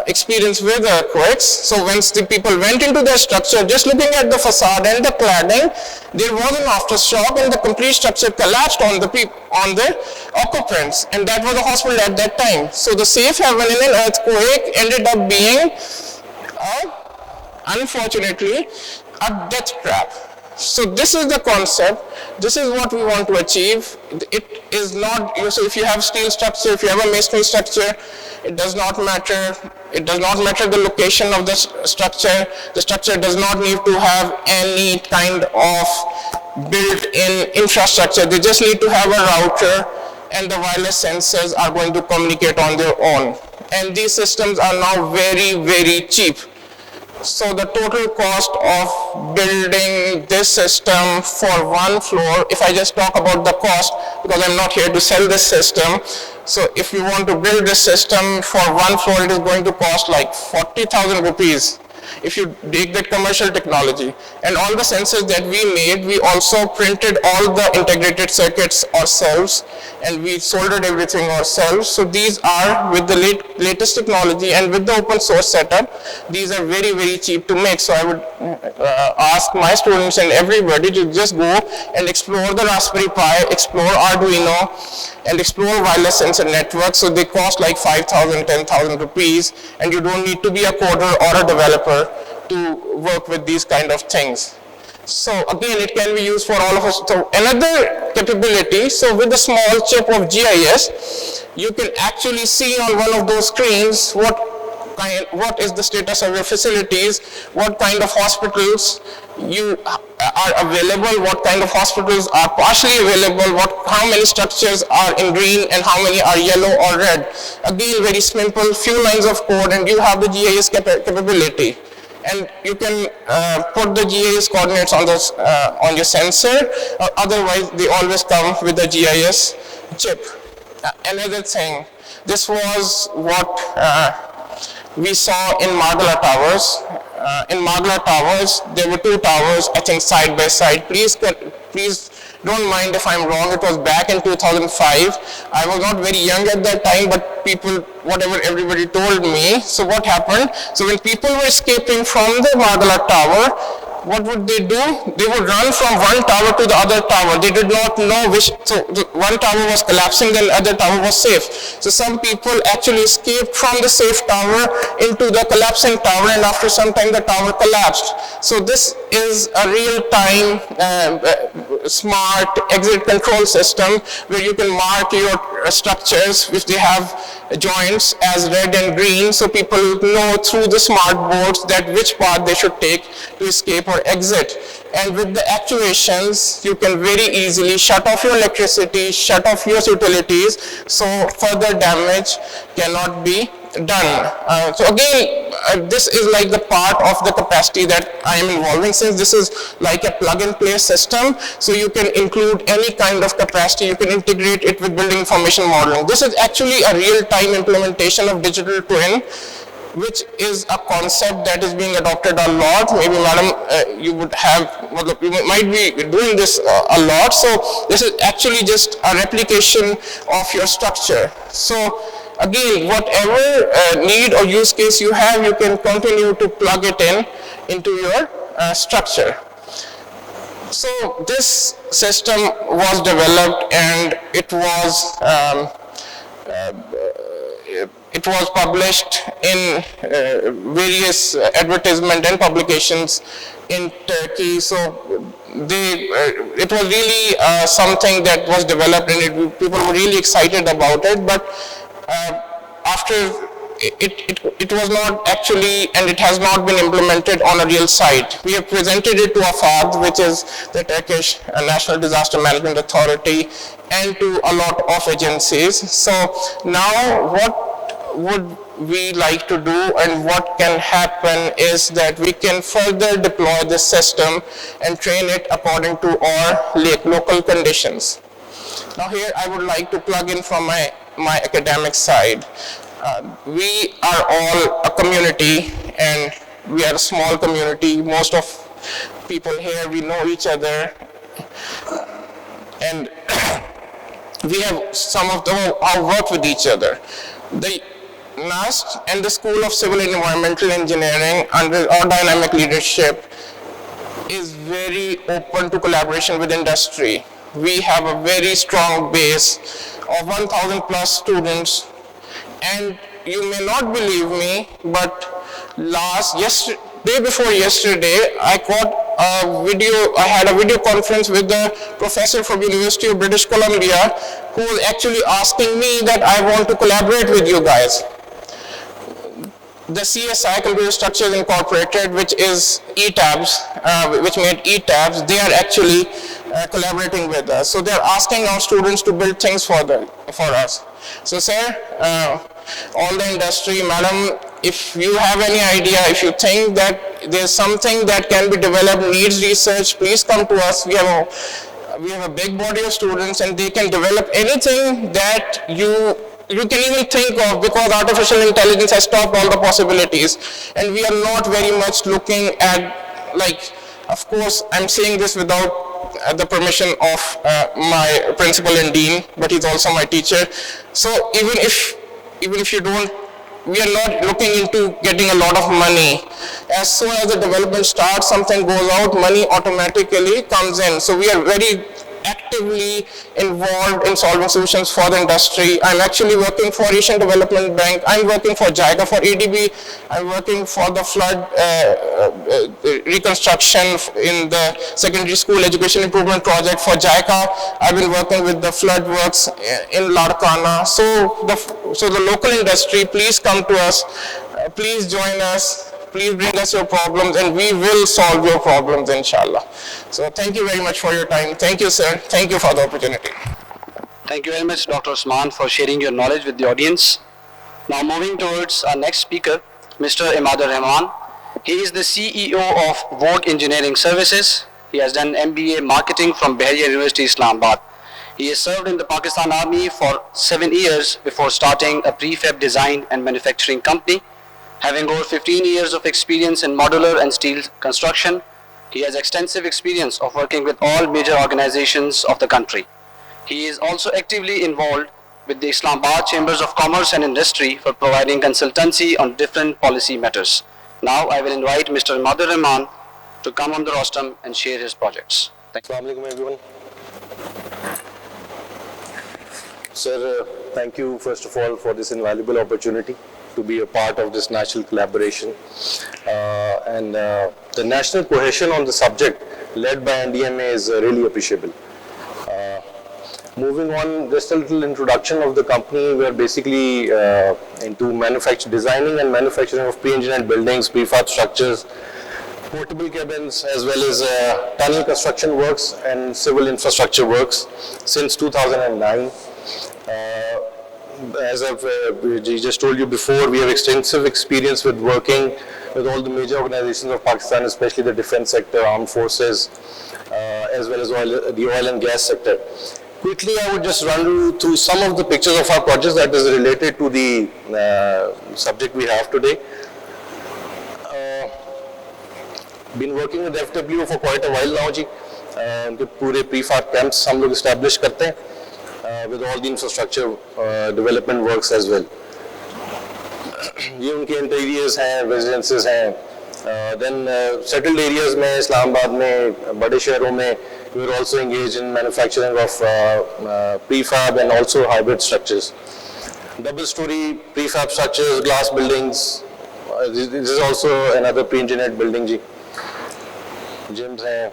experience with earthquakes. So once the people went into their structure, just looking at the facade and the cladding, there was an aftershock and the complete structure collapsed on the occupants. And that was the hospital at that time. So the safe haven in an earthquake ended up being, unfortunately, a death trap. So this is the concept, this is what we want to achieve. It is not, so if you have steel structure, if you have a masonry structure, it does not matter. It does not matter the location of the structure. The structure does not need to have any kind of built-in infrastructure. They just need to have a router, and the wireless sensors are going to communicate on their own. And these systems are now very, very cheap. So the total cost of building this system for one floor, if I just talk about the cost, because I'm not here to sell this system, so if you want to build this system for one floor, it is going to cost like 40,000 rupees. if you take that commercial technology. And all the sensors that we made, we also printed all the integrated circuits ourselves, and we soldered everything ourselves. So these are with the latest technology and with the open source setup, these are very, very cheap to make. So I would ask my students and everybody to just go and explore the Raspberry Pi, explore Arduino, and explore wireless sensor networks. So they cost like 5,000, 10,000 rupees, and you don't need to be a coder or a developer to work with these kind of things. So again, it can be used for all of us. So another capability, so with a small chip of GIS, you can actually see on one of those screens what is the status of your facilities, what kind of hospitals you are available, what kind of hospitals are partially available, how many structures are in green and how many are yellow or red. Again, very simple, few lines of code, and you have the GIS capability. And you can put the GIS coordinates on your sensor, otherwise they always come with the GIS chip. Another thing, this was what we saw in Margala Towers. In Margala Towers, there were two towers, I think side by side. Please don't mind if I'm wrong, it was back in 2005. I was not very young at that time, but everybody told me. So what happened? So when people were escaping from the Margala Tower, what would they do? They would run from one tower to the other tower. They did not know which, so one tower was collapsing, then the other tower was safe. So some people actually escaped from the safe tower into the collapsing tower, and after some time the tower collapsed. So this is a real-time smart exit control system where you can mark your structures if they have joints as red and green, so people know through the smart boards that which path they should take to escape or exit. And with the actuations, you can very easily shut off your electricity, shut off your utilities, so further damage cannot be done. So again, this is like the part of the capacity that I am involving, since this is like a plug-and-play system, so you can include any kind of capacity, you can integrate it with building information modeling. This is actually a real-time implementation of digital twin, which is a concept that is being adopted a lot. Maybe madam, you might be doing this a lot. So this is actually just a replication of your structure. So again, whatever need or use case you have, you can continue to plug it into your structure. So this system was developed, and it was published in various advertisement and publications in Turkey. So it was really something that was developed, and people were really excited about it. But after it was not actually, and it has not been implemented on a real site. We have presented it to AFAD, which is the Turkish National Disaster Management Authority, and to a lot of agencies. So now what would we like to do, and what can happen is that we can further deploy this system and train it according to our local conditions. Now here I would like to plug in from my academic side. We are all a community, and we are a small community. Most of people here, we know each other, and we have some of them who work with each other. The NAST and the School of Civil and Environmental Engineering, under our dynamic leadership, is very open to collaboration with industry. We have a very strong base of 1,000 plus students, and you may not believe me, but day before yesterday, I had a video conference with the professor from University of British Columbia, who was actually asking me that I want to collaborate with you guys. The CSI, Computer Structures Incorporated, which is ETABS, which made ETABS, they are actually collaborating with us. So they're asking our students to build things for us. So sir, all the industry, madam, if you have any idea, if you think that there's something that can be developed, needs research, please come to us. We have a big body of students, and they can develop anything that you you can even think of, because artificial intelligence has stopped all the possibilities, and we are not very much looking at, like, of course, I'm saying this without the permission of my principal and dean, but he's also my teacher. So even if you don't, we are not looking into getting a lot of money. As soon as the development starts, something goes out, money automatically comes in. So we are very actively involved in solving solutions for the industry. I'm actually working for Asian Development Bank. I'm working for JICA for ADB. I'm working for the flood reconstruction in the secondary school education improvement project for JICA. I've been working with the flood works in Larkana. So the local industry, please come to us. Please join us. Please bring us your problems and we will solve your problems, inshallah. So thank you very much for your time. Thank you, sir. Thank you for the opportunity. Thank you very much, Dr. Osman, for sharing your knowledge with the audience. Now moving towards our next speaker, Mr. Imadur Rahman. He is the CEO of Vogue Engineering Services. He has done MBA Marketing from Bahariya University, Islamabad. He has served in the Pakistan Army for 7 years before starting a prefab design and manufacturing company. Having over 15 years of experience in modular and steel construction, he has extensive experience of working with all major organizations of the country. He is also actively involved with the Islamabad Chambers of Commerce and Industry for providing consultancy on different policy matters. Now I will invite Mr. Imadur Rahman to come on the rostrum and share his projects. Thank you. Assalamu alaikum everyone. Sir, thank you first of all for this invaluable opportunity to be a part of this national collaboration. The national cohesion on the subject led by NDMA is really appreciable. Moving on, just a little introduction of the company. We are basically into designing and manufacturing of pre-engineered buildings, prefab structures, portable cabins, as well as tunnel construction works and civil infrastructure works since 2009. As I've just told you before, we have extensive experience with working with all the major organizations of Pakistan, especially the defense sector, armed forces, as well as the oil and gas sector. Quickly, I would just run you through some of the pictures of our projects that is related to the subject we have today. Been working with FWO for quite a while now, जी. उनके पूरे prefab camps हम लोग establish करते हैं. With all the infrastructure development works as well. ये उनके interiors हैं, residences हैं. Then settled areas में, Islamabad में, बड़े शहरों में, we are also engaged in manufacturing of prefab and also hybrid structures. Double-story prefab structures, glass buildings. This is also another pre-engineered building, ji. Gyms हैं.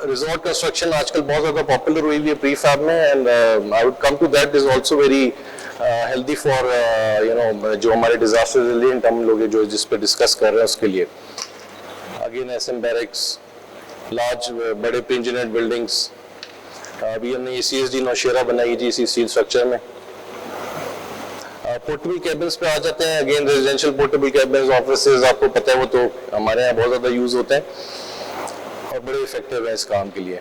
Resort construction आजकल बहुत ज़्यादा popular हुई है prefab में, and I would come to that. Is also very healthy for जो हमारे disaster resilient हम लोग जो जिस पे discuss कर रहे हैं उसके लिए. Again SM barracks, large बड़े pre-engineered buildings. अभी हमने ACSD नौशेरा बनाई जी इसी steel structure में. Portable cabins पे आ जाते हैं. Again residential portable cabins, offices आपको पता है वो तो हमारे यहाँ बहुत ज़्यादा use होते हैं और बड़े इफेक्टिव है इस काम के लिए.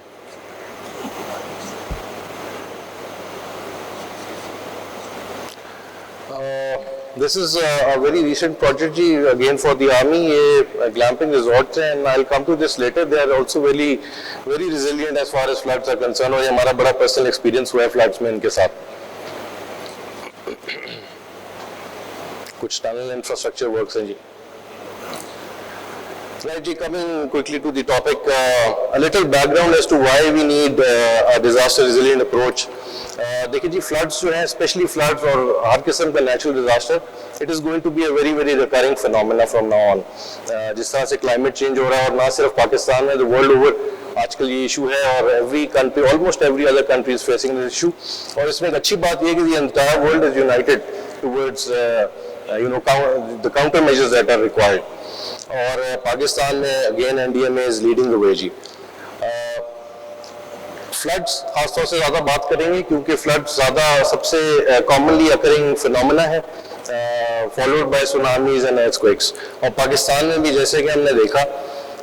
This is a very recent project ji, again for the army. ये glamping resorts हैं, and I'll come to this later. They are also very resilient as far as floods are concerned. और ये हमारा बड़ा personal experience हुआ है floods में इनके साथ. कुछ tunnel infrastructure works हैं जी. Right, ji, coming quickly to the topic, a little background as to why we need a disaster resilient approach. देखिए जी, floods जो हैं, especially floods और हर किस्म का natural disaster, it is going to be a very recurring phenomena from now on. जिस तरह से climate change हो रहा है और ना सिर्फ पाकिस्तान में, the world over आजकल ये issue है और every country, almost every other country is facing this issue. और इसमें एक अच्छी बात ये है कि the entire world is united towards the countermeasures that are required. और पाकिस्तान में again NDMA is leading the way ji. Floods खासतौर से ज़्यादा बात करेंगे क्योंकि floods ज़्यादा सबसे commonly occurring phenomena है, followed by tsunamis and earthquakes. और पाकिस्तान में भी जैसे कि हमने देखा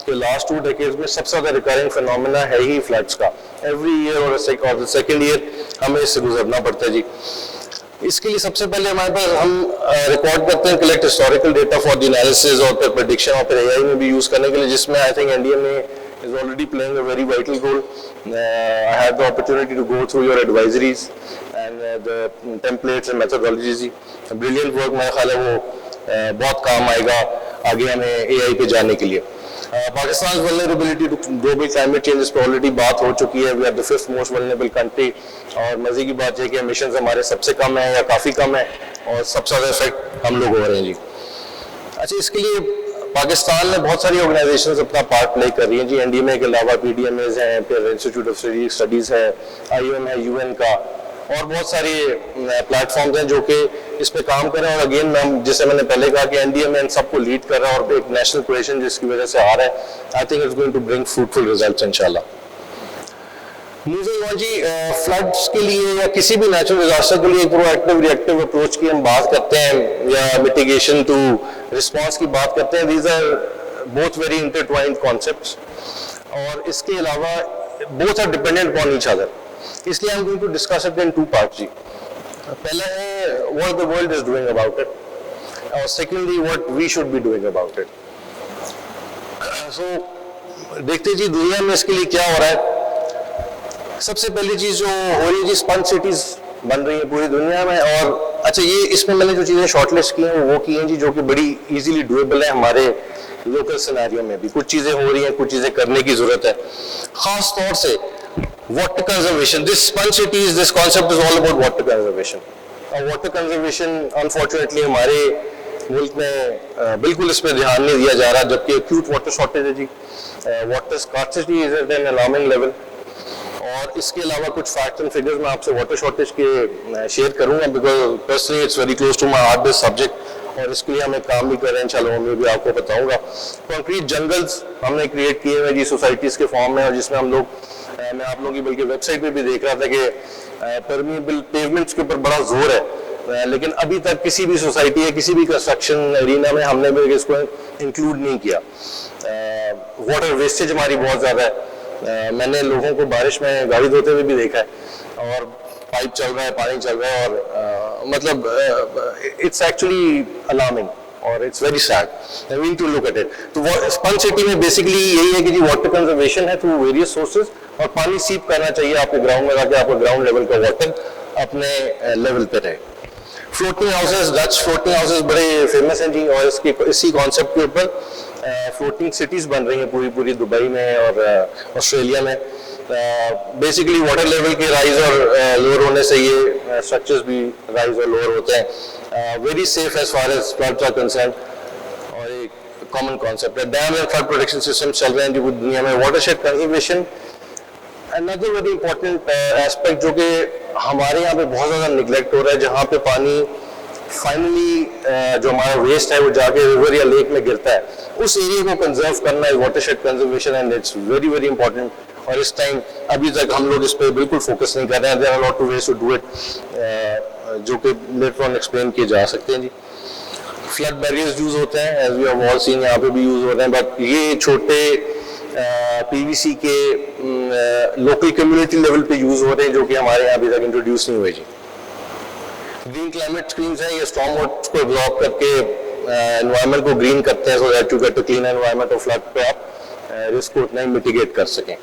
कि last 2 decades में सबसे ज़्यादा recurring phenomena है ही floods का. Every year or the second year हमें इससे गुजरना पड़ता है जी. इसके लिए सबसे पहले हमारे पास हम रिकॉर्ड करते हैं, collect historical data for the analysis और फिर प्रेडिक्शन और फिर एआई में भी यूज करने के लिए, जिसमें आई थिंक एनडीए में is already playing a very vital role. I had the opportunity to go through your advisories and the templates and methodologies. Brilliant work, मेरा ख्याल है वो बहुत काम आएगा आगे हमें AI पे जाने के लिए. Pakistan vulnerability to global climate change इस पे ऑलरेडी बात हो चुकी है. We are the 5th most vulnerable country और मजे की बात है कि एमिशंस हमारे सबसे कम है या काफ़ी कम है और सबसे ज़्यादा इफेक्ट हम लोग हो रहे हैं जी. अच्छा, इसके लिए पाकिस्तान में बहुत सारी ऑर्गेनाइजेशंस अपना पार्ट प्ले कर रही हैं जी. एनडीएमए के अलावा पीडीएमएस हैं, फिर इंस्टीट्यूट ऑफ स्ट्रेटेजिक स्टडीज़ है, आईओएम है यूएन का, और बहुत सारे प्लेटफॉर्म्स हैं जो कि इस पे काम कर रहे हैं. और अगेन हम, जैसे मैंने पहले कहा कि एनडीएमए इन सबको लीड कर रहा है और एक नेशनल कोहेजन जिसकी वजह से आ रहा है. I think it's going to bring fruitful results इंशाल्लाह. मूविंग ऑन जी, फ्लड्स के लिए या किसी भी नेचुरल डिजास्टर के लिए प्रोएक्टिव रिएक्टिव अप्रोच की हम बात करते हैं या मिटिगेशन टू रिस्पांस की बात करते हैं. These are both very intertwined concepts और इसके अलावा both are dependent upon each other. इसलिए I am going to discuss it in 2 parts जी. पहला है what the world is doing about it और secondly what we should be doing about it. So देखते जी दुनिया में इसके लिए क्या हो रहा है. सबसे पहली चीज जो हो रही है जी, स्पंज सिटीज बन रही है पूरी दुनिया में. और अच्छा, ये इसमें मैंने जो चीजें शॉर्टलिस्ट की हैं वो की हैं जी जो कि बड़ी इजीली डुएबल है हमारे लोकल सिनेरियो में भी. कुछ चीजें हो रही हैं, कुछ चीजें करने की जरूरत है. खास तौर से water conservation. This sponge cities, this concept is all about water conservation. और वाटर कंजर्वेशन अनफॉर्चुनेटली हमारे मुल्क में बिल्कुल इस पर ध्यान नहीं दिया जा रहा, जबकि एक्यूट वाटर शॉर्टेज है जी. Water scarcity is at an alarming level. और इसके अलावा कुछ फैक्ट्स एंड फिगर्स मैं आपसे वाटर शॉर्टेज के शेयर करूंगा, because personally it's very close to my heart this subject और इसके लिए हम एक काम भी कर रहे हैं. इंशाल्लाह मैं भी आपको बताऊंगा. कंक्रीट जंगल्स हमने क्रिएट किए हुए जी सोसाइटीज के फॉर्म में, और जिसमें हम लोग, मैं आप लोगों की बल्कि वेबसाइट पे भी देख रहा था कि परमिएबल पेवमेंट्स के ऊपर बड़ा जोर है, लेकिन अभी तक किसी भी सोसाइटी या किसी भी कंस्ट्रक्शन एरिना में हमने भी इसको इंक्लूड नहीं किया. वाटर वेस्टेज हमारी बहुत ज़्यादा है. मैंने लोगों को बारिश में गाड़ी धोते हुए भी देखा है और पाइप चल रहा है, पानी चल रहा है और मतलब इट्स एक्चुअली अलार्मिंग और it's very sad. We need to look at it. तो स्पंज सिटी में बेसिकली यही है कि जी वाटर कंजर्वेशन है थ्रू वेरियस सोर्सेज और पानी सीप करना चाहिए आपके ग्राउंड में ताकि आपका ग्राउंड लेवल का वाटर अपने लेवल पे रहे. Floating houses, Dutch floating houses बड़े फेमस हैं जी और इसी कॉन्सेप्ट के ऊपर फ्लोटिंग सिटीज बन रही हैं पूरी दुबई में और ऑस्ट्रेलिया में. बेसिकली वाटर लेवल के राइज और लोअर होने से ये स्ट्रक्चर्स भी राइज और लोअर होते हैं. Very safe as far as floods are concern और एक कॉमन कॉन्सेप्ट है. Dam and flood protection system चल रहे हैं जी दुनिया में. Watershed conservation another very important aspect जो कि हमारे यहाँ पे बहुत ज़्यादा निगलेक्ट हो रहा है, जहाँ पे पानी फाइनली जो हमारा वेस्ट है वो जाके रिवर या लेक में गिरता है, उस एरिया को कंजर्व करना है watershed conservation and it's very very important. और इस टाइम अभी तक हम लोग इस पर बिल्कुल फोकस नहीं कर रहे हैं. There are lot to ways to do it जो कि लेटर ऑन एक्सप्लेन किए जा सकते हैं जी. फ्लड बैरियर्स यूज होते हैं as we have all seen, यहाँ पे भी यूज हो रहे हैं, बट ये छोटे पीवीसी के लोकल कम्युनिटी लेवल पे यूज हो रहे हैं जो कि हमारे यहाँ अभी तक इंट्रोड्यूस नहीं हुए जी. ग्रीन क्लाइमेट स्क्रीन्स हैं, ये स्टॉर्म वाटर को एब्जॉर्ब करके एनवायरनमेंट को ग्रीन करते हैं so that you get a clean environment और फ्लड पे आप रिस्क को उतना ही मिटिगेट कर सकें.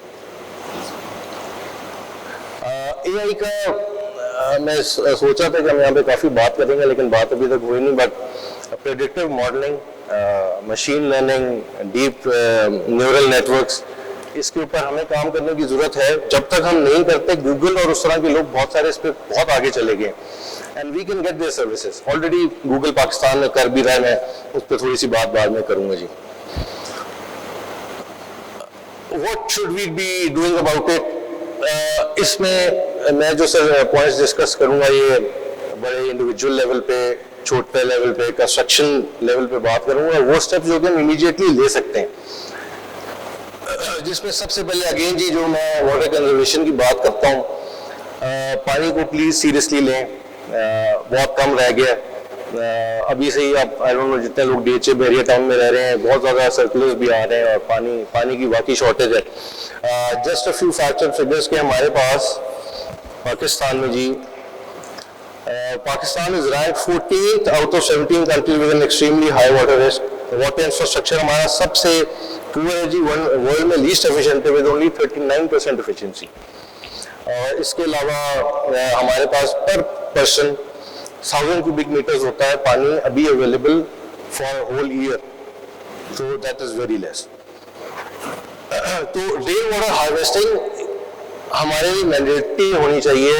एआई का मैं सोचा था कि हम यहाँ पे काफ़ी बात करेंगे लेकिन बात अभी तक हुई नहीं, but predictive modelling, machine learning, deep neural networks, इसके ऊपर हमें काम करने की जरूरत है. जब तक हम नहीं करते, गूगल और उस तरह के लोग बहुत सारे इस पे बहुत आगे चले गए and we can get there services. Already Google Pakistan में कर भी रहा है, मैं उस पर थोड़ी सी बात बाद में करूंगा जी. What should we be doing about it? इसमें मैं जो सर पॉइंट्स डिस्कस करूंगा ये बड़े इंडिविजुअल लेवल पे, छोटे लेवल पे, कंस्ट्रक्शन लेवल पे बात करूंगा. वो स्टेप्स जो कि हम इमीडिएटली ले सकते हैं, जिसमें सबसे पहले अगेन जी जो मैं वाटर कंजर्वेशन की बात करता हूँ, पानी को प्लीज सीरियसली लें. बहुत कम रह गया अभी से ही. आप आई डोंट नो जितने लोग डीएचए बैरिया टाउन में रह रहे हैं, बहुत ज़्यादा सर्कुलर्स भी आ रहे हैं और पानी की वाकई शॉर्टेज है. Just a few facts and figures के हमारे पास पाकिस्तान में जी Pakistan is ranked 14th out of 17 countries with an extremely high water risk. Water infrastructure हमारा सबसे poor है जी, world में least efficient है with only 39% efficiency. और इसके अलावा हमारे पास per person 1000 cubic meters होता है पानी अभी available for a whole year. So that is very less. तो रेन वाटर हार्वेस्टिंग हमारे मैंडेटरी होनी चाहिए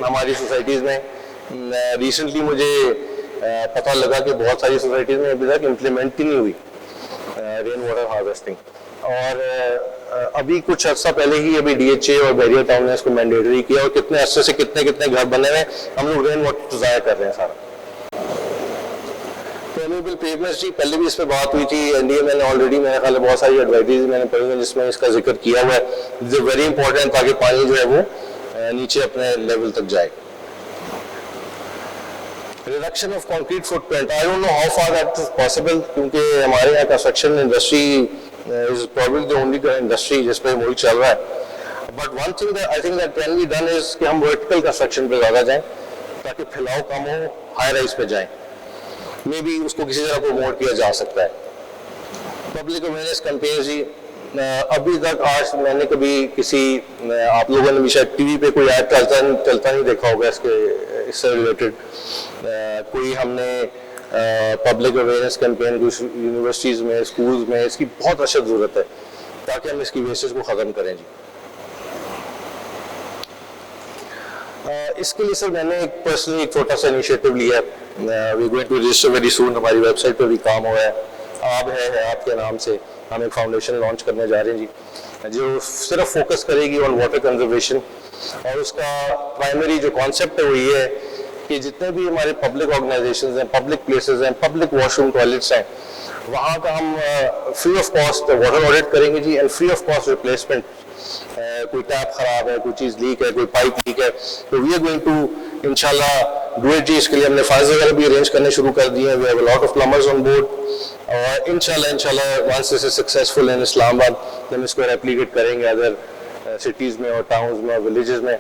हमारी सोसाइटीज़ में. रिसेंटली मुझे पता लगा कि बहुत सारी सोसाइटीज़ में अभी तक इम्प्लीमेंट ही नहीं हुई रेन वाटर हार्वेस्टिंग. और अभी कुछ अर्सा पहले ही अभी DHA और बैरियर टाउन ने इसको मैंडेटरी किया और कितने अर्से से कितने घर बने हुए हम लोग रेन वाटर ज़ाया कर रहे हैं सारा. परमेबल पेवमेंट्स जी पहले भी इस पर बात हुई थी. NDA मैंने ऑलरेडी मेरे ख्याल बहुत सारी एडवाइजरीज मैंने पढ़ी हैं जिसमें इसका जिक्र किया हुआ है. इट्स वेरी इंपॉर्टेंट ताकि पानी जो है वो नीचे अपने लेवल तक जाए. Reduction of concrete footprint I don't know how far that is possible क्योंकि हमारे यहाँ construction industry is probably the only industry जिस पे मुल्क चल रहा है. But one thing that I think that can be done is कि हम वर्टिकल कंस्ट्रक्शन पे ज़्यादा जाएं ताकि फैलाव कम हो, हाई राइज पे जाएं. मे भी उसको किसी तरह प्रमोट किया जा सकता है. पब्लिक अवेयरनेस कैंपेन जी अभी तक आज मैंने कभी किसी आप लोगों ने भी शायद टीवी पे कोई ऐड चलता नहीं देखा होगा इससे रिलेटेड. कोई हमने पब्लिक अवेयरनेस कैंपेन यूनिवर्सिटीज़ में स्कूल्स में इसकी बहुत अशद ज़रूरत है ताकि हम इसकी वेस्टेज को ख़त्म करें जी. इसके लिए सर मैंने एक पर्सनली एक छोटा सा इनिशिएटिव लिया है. We going to register very soon. हमारी वेबसाइट पर भी काम हुआ है. आप है आपके नाम से हम एक फाउंडेशन लॉन्च करने जा रहे हैं जी जो सिर्फ फोकस करेगी ऑन वाटर कंजर्वेशन. और उसका प्राइमरी जो कॉन्सेप्ट है वो ये है कि जितने भी हमारे पब्लिक ऑर्गेनाइजेशंस हैं, पब्लिक प्लेसेस हैं, पब्लिक वॉशरूम टॉयलेट्स हैं, वहाँ का हम free of cost water audit करेंगे जी and free of cost replacement. कोई टैप खराब है, कोई चीज़ लीक है, कोई पाइप लीक है तो वी आर गोइंग टू इंशाल्लाह डू इट जी. इसके लिए हमने फंड्स वगैरह भी अरेंज करने शुरू कर दिए हैं. We have a lot of plumbers on board और इंशाल्लाह once this is successful in Islamabad हम इसको रेप्लिकेट करेंगे अदर सिटीज़ में और टाउन्स में और विलेजेस में.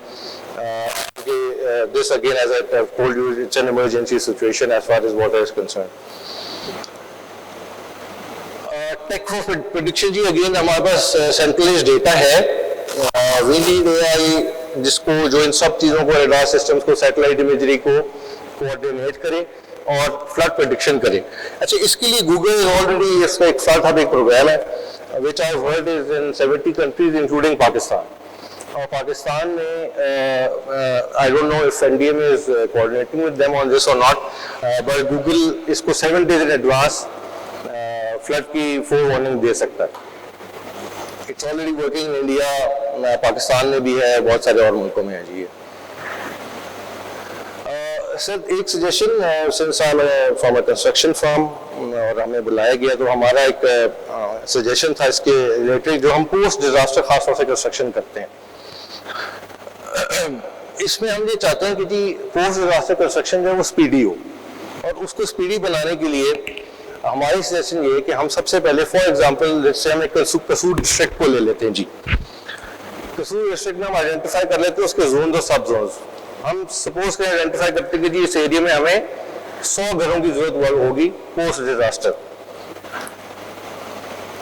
This again, as I have told you, it's an emergency situation as far as water is concerned. Tech for prediction ji again हमारे पास centralized data है. We need AI जिसको जो इन सब चीज़ों को radar systems को satellite imagery को coordinate करे और flood prediction करे. अच्छा इसके लिए Google is already इसका एक flood hub एक program है which I have heard is in 70 countries including Pakistan. और पाकिस्तान में I don't know if NDA is coordinating with them on this or not, but Google इसको 7 days in advance फ्लड की forewarning दे सकता है. It's already working in India, Pakistan में भी है, बहुत सारे और मुल्कों में है जी. सर एक suggestion, since I am from a construction firm और हमें बुलाया गया तो हमारा एक सजेशन था इसके रिलेटेड जो हम पोस्ट डिजास्टर खासतौर से कंस्ट्रक्शन करते हैं. इसमें हम ये चाहते हैं कि जी पोस्ट डिजास्टर कंस्ट्रक्शन जो है वो स्पीडी हो और उसको स्पीडी बनाने के लिए हमारी सजेशन ये है कि हम सबसे पहले फॉर एग्जांपल जैसे हम एक कसूर डिस्ट्रिक्ट को ले लेते हैं जी. कसूर डिस्ट्रिक्ट में हम आइडेंटिफाई कर लेते हैं उसके जोन और सब जोन. हम सपोज करें आइडेंटिफाई करते हैं कि जी इस एरिया में हमें 100 घरों की जरूरत होगी पोस्ट डिजास्टर.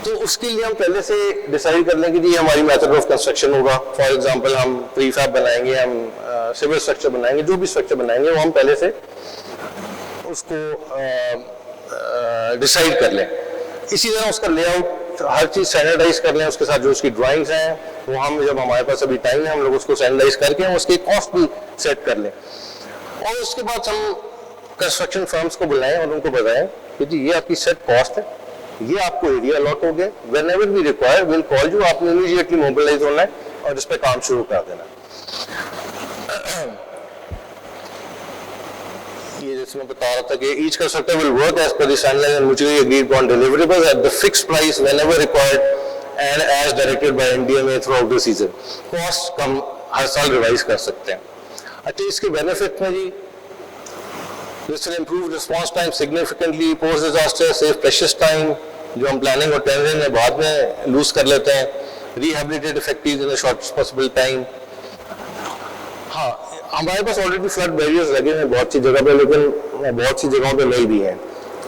तो उसके लिए हम पहले से डिसाइड कर लें कि जी हमारी मेथड ऑफ कंस्ट्रक्शन होगा. फॉर एग्जांपल हम प्रीफैब बनाएंगे, हम सिविल स्ट्रक्चर बनाएंगे, जो भी स्ट्रक्चर बनाएंगे वो हम पहले से उसको डिसाइड कर लें. इसी तरह उसका लेआउट हर चीज़ स्टैंडर्डाइज कर लें, उसके साथ जो उसकी ड्राइंग्स हैं वो हम जब हमारे पास अभी टाइम है हम लोग उसको स्टैंडर्डाइज करके हम उसकी कॉस्ट भी सेट कर लें. और उसके बाद हम कंस्ट्रक्शन फर्म्स को बुलाएं और उनको बताएं कि जी ये आपकी सेट कॉस्ट है, ये आपको एरिया अलॉट हो गया, whenever we require will call you, आपने इमीडिएटली मोबिलाइज होना है और इस पर काम शुरू कर देना. ये जैसे मैं बता रहा था कि each constructor will work as per the timeline and mutually agreed upon deliverables at the fixed price whenever required and as directed by NDMA throughout the season. Cost कम हर साल रिवाइज कर सकते हैं. अच्छा इसके बेनिफिट में जी this will improve response time significantly post disaster, save precious time जो हम planning और टेंडरिंग में बाद में लूज कर लेते हैं, rehabilitate effectively in the shortest possible time. हाँ हमारे पास ऑलरेडी फ्लड बैरियर्स लगे हैं बहुत सी जगह पे, लेकिन बहुत सी जगहों पे नहीं भी हैं।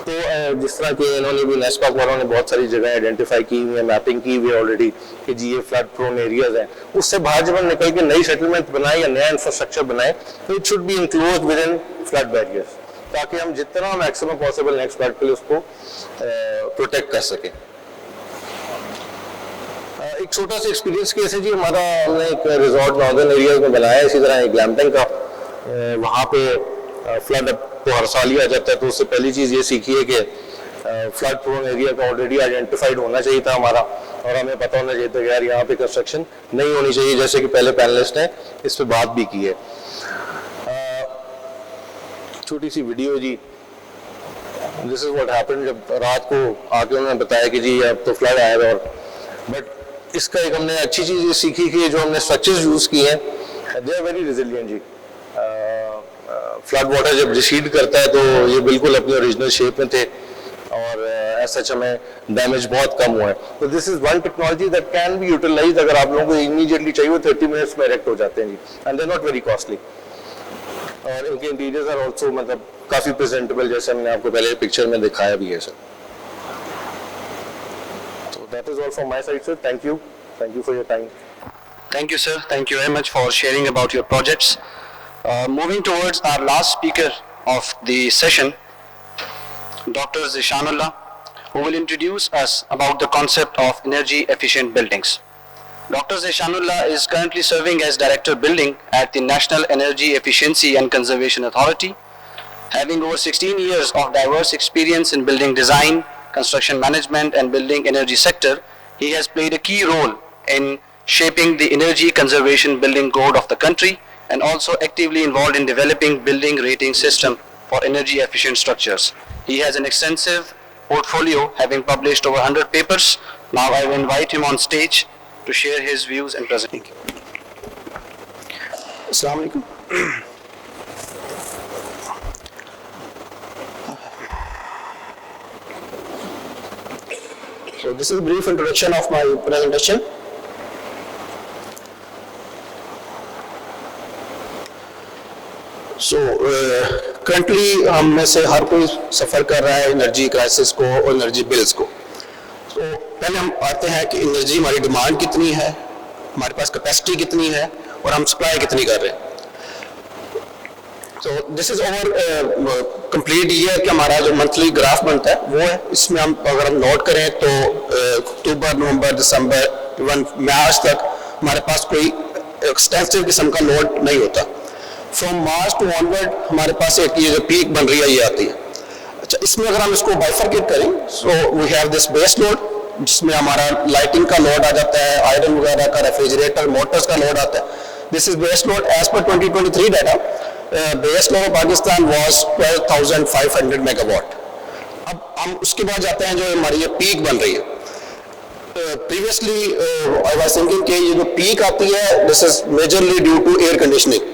तो जिस तरह के इन्होंने भी नेस्पाक वालों ने बहुत सारी जगह आइडेंटिफाई की हुई है, मैपिंग की हुई है ऑलरेडी कि जी ये फ्लड प्रोन एरियाज हैं, उससे बाहर जब हम निकल के नई सेटलमेंट बनाए या नया इंफ्रास्ट्रक्चर बनाए तो it should be enclosed with in flood barriers, ताकि हम जितना मैक्सिमम पॉसिबल नेक्स्ट फ्लड के लिए उसको प्रोटेक्ट कर सकें। एक छोटा सा एक्सपीरियंस केस है जी हमारा, हमने एक रिजॉर्ट नॉर्दर्न एरियाज में बनाया इसी तरह एक ग्लैम्पिंग का। वहाँ पे फ्लड तो हर साल ही आ जाता है, तो उससे पहली चीज़ ये सीखी है कि फ्लड प्रोन एरिया का ऑलरेडी आइडेंटिफाइड होना चाहिए था हमारा, और हमें पता होना चाहिए था कि यार यहाँ पे कंस्ट्रक्शन नहीं होनी चाहिए, जैसे कि पहले पैनलिस्ट ने इस पर बात भी की है। छोटी सी वीडियो जी, दिस इज व्हाट हैपेंड जब रात को आके उन्होंने बताया कि जी अब तो फ्लड आया, और बट इसका एक हमने अच्छी चीज़ ये सीखी कि जो हमने स्ट्रक्चर्स यूज़ किए हैं दे आर वेरी रिजिलियंट जी। फ्लड वाटर जब रिसीड करता है तो ये बिल्कुल अपने ओरिजिनल शेप में थे, और ऐसा हमें डैमेज बहुत कम हुआ है। तो this is one technology that can be utilize, अगर आप लोगों को इमीडिएटली चाहिए वो 30 मिनट्स में इरेक्ट हो जाते हैं जी, and they are not very costly. और इनके इंटीरियर्स आर ऑल्सो मतलब काफ़ी प्रेजेंटेबल, जैसे हमने आपको पहले पिक्चर में दिखाया भी है सर। तो that is all from my side sir, thank you for your time. Thank you, sir. Thank you very much for sharing about your projects. Moving towards our last speaker of the session, Dr. Zishanullah, who will introduce us about the concept of energy efficient buildings. Dr. Zishanullah is currently serving as Director Building at the National Energy Efficiency and Conservation Authority. Having over 16 years of diverse experience in building design, construction management and building energy sector, he has played a key role in shaping the energy conservation building code of the country, and also actively involved in developing building rating system for energy efficient structures. He has an extensive portfolio, having published over 100 papers. Now I will invite him on stage to share his views and present. Assalamu alaikum. So this is a brief introduction of my presentation. So currently हम में से हर कोई सफ़र कर रहा है energy crisis को और energy bills को। तो पहले हम आते हैं कि एनर्जी हमारी डिमांड कितनी है, हमारे पास कैपेसिटी कितनी है और हम सप्लाई कितनी कर रहे हैं। तो this is over complete year कि हमारा जो मंथली ग्राफ बनता है वो है। इसमें हम अगर हम नोट करें तो अक्टूबर, नवंबर, दिसंबर, इवन मार्च तक हमारे पास कोई एक्सटेंसिव किस्म का लोड नहीं होता। फ्रॉम मार्च टू ऑनवर्ड हमारे पास एक ये जो पीक बन रही है ये आती है। अच्छा, इसमें अगर हम इसको बाइफरकेट करें, so we have this base load जिसमें हमारा लाइटिंग का लोड आ जाता है, आयरन वगैरह का, रेफ्रिजरेटर, मोटर्स का लोड आता है। This is base load as per 2023 data. Base load of Pakistan was 12,500 megawatt. अब हम उसके बाद जाते हैं जो हमारी ये पीक बन रही है। प्रीवियसली आई वाज थिंकिंग कि ये जो पीक आती है this is majorly due to air conditioning,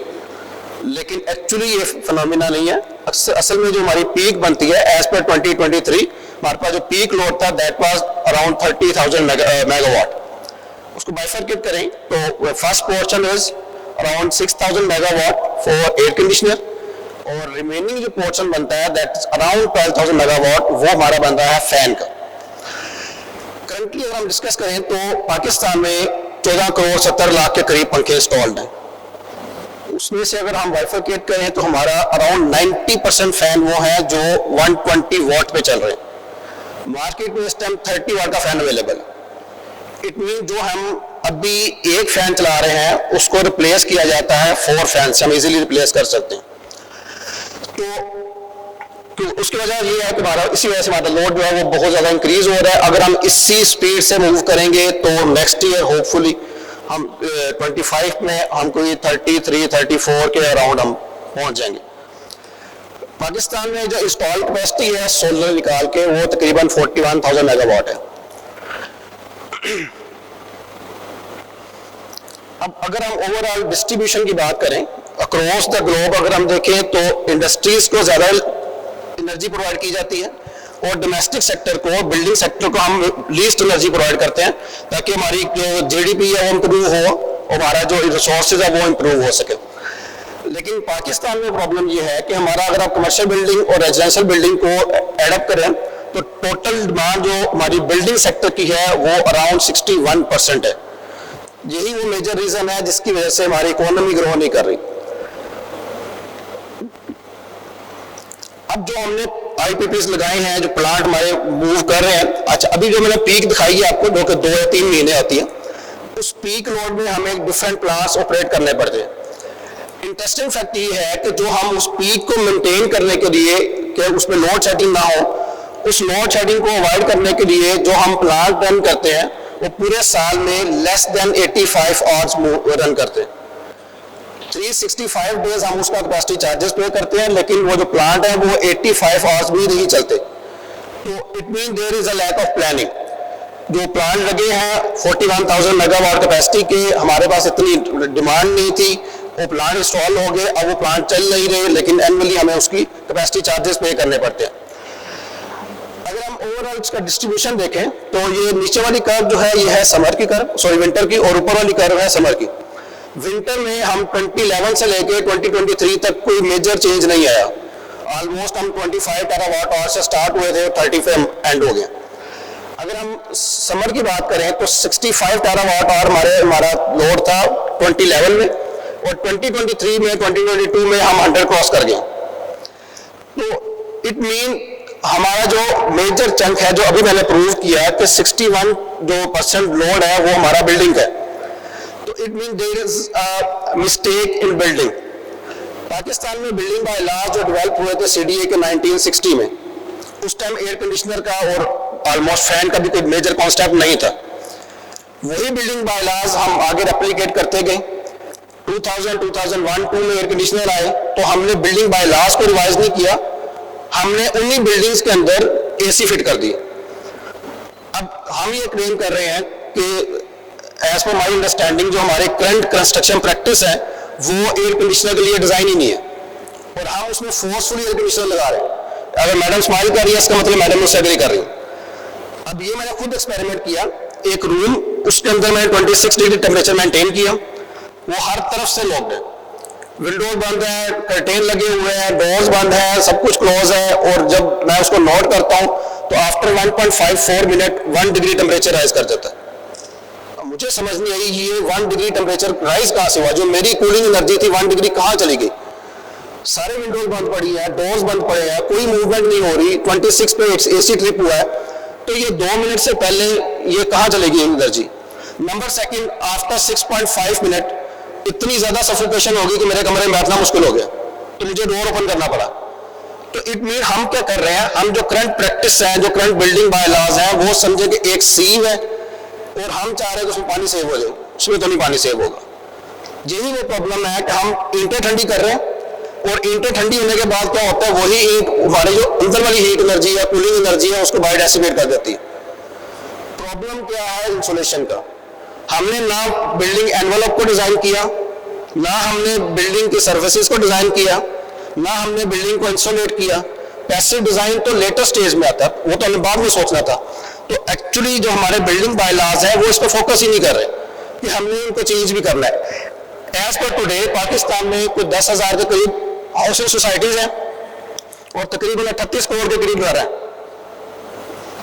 लेकिन एक्चुअली ये फिनोमिना नहीं है। असल में जो हमारी पीक बनती है एज पर 2023 हमारे पास जो पीक लोड था दैट वाज अराउंड 30,000 मेगावाट। उसको बाइफरकेट करें तो first portion is around 6,000 megawatt for air conditioner, और रिमेनिंग जो पोर्शन बनता है दैट इज अराउंड 12,000 मेगावाट, वो हमारा बन रहा है फैन का। करंटली अगर हम डिस्कस करें तो पाकिस्तान में 14 करोड़ 70 लाख के करीब पंखे इंस्टॉल्ड हैं। उसमें से अगर हम बाइफरकेट करें तो हमारा अराउंड 90% फैन वो है जो 120 वाट पे चल रहे हैं। मार्केट में इस टाइम 30 वाट का फैन अवेलेबल है। इट मीन जो हम अभी एक फैन चला रहे हैं उसको रिप्लेस किया जाता है 4 फैन से, हम इजीली रिप्लेस कर सकते हैं। तो उसकी वजह ये है कि हमारा इसी वजह से हमारा लोड जो है वो बहुत ज़्यादा इंक्रीज हो रहा है। अगर हम इसी स्पीड से मूव करेंगे तो नेक्स्ट ईयर होपफुली हम 25 में हम कोई 33, 34 के अराउंड हम पहुंच जाएंगे। पाकिस्तान में जो इंस्टॉल कैपेसिटी है सोलर निकाल के वो तकरीबन 41,000 मेगावाट है। अब अगर हम ओवरऑल डिस्ट्रीब्यूशन की बात करें अक्रॉस द ग्लोब, अगर हम देखें तो इंडस्ट्रीज को ज़्यादा एनर्जी प्रोवाइड की जाती है और डोमेस्टिक सेक्टर को, बिल्डिंग सेक्टर को हम लीस्ट एनर्जी प्रोवाइड करते हैं ताकि हमारी जो जीडीपी है वो इम्प्रूव हो और हमारा जो रिसोर्सेज है वो इम्प्रूव हो सके। लेकिन पाकिस्तान में प्रॉब्लम ये है कि हमारा अगर आप कमर्शियल बिल्डिंग और रेजिडेंशियल बिल्डिंग को एडअप करें तो टोटल डिमांड जो हमारी बिल्डिंग सेक्टर की है वो अराउंड 61% है। यही वो मेजर रीजन है जिसकी वजह से हमारी इकोनॉमी ग्रो नहीं कर रही। अब जो हमने IPPs लगाए हैं, जो प्लांट हमारे मूव कर रहे हैं, अच्छा अभी जो मैंने पीक दिखाई है आपको, जो कि 2 या 3 महीने आती है, उस पीक लोड में हमें डिफरेंट प्लांट्स ऑपरेट करने पड़ते हैं। इंटरेस्टिंग फैक्ट ये है कि जो हम उस पीक को मेंटेन करने के लिए कि उसमें लोड शेडिंग ना हो, उस लोड शेडिंग को अवॉइड करने के लिए जो हम प्लांट रन करते हैं वो पूरे साल में लेस देन 85 आवर्स रन करते हैं। 365 डेज हम उसका कैपेसिटी चार्जेस पे करते हैं, लेकिन वो जो प्लांट है वो 85 आवर्स भी नहीं चलते। तो it mean there is a lack of planning. जो प्लांट लगे हैं 41,000 मेगावाट कैपेसिटी के, हमारे पास इतनी डिमांड नहीं थी, वो प्लांट इंस्टॉल हो गए, अब वो प्लांट चल नहीं रहे, लेकिन एनुअली हमें उसकी कैपेसिटी चार्जेस पे करने पड़ते हैं। अगर हम ओवरऑल इसका डिस्ट्रीब्यूशन देखें तो ये नीचे वाली कर्व जो है ये है समर की कर्व, सॉरी विंटर की, और ऊपर वाली कर्व है समर की। विंटर में हम 2011 से लेके 2023 तक कोई मेजर चेंज नहीं आया। ऑलमोस्ट हम 25 टेरावाट आवर से स्टार्ट हुए थे, 30 पे एंड हो गया। अगर हम समर की बात करें तो 65 टेरावाट आवर हमारा लोड था 2011 में, और 2023 में 2022 में हम 100 क्रॉस कर गए। तो इट मीन हमारा जो मेजर चंक है, जो अभी मैंने प्रूव किया कि 61% लोड है वो हमारा बिल्डिंग है। तो it mean there is a mistake in building. Pakistan में बिल्डिंग बाय लॉ जो डेवलप हुए थे CDA के 1960 में, उस टाइम एयर कंडीशनर का और ऑलमोस्ट फैन का भी कोई मेजर कॉन्सेप्ट नहीं था। वही बिल्डिंग बाय लॉज हम आगे रेप्लिकेट करते गए। 2001-2 में एयर कंडीशनर आए तो हमने बिल्डिंग बाय लॉज को रिवाइज नहीं किया, हमने उन्हीं बिल्डिंग्स के अंदर AC फिट कर दिए। अब हम ये क्लेम कर रहे हैं कि एज पर माई अंडरस्टैंडिंग जो हमारे करंट कंस्ट्रक्शन प्रैक्टिस है वो एयर कंडीशनर के लिए डिजाइन ही नहीं है, और हम उसमें फोर्सफुली एयर कंडीशनर लगा रहे हैं। अगर मैडम स्माइल कर रही है इसका मतलब मैडम मुझसे एग्री कर रही है। अब ये मैंने खुद एक्सपेरिमेंट किया, एक रूम उसके अंदर मैंने 26 डिग्री टेम्परेचर मेंटेन किया, वो हर तरफ से लॉक्ड है, विंडोज बंद है, कर्टेन लगे हुए हैं, डोर्स बंद है, सब कुछ क्लोज है, और जब मैं उसको नोट करता हूं तो after 1.54 minute 1 degree temperature rise कर जाता है। मुझे समझ नहीं आई ये 1 डिग्री टेम्परेचर राइज कहां से हुआ, जो मेरी कूलिंग एनर्जी थी 1 डिग्री कहां चली गई। सारे विंडोज बंद पड़ी है, डोर्स बंद पड़े हैं, कोई मूवमेंट नहीं हो रही, 26 पे AC ट्रिप हुआ है, तो ये 2 मिनट से पहले ये कहां चलेगी energy. Number second, after 6.5 minute इतनी ज्यादा सफोकेशन होगी कि मेरे कमरे में बैठना मुश्किल हो गया, तो मुझे डोर ओपन करना पड़ा। तो इट मीन हम क्या कर रहे हैं, हम जो करंट प्रैक्टिस है, जो करंट बिल्डिंग बाय लॉज है, वो समझे कि एक सीव है और हम चाह रहे हैं कि उसमें पानी सेव हो जाए, उसमें तो नहीं पानी सेव होगा। यही वो प्रॉब्लम है कि हम ईंटें ठंडी कर रहे हैं, और ईंटें ठंडी होने के बाद क्या होता है, वही ईंट हमारी जो अंदर वाली हीट एनर्जी है, कूलिंग एनर्जी है, उसको बायोडेसिमेट कर देती है। प्रॉब्लम क्या है इंसुलेशन का, हमने ना बिल्डिंग एनवेलप को डिजाइन किया, ना हमने बिल्डिंग की सर्विसेज को डिजाइन किया, ना हमने बिल्डिंग को इंसुलेट किया। पैसिव डिजाइन तो लेटेस्ट स्टेज में आता है, वो तो हमें बाद में सोचना था। तो एक्चुअली जो हमारे बिल्डिंग बाय लॉज है वो इस पर फोकस ही नहीं कर रहे कि हमने इनको चेंज भी करना है। एज पर टुडे पाकिस्तान में कुछ 10,000 के करीब हाउसिंग सोसाइटीज हैं और तकरीबन 38 करोड़ के करीब घर हैं,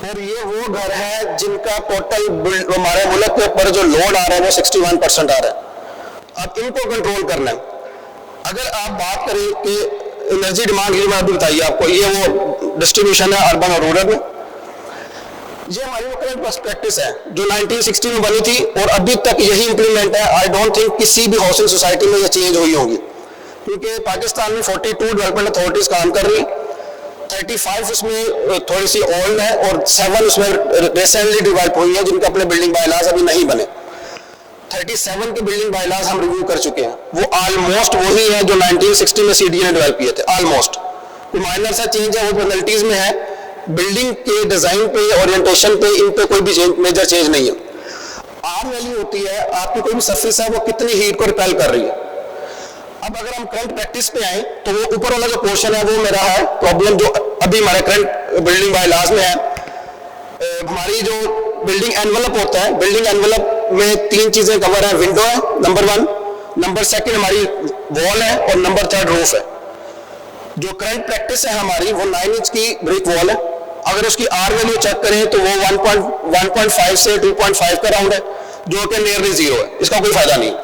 और ये वो घर है जिनका टोटल हमारे मुल्क के ऊपर जो लोड आ रहा है वो 61% आ रहा है। अब इनको कंट्रोल करना है। अगर आप बात करें कि एनर्जी डिमांड की, मैं अभी बताइए आपको, ये वो डिस्ट्रीब्यूशन है अर्बन और रूरल में। ये हमारी वो करंट प्रैक्टिस है जो 1960 में बनी थी और अभी तक यही इंप्लीमेंट है। आई डोंट थिंक किसी भी हाउसिंग सोसाइटी में ये चेंज हुई होगी, क्योंकि पाकिस्तान में 42 डेवलपमेंट अथॉरिटीज काम कर रही, 35 उसमें थोड़ी सी ओल्ड है और 7 उसमें रिसेंटली डेवलप हुई है जिनके अपने बिल्डिंग बायलॉज अभी नहीं बने। 37 के बिल्डिंग बायलॉज हम रिव्यू कर चुके हैं, वो ऑलमोस्ट वही है जो 1960 में CDA ने डेवलप किए थे, ऑलमोस्ट। कोई माइनर सा चेंज है वो पेनल्टीज में है, बिल्डिंग के डिजाइन पे, ओरिएंटेशन पे, इन पे कोई भी मेजर चेंज नहीं है। आर वैल्यू होती है आपकी कोई भी सरफेस है वो कितनी हीट को रिपेल कर रही है। अब अगर हम करंट प्रैक्टिस पे आए तो वो ऊपर वाला जो पोर्शन है वो मेरा है प्रॉब्लम जो अभी हमारे करंट बिल्डिंग बायलॉज में है। हमारी जो बिल्डिंग एनवेलप होता है, बिल्डिंग एनवेलप में 3 चीजें कवर है। विंडो है नंबर 1, नंबर सेकंड हमारी वॉल है और नंबर थर्ड रूफ है। जो करंट प्रैक्टिस है हमारी वो 9 इंच की ब्रिक वॉल है। अगर उसकी आर वैल्यू चेक करें तो वो 1.5 से 2.5 का राउंड है, जो कि नियरली जीरो है, इसका कोई फायदा नहीं।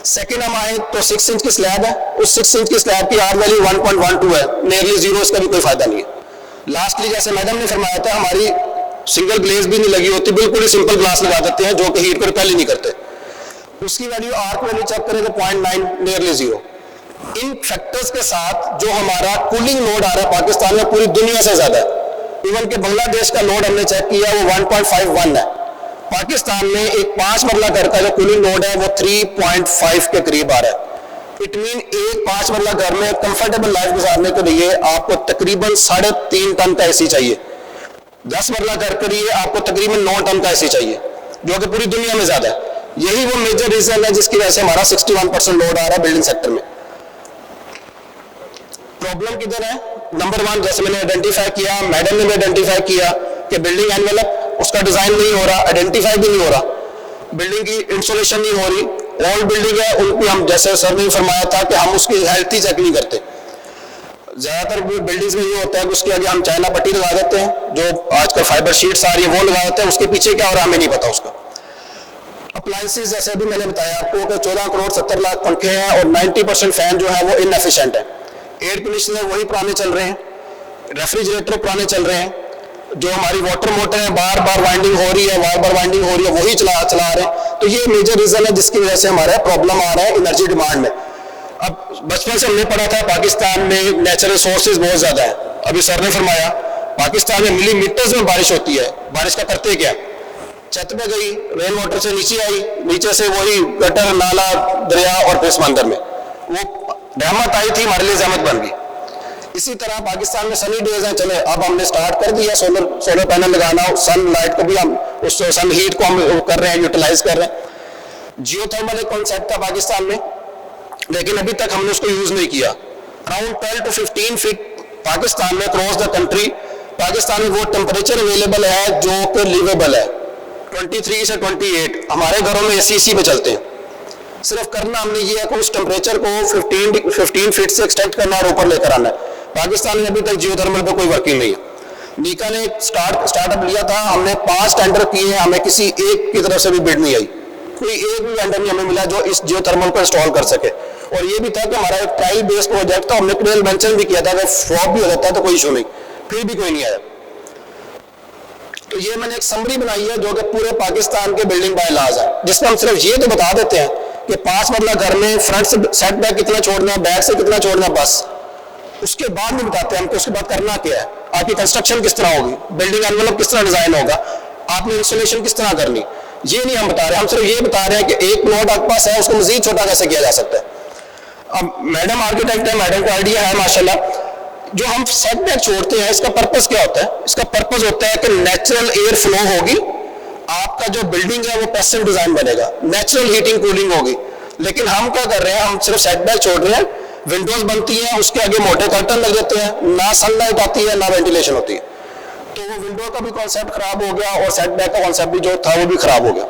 सेकंड हम आए तो 6 इंच की स्लैब है, उस 6 इंच की स्लैब की आर वैल्यू 1.12 है, नियरली जीरो, इसका भी कोई फायदा नहीं है। लास्टली जैसे मैडम ने फरमाया था, हमारी सिंगल ग्लेज भी नहीं लगी होती, बिल्कुल ही सिंपल ग्लास लगा देते हैं जो कि हीट को रिपेल ही नहीं करते। उसकी वैल्यू आर्क वैल्यू चेक करें तो 0.9, नियरली जीरो। इन फैक्टर्स के साथ जो हमारा कूलिंग लोड आ रहा है पाकिस्तान में पूरी दुनिया से ज्यादा है। इवन के बांग्लादेश का लोड हमने चेक किया वो 1.51 है। पाकिस्तान में एक 5 मरला घर का जो कूलिंग लोड है वो 3.5 के करीब आ रहा है। इट मीन एक 5 मरला घर में कंफर्टेबल लाइफ गुजारने के लिए आपको तकरीबन 3.5 टन का एसी चाहिए। 10 मरला घर के लिए आपको तकरीबन 9 टन का एसी चाहिए, जो कि पूरी दुनिया में ज्यादा है। यही वो मेजर रीजन है जिसकी वजह से हमारा 61% लोड आ रहा है बिल्डिंग सेक्टर में। प्रॉब्लम किधर है? नंबर 1 जैसे मैंने आइडेंटिफाई किया, मैडम ने भी आइडेंटिफाई किया कि बिल्डिंग एनवेलप उसका डिजाइन नहीं हो रहा, आइडेंटिफाई भी नहीं हो रहा, बिल्डिंग की इंस्टॉलेशन नहीं हो रही। ओल्ड बिल्डिंग है उनकी हम, जैसे सर ने फरमाया था कि हम उसकी हेल्थ ही चेक नहीं करते। ज्यादातर बिल्डिंग्स में ये होता है कि उसके आगे हम चाइना पट्टी लगा देते हैं, जो आजकल फाइबर शीट्स आ रही है वो लगा देते हैं, उसके पीछे क्या हो रहा है हमें नहीं पता उसका। अप्लायंसेस जैसे अभी मैंने बताया आपको कि 14 करोड़ 70 लाख पंखे हैं और 90% फैन जो है वो इनएफिशिएंट है। एयर कंडीशनर वही पुराने चल रहे हैं, रेफ्रिजरेटर पुराने चल रहे हैं, जो हमारी वाटर मोटर है बार बार वाइंडिंग हो रही है, वही चला रहे हैं। तो ये मेजर रीजन है जिसकी वजह से हमारा प्रॉब्लम आ रहा है एनर्जी डिमांड में। अब बचपन से हमने पढ़ा था पाकिस्तान में नेचुरल सोर्सेज बहुत ज्यादा है। अभी सर ने फरमाया पाकिस्तान में मिलीमीटर्स में बारिश होती है। बारिश का करते क्या, छत पे गई, रेन वाटर से नीचे आई, नीचे से वही गटर, नाला, दरिया और फिर समंदर में, वो रहमत आई थी, हमारे लिए जहमत बन गई। इसी तरह पाकिस्तान में सनी डेज हैं, चले अब हमने स्टार्ट कर दिया सोलर पैनल लगाना, सन लाइट को भी हम उस सन हीट को हम कर रहे हैं, यूटिलाइज कर रहे हैं। जियोथर्मल एक कॉन्सेप्ट था पाकिस्तान में, लेकिन अभी तक हमने उसको यूज नहीं किया। अराउंड 12 to 15 फीट पाकिस्तान में क्रॉस द कंट्री, पाकिस्तान में वो टेम्परेचर अवेलेबल है जो कि लिवेबल है। 23 से 28 हमारे घरों में एसी पे चलते हैं। सिर्फ करना हमने ये है कि उस टेम्परेचर को 15 फीट से एक्सटेंड करना और ऊपर लेकर आना है। पाकिस्तान में अभी तक जियोथर्मल पे कोई वर्किंग नहीं है। नीका ने स्टार्टअप लिया था, हमने 5 टेंडर किए हैं, हमें किसी एक की तरफ से भी बिड नहीं आई, कोई एक भी वेंडर नहीं हमें मिला जो इस जियोथर्मल को इंस्टॉल कर सके। और ये भी था कि हमारा एक ट्रायल बेस्ड प्रोजेक्ट था, हमने क्रेल मेंशन भी किया था कि फ्लॉप भी हो जाता है तो कोई इशू नहीं, फिर भी कोई नहीं आया। तो ये मैंने एक समरी बनाई है जो कि पूरे पाकिस्तान के बिल्डिंग बाय लॉज है, जिसमें हम सिर्फ ये तो बता देते हैं कि 5 मरला घर में फ्रंट से सेटबैक कितना छोड़ना है, बैक से कितना छोड़ना है, बस उसके बाद नहीं बताते हम कि उसके बाद करना क्या है, आपकी कंस्ट्रक्शन किस तरह होगी, बिल्डिंग एनवेलप किस तरह डिजाइन होगा, आपने इंस्टॉलेशन किस तरह करनी, ये नहीं हम बता रहे। हम सिर्फ ये बता रहे हैं कि एक प्लॉट आपके पास है उसको मजीद छोटा कैसे किया जा सकता है। अब मैडम आर्किटेक्ट है, मैडम को आइडिया है माशाल्लाह। जो हम सेटबैक छोड़ते हैं इसका पर्पस क्या होता है? इसका पर्पस होता है कि नेचुरल एयर फ्लो होगी, आपका जो बिल्डिंग है वो पैसिव डिजाइन बनेगा, नेचुरल हीटिंग कूलिंग होगी। लेकिन हम क्या कर रहे हैं, हम सिर्फ सेटबैक छोड़ रहे हैं, विंडोज बनती हैं, उसके आगे मोटे कर्टन लग जाते हैं, ना सनलाइट आती है ना वेंटिलेशन होती है, तो वो विंडो का भी कॉन्सेप्ट खराब हो गया और सेटबैक का कॉन्सेप्ट भी जो था वो भी खराब हो गया।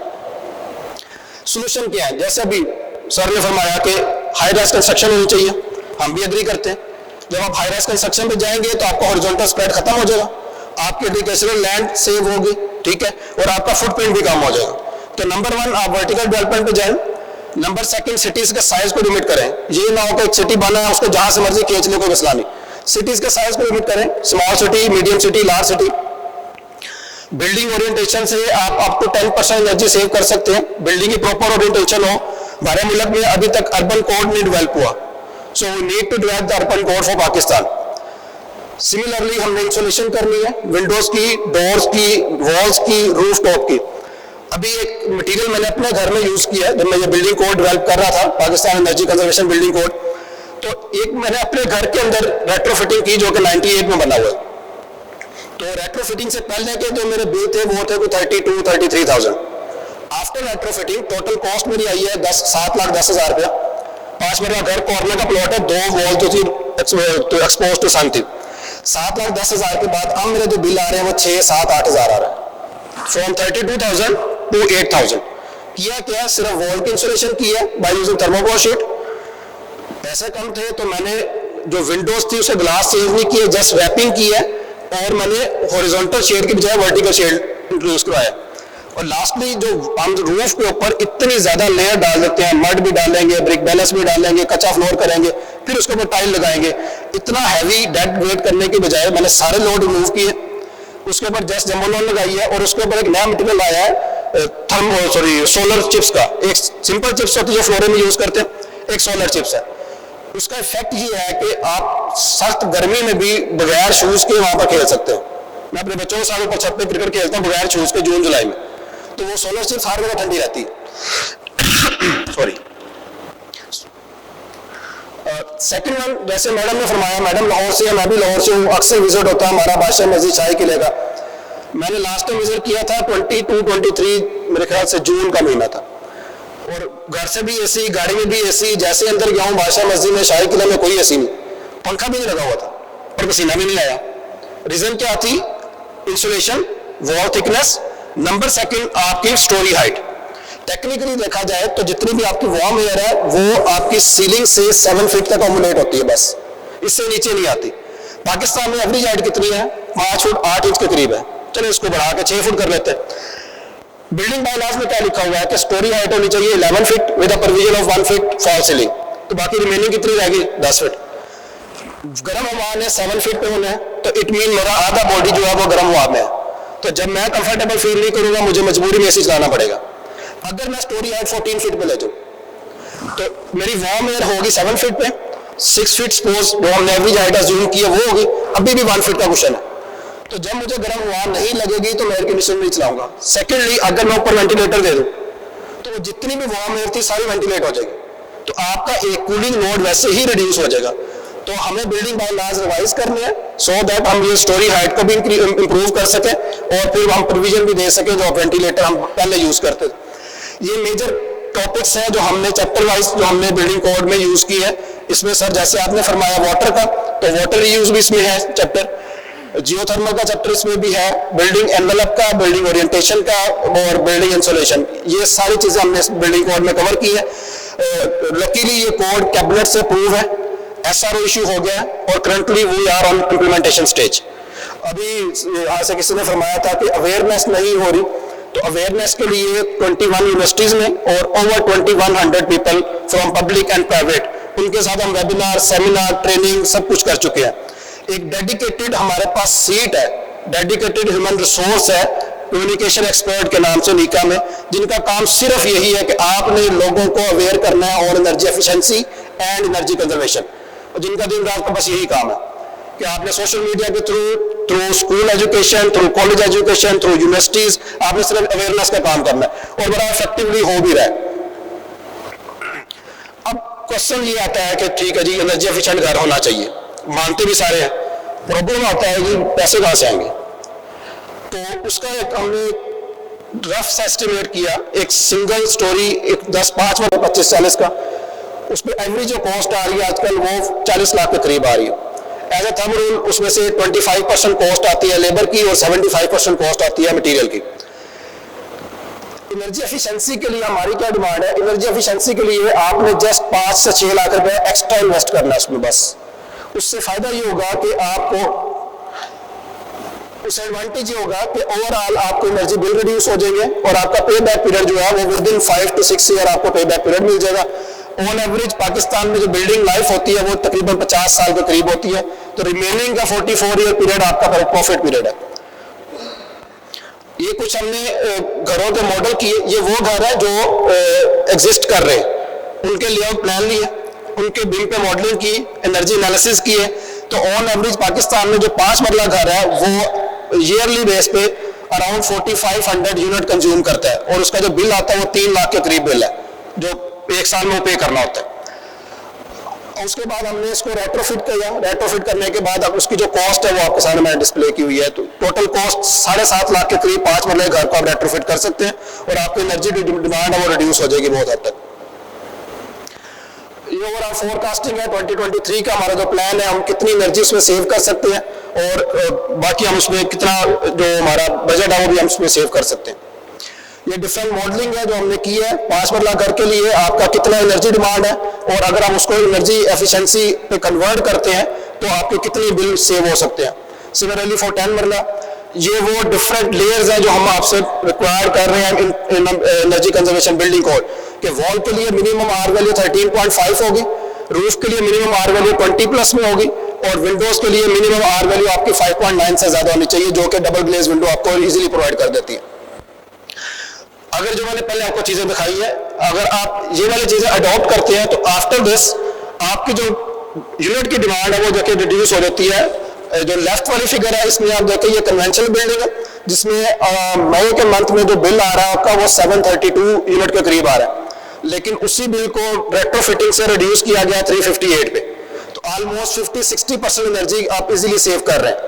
सोल्यूशन क्या है? जैसे अभी सर ने फरमाया कि हाई राइज कंस्ट्रक्शन होनी चाहिए, हम भी एग्री करते हैं। जब आप हाई राइज कंस्ट्रक्शन पे जाएंगे तो आपका हॉरिजॉन्टल स्प्रेड खत्म हो जाएगा, आपकी एग्रीकल्चरल लैंड सेव होगी, ठीक है, और आपका फुटप्रिंट भी कम हो जाएगा। तो नंबर 1 आप वर्टिकल डेवलपमेंट पे जाएं। नंबर 2 सिटीज के साइज को लिमिट करें। ये ना हो कि एक सिटी बना है उसको जहां से मर्जी खींच ले, कोई मसला नहीं। सिटीज के साइज को लिमिट करें, small city, medium city, large city. Building orientation से आप अप टू 10% एनर्जी सेव कर सकते हैं। बिल्डिंग की प्रॉपर ओरिएंटेशन हो। हमारे मुल्क में अभी तक अर्बन कोड नहीं डेवलप हुआ, so we need to develop the urban code for Pakistan. Similarly हमने इंसुलेशन करनी है, विंडोज की, डोर्स की, वॉल्स की, रूफ टॉप की। अभी एक मटेरियल मैंने अपने घर में यूज किया है जब मैं ये बिल्डिंग कोड डेवलप कर रहा था, Pakistan energy conservation building code. तो एक मैंने अपने घर के अंदर रेट्रोफिटिंग की जो कि 98 में बना हुआ है। तो रेट्रोफिटिंग से पहले के जो मेरे बिल थे वो थे 32-33,000। आफ्टर रेट्रोफिटिंग टोटल कॉस्ट मेरी आई है 7,10,000 रुपया। 5 मरला घर, कॉर्नर का प्लॉट है, 2 वॉल जो थी एक्सपोज टू सन थी। 7,10,000 के बाद अब मेरे जो बिल आ रहे हैं वो 6, 7, 8,000 आ रहे हैं, फ्रॉम 32,000 to 8,000। किया क्या, सिर्फ वॉल की इंसुलेशन की है बाय यूजिंग थर्मोकोल शीट। पैसे कम थे तो मैंने जो विंडोज थी उसे ग्लास चेंज नहीं किए, जस्ट रैपिंग की है और मैंने हॉरिजॉन्टल शेड की बजाय वर्टिकल शेड इंट्रोड्यूस करवाया। और लास्टली जो हम रूफ के ऊपर इतनी ज्यादा लेयर डाल देते हैं, मड भी डालेंगे, ब्रिक बैलेंस भी डालेंगे, कच्चा फ्लोर करेंगे, फिर उसके ऊपर टाइल लगाएंगे, इतना हैवी डेड वेट करने के बजाय मैंने सारे लोड रिमूव किए, उसके ऊपर जस्ट जम्बो लोड लगाई है और उसके ऊपर एक नया मटेरियल आया है सोलर चिप्स का। एक सिंपल चिप्स होती है जो फ्लोरिंग में यूज करते हैं, एक सोलर चिप्स है। उसका इफेक्ट ये है कि आप सख्त गर्मी में भी बगैर शूज के वहां पर खेल सकते हो। मैं अपने बच्चों के साथ ऊपर छत पे क्रिकेट खेलता हूँ बगैर शूज के जून जुलाई में, तो वो सोलर चिप्स हर जगह ठंडी रहती है। सॉरी। सेकंड वन, जैसे मैडम ने फरमाया, मैडम लाहौर से है, मैं भी लाहौर से हूँ, अक्सर विजिट होता है हमारा बादशाह मस्जिद शाही किले का। मैंने लास्ट टाइम विजिट किया था 22-23 मेरे ख्याल से जून का महीना था, और घर से भी एसी, गाड़ी में भी एसी, जैसे अंदर गया हूँ बादशाह मस्जिद में शाही किले में कोई एसी नहीं, पंखा भी नहीं लगा हुआ था और पसीना भी नहीं आया। रीजन क्या थी? Insulation, wall thickness, number second आपकी स्टोरी हाइट। टेक्निकली देखा जाए तो जितनी भी आपकी वार्म एयर है वो आपकी सीलिंग से 7 फीट तक अकोमोडेट होती है, बस इससे नीचे नहीं आती। पाकिस्तान में एवरेज हाइट कितनी है? 5 फुट 8 इंच के करीब है, चलो इसको बढ़ा के 6 फुट कर लेते हैं। बिल्डिंग बायलॉज में क्या लिखा हुआ है कि स्टोरी हाइट होनी चाहिए 11 feet with a provision of 1 feet fall ceiling, तो बाकी रिमेनिंग कितनी रहेगी? 10 फीट। गर्म हवा ने 7 फीट पे होना है, तो इट मीन मेरा आधा बॉडी जो है वो गर्म हवा में है, तो जब मैं कंफर्टेबल फील नहीं करूंगा मुझे मजबूरी में एसी चलाना पड़ेगा। अगर मैं स्टोरी हाइट 14 फीट पे ले जाऊं तो मेरी वार्म एयर होगी 7 फीट पे, 6 फीट सपोज जो हमने एवरेज हाइट अज्यूम की है वो होगी, अभी भी 1 फीट का क्वेश्चन है, तो जब मुझे गर्म हवा नहीं लगेगी तो मैं एयर कंडीशन नहीं चलाऊंगा। सेकेंडली, अगर मैं ऊपर वेंटिलेटर दे दूं तो जितनी भी वार्म एयर थी सारी वेंटिलेट हो जाएगी, तो आपका एक कूलिंग लोड वैसे ही रिड्यूस हो जाएगा। तो हमें बिल्डिंग बायलॉज रिवाइज करनी है सो दैट हम ये स्टोरी हाइट को भी इंप्रूव कर सकें और फिर हम प्रोविजन भी दे सकें जो वेंटिलेटर हम पहले यूज करते थे। ये मेजर टॉपिक्स हैं जो हमने चैप्टर वाइज जो हमने बिल्डिंग कोड में यूज की है। इसमें सर जैसे आपने फरमाया वाटर का, तो वाटर रीयूज भी इसमें है चैप्टर, जियोथर्मल का चैप्टर इसमें भी है, बिल्डिंग एनवेलप का, बिल्डिंग ओरिएंटेशन का और बिल्डिंग इंसुलेशन, ये सारी चीजें हमने बिल्डिंग कोड में कवर की है। लकीली ये कोड कैबिनेट से अप्रूव है, SRO इशू हो गया और currently we are on implementation stage. अभी यहाँ से किसी ने फरमाया था कि अवेयरनेस नहीं हो रही, तो अवेयरनेस के लिए 21 यूनिवर्सिटीज में और over 2100 people from public and private, उनके साथ हम वेबिनार, सेमिनार, ट्रेनिंग सब कुछ कर चुके हैं। एक डेडिकेटेड हमारे पास सीट है, डेडिकेटेड ह्यूमन रिसोर्स है कम्युनिकेशन एक्सपर्ट के नाम से नीका में, जिनका काम सिर्फ यही है कि आपने लोगों को अवेयर करना है और energy efficiency and energy conservation, और जिनका दिन रात का बस यही काम है कि आपने सोशल मीडिया के through school education, through college education, through universities, आपने सिर्फ अवेयरनेस का काम करना है और बड़ा इफेक्टिवली हो भी रहा है। अब क्वेश्चन ये आता है कि ठीक है जी एनर्जी एफिशिएंट घर होना चाहिए, मानते भी सारे हैं, प्रॉब्लम आता है कि पैसे कहाँ से आएंगे। तो उसका एक हमने रफ एस्टिमेट किया, एक सिंगल स्टोरी एक 10-5 मतलब 25-40 का, उस पर एवरेज जो कॉस्ट आ रही है आजकल वो 40 लाख के करीब आ रही है। एज ए थंब रूल उसमें से 25% कॉस्ट आती है लेबर की और 75% कॉस्ट आती है मटेरियल की। एनर्जी एफिशिएंसी के लिए हमारी क्या डिमांड है? एनर्जी एफिशिएंसी के लिए आपने जस्ट 5 से 6 लाख रुपए एक्स्ट्रा इन्वेस्ट करना है उसमें बस। उससे फायदा ये होगा कि आपको उस एडवांटेज ये होगा कि ओवरऑल आपको एनर्जी बिल रिड्यूस हो जाएंगे और आपका पे बैक पीरियड जो है वो विद इन 5 to 6 ईयर आपको पे बैक पीरियड मिल जाएगा। ऑन एवरेज पाकिस्तान में जो बिल्डिंग लाइफ होती है वो तकरीबन 50 साल के करीब होती है, तो रिमेनिंग का 44 ईयर पीरियड आपका प्रॉफिट पीरियड है। ये कुछ हमने घरों के मॉडल किए, ये वो घर है जो एग्जिस्ट कर रहे हैं, उनके लेआउट प्लान लिए, उनके बिल पे मॉडलिंग की, एनर्जी एनालिसिस किए, तो ऑन एवरेज पाकिस्तान में जो 5 मरला घर है वो ईयरली बेस पे अराउंड 4500 यूनिट कंज्यूम करता है और उसका जो बिल आता है वो 3 लाख के करीब बिल है जो 1 साल में वो पे करना होता है। उसके बाद हमने इसको रेट्रोफिट किया, रेट्रोफिट करने के बाद अब उसकी जो कॉस्ट है वो आपके सामने मैंने डिस्प्ले की हुई है, तो टोटल कॉस्ट 7.5 लाख के करीब 5 मरले घर को आप रेट्रोफिट कर सकते हैं और आपकी एनर्जी डिमांड है वो रिड्यूस हो जाएगी बहुत हद तक। ये ओवरऑल फोरकास्टिंग है 2023 का हमारा जो प्लान है, हम कितनी एनर्जी उसमें सेव कर सकते हैं और बाकी हम उसमें कितना जो हमारा बजट है वो भी हम उसमें सेव कर सकते हैं। ये डिफरेंट मॉडलिंग है जो हमने की है 5 मरला घर के लिए आपका कितना एनर्जी डिमांड है, और अगर आप उसको एनर्जी एफिशिएंसी पे कन्वर्ट करते हैं तो आपके कितने बिल सेव हो सकते हैं। सिमिलरली फॉर 10 मरला ये वो डिफरेंट लेयर्स हैं जो हम आपसे रिक्वायर कर रहे हैं इन एनर्जी कंजर्वेशन बिल्डिंग कोड के। वॉल के लिए मिनिमम आर वैल्यू 13.5 होगी, रूफ के लिए मिनिमम आर वैल्यू 20 प्लस में होगी, और विंडोज के लिए मिनिमम आर वैल्यू आपकी 5.9 से ज्यादा होनी चाहिए, जो कि डबल ग्लेज विंडो आपको इजीली प्रोवाइड कर देती है। अगर जो मैंने पहले आपको चीजें दिखाई है, अगर आप ये वाली चीजें अडॉप्ट करते हैं तो आफ्टर दिस आपकी जो यूनिट की डिमांड है वो जो कि रिड्यूस हो जाती है। जो लेफ्ट वाली फिगर है इसमें आप देखें ये कन्वेंशनल बिल्डिंग है जिसमें मई के मंथ में जो बिल आ रहा है आपका वो 732 यूनिट के करीब आ रहा है, लेकिन उसी बिल को रेट्रोफिटिंग से रिड्यूस किया गया 358 पे, तो ऑलमोस्ट 50-60% एनर्जी आप इजीली सेव कर रहे हैं।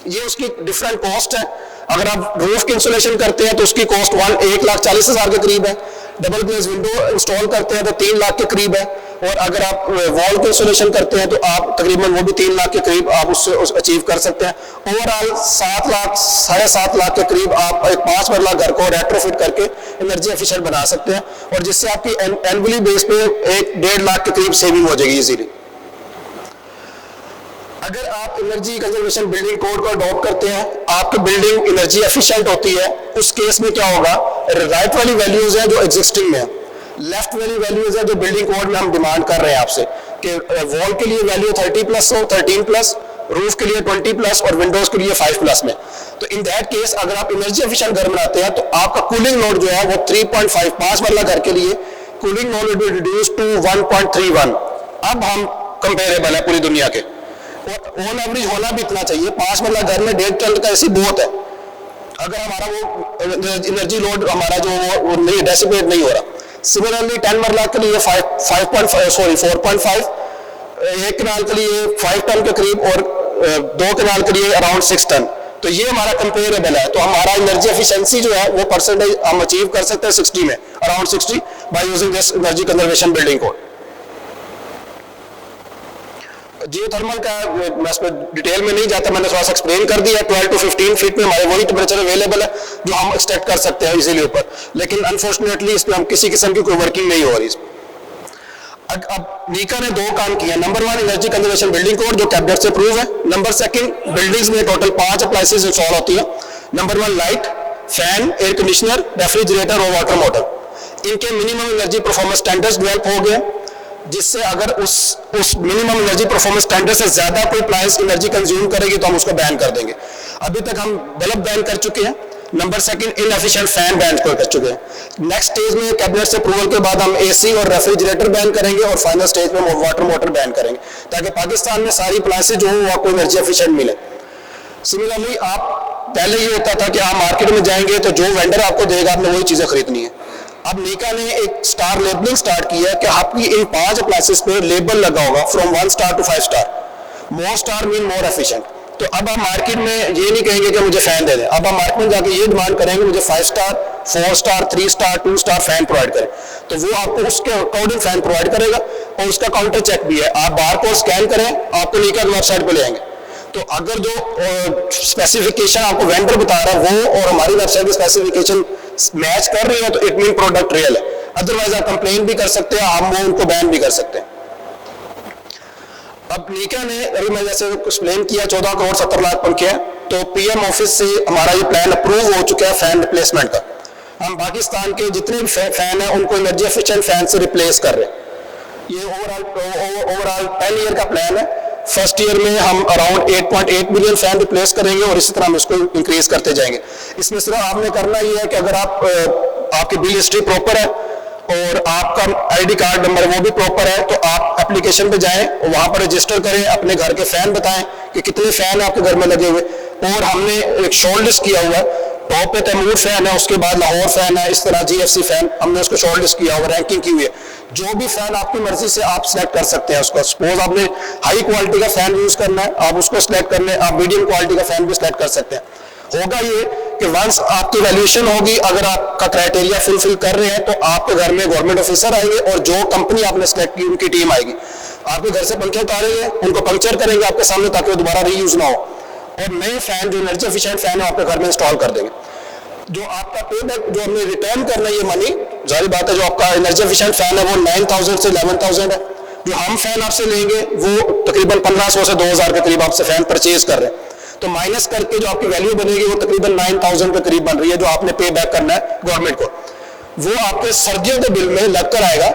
ये उसकी डिफरेंट कॉस्ट है। अगर आप रूफ की इंसुलेशन करते हैं तो उसकी कॉस्ट 1,40,000 के करीब है, डबल ग्लेज विंडो इंस्टॉल करते हैं तो 3 लाख के करीब है, और अगर आप वॉल की इंसुलेशन करते हैं तो आप तकरीबन वो भी 3 लाख के करीब आप उससे अचीव कर सकते हैं। ओवरऑल 7 लाख 7.5 लाख के करीब आप एक 5 मरला घर को रेट्रोफिट करके एनर्जी एफिशिएंट बना सकते हैं, और जिससे आपकी एनुअली बेस पे 1.5 लाख के करीब सेविंग हो जाएगी इजीली। अगर आप एनर्जी कंजर्वेशन बिल्डिंग कोड को अडॉप्ट करते हैं, आपकी बिल्डिंग एनर्जी एफिशिएंट होती है, उस केस में क्या होगा, राइट वाली वैल्यूज है जो एग्जिस्टिंग में है, लेफ्ट वाली वैल्यूज है जो बिल्डिंग कोड में हम डिमांड कर रहे हैं आपसे कि वॉल के लिए वैल्यू 30 प्लस हो, 13 प्लस, रूफ के लिए 20 प्लस और विंडोज के लिए 5 प्लस में। तो इन दैट केस अगर आप एनर्जी एफिशिएंट घर बनाते हैं तो आपका कूलिंग लोड जो है वो 3.5 5 मरला घर के लिए cooling load will be reduce to 1.31। अब हम कंपेरेबल है पूरी दुनिया के, और ऑन एवरेज होना भी इतना चाहिए। 5 मरला घर में 1.5 टन का ऐसी बहुत है, अगर हमारा वो एनर्जी लोड हमारा जो वो नहीं डेसिपेट नहीं हो रहा। सिमिलरली 10 मरला के लिए 4.5, एक कनाल के लिए 5 टन के करीब, और 2 कनाल के लिए अराउंड 6 टन। तो ये हमारा कंपेरेबल है। तो हमारा एनर्जी एफिशिएंसी जो है वो परसेंटेज हम अचीव कर सकते हैं 60 में, around 60 by using this energy conservation building code. Geothermal का मैं इसमें डिटेल में नहीं जाता, मैंने थोड़ा सा एक्सप्लेन कर दिया। 12 to 15 फीट में हमारे वही टेम्परेचर अवेलेबल है जो हम एक्सट्रैक्ट कर सकते हैं इजीली ऊपर, लेकिन अनफॉर्चुनेटली इसमें हम किसी किस्म की कोई वर्किंग नहीं हो रही इसमें। अब नीका ने 2 काम किए, number 1 energy conservation building code जो कैबिनेट से अप्रूव है, नंबर 2 बिल्डिंग्स में टोटल 5 अप्लायंसेस इंस्टॉल होती है। Number 1 light, fan, air conditioner, refrigerator और वाटर मोटर, इनके minimum energy performance standards develop हो गए, जिससे अगर उस मिनिमम एनर्जी परफॉर्मेंस स्टैंडर्ड से ज्यादा कोई अप्लायंस एनर्जी कंज्यूम करेगी तो हम उसको बैन कर देंगे। अभी तक हम बल्ब बैन कर चुके हैं। नंबर 2 इनएफिशिएंट फैन बैन कर चुके हैं। नेक्स्ट स्टेज में कैबिनेट से अप्रूवल के बाद हम एसी और रेफ्रिजरेटर बैन करेंगे, और फाइनल स्टेज में वाटर मोटर बैन करेंगे, ताकि पाकिस्तान में सारी अप्लायंसेस जो हो आपको एनर्जी एफिशिएंट मिले। सिमिलरली आप पहले ये होता था कि आप मार्केट में जाएंगे तो जो वेंडर आपको देगा आपने वही चीजें खरीदनी है। अब नीका ने एक स्टार लेबलिंग स्टार्ट की है कि आपकी इन 5 अप्लायंसेस पे लेबल लगा होगा from 1 star to 5 star. More star mean more efficient. तो अब आप मार्केट में ये नहीं कहेंगे कि मुझे फैन दे दें, अब आप मार्केट में जाके ये डिमांड करेंगे मुझे 5 star, 4 star, 3 star, 2 star fan provide करें, तो वो आपको उसके अकॉर्डिंग फैन प्रोवाइड करेगा, और उसका काउंटर चेक भी है। आप बार कोड स्कैन करें, आपको नीका की वेबसाइट पे ले आएंगे। तो अगर जो स्पेसिफिकेशन आपको वेंडर बता रहा है वो और हमारी वेबसाइट की स्पेसिफिकेशन मैच कर रही है तो इट मीन प्रोडक्ट रियल है, अदरवाइज आप कंप्लेन भी कर सकते हैं, हम वो उनको बैन भी कर सकते हैं। अब नीका ने अभी मैं जैसे एक्सप्लेन किया 14 करोड़ 70 लाख पंखे हैं, तो पीएम ऑफिस से हमारा ये प्लान अप्रूव हो चुका है फैन रिप्लेसमेंट का। हम पाकिस्तान के जितने भी फैन हैं उनको एनर्जी एफिशिएंट फैन से रिप्लेस कर रहे हैं। ये ओवरऑल 10 ईयर का प्लान है। फर्स्ट ईयर में हम अराउंड 8.8 मिलियन फैन रिप्लेस करेंगे, और इसी तरह हम इसको इंक्रीज करते जाएंगे। इसमें सिर्फ आपने करना ये है कि अगर आपकी बिल हिस्ट्री प्रॉपर है और आपका आईडी कार्ड नंबर वो भी प्रॉपर है, तो आप एप्लीकेशन पे जाएं और वहां पर रजिस्टर करें, अपने घर के फैन बताएं कि कितने फैन आपके घर में लगे हुए, और हमने एक शॉर्ट लिस्ट किया हुआ है। टॉप पे तैमूर फैन है, उसके बाद लाहौर फैन है, इस तरह जीएफसी फैन हमने उसको शॉर्ट लिस्ट किया हुआ, रैंकिंग की हुई है। जो भी फैन आपकी मर्जी से आप सिलेक्ट कर सकते हैं उसको। सपोज आपने हाई क्वालिटी का फैन यूज करना है, आप उसको सिलेक्ट कर लें, आप मीडियम क्वालिटी का फैन भी सिलेक्ट कर सकते हैं। होगा ये कि वंस आपकी वैल्यूएशन होगी, अगर आपका क्राइटेरिया फुलफिल कर रहे हैं तो आपके घर में गवर्नमेंट ऑफिसर आएंगे, और जो कंपनी आपने सिलेक्ट की उनकी टीम आएगी, आपके घर से पंखे उतारेंगे, उनको पंक्चर करेंगे आपके सामने ताकि वो दोबारा रीयूज ना हो, और नए फैन जो एनर्जी एफिशिएंट फैन है आपके घर में इंस्टॉल कर देंगे। जो आपका पेबैक जो हमने रिटर्न करना है ये मनी, जारी बात है जो आपका एनर्जी एफिशिएंट फैन है वो 9,000 से 11,000 है, जो हम फैन आपसे लेंगे वो तकरीबन 1,500 से 2,000 के करीब आपसे फैन परचेज कर रहे हैं, तो माइनस करके जो आपकी वैल्यू बनेगी वो तकरीबन 9,000 के करीब बन रही है, जो आपने पे बैक करना है गवर्नमेंट को। वो आपके सर्दियों के बिल में लग कर आएगा।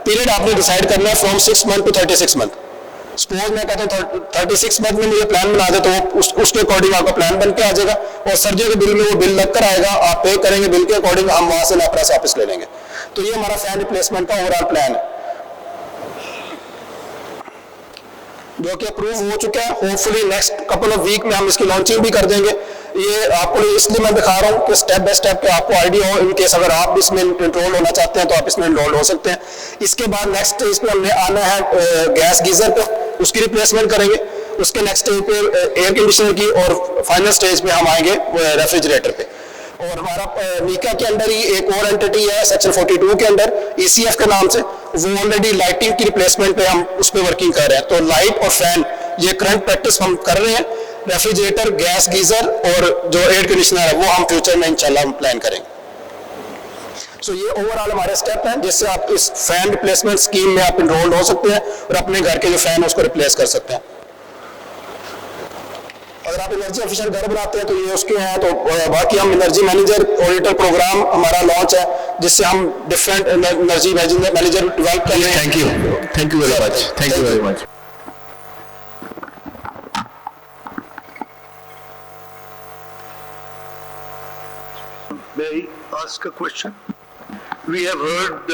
पीरियड आपने डिसाइड करना है from 6 month to 36 month. Suppose मैं कहता हूँ 36 मंथ में मुझे प्लान बना दे, तो वो उसके अकॉर्डिंग आपका प्लान बन के आ जाएगा, और सर्दियों के बिल में वो बिल लग कर आएगा, आप पे करेंगे बिल के अकॉर्डिंग, हम वहां से पैसे वापस ले लेंगे। तो ये हमारा फैन रिप्लेसमेंट का ओवरऑल प्लान है जो कि अप्रूव हो चुका है। Hopefully next couple of week में हम इसकी लॉन्चिंग भी कर देंगे। ये आपको इसलिए मैं दिखा रहा हूँ कि स्टेप बाय स्टेप के आपको आइडिया हो, इन केस अगर आप इसमें एनरोल होना चाहते हैं तो आप इसमें एनरोल हो सकते हैं। इसके बाद नेक्स्ट स्टेज पे हमने आना है गैस गीजर पे, उसकी रिप्लेसमेंट करेंगे। उसके नेक्स्ट स्टेज पे एयर कंडीशनर की, और फाइनल स्टेज पे हम आएंगे रेफ्रिजरेटर पे। और हमारा नीका के अंडर ही एक और एंटिटी है सेक्शन 42 के अंडर ECF के नाम से, वो ऑलरेडी लाइटिंग की रिप्लेसमेंट पे हम उस पर वर्किंग कर रहे हैं। तो लाइट और फैन ये करंट प्रैक्टिस हम कर रहे हैं। रेफ्रिजरेटर, गैस गीजर और जो एयर कंडीशनर है वो हम फ्यूचर में इंशाल्लाह हम प्लान करेंगे। सो ये ओवरऑल हमारे स्टेप हैं जिससे आप इस फैन रिप्लेसमेंट स्कीम में आप इनरोल्ड हो सकते हैं और अपने घर के जो फैन है उसको रिप्लेस कर सकते हैं। अगर आप एनर्जी एफिशिएंट घर बनाते हैं तो ये उसके हैं। तो बाकी हम एनर्जी मैनेजर ऑडिटर प्रोग्राम हमारा लॉन्च है जिससे हम डिफरेंट एनर्जी मैनेजर डेवलप कर रहे हैं। Thank you very much. Thank you very much. May I ask a question? We have heard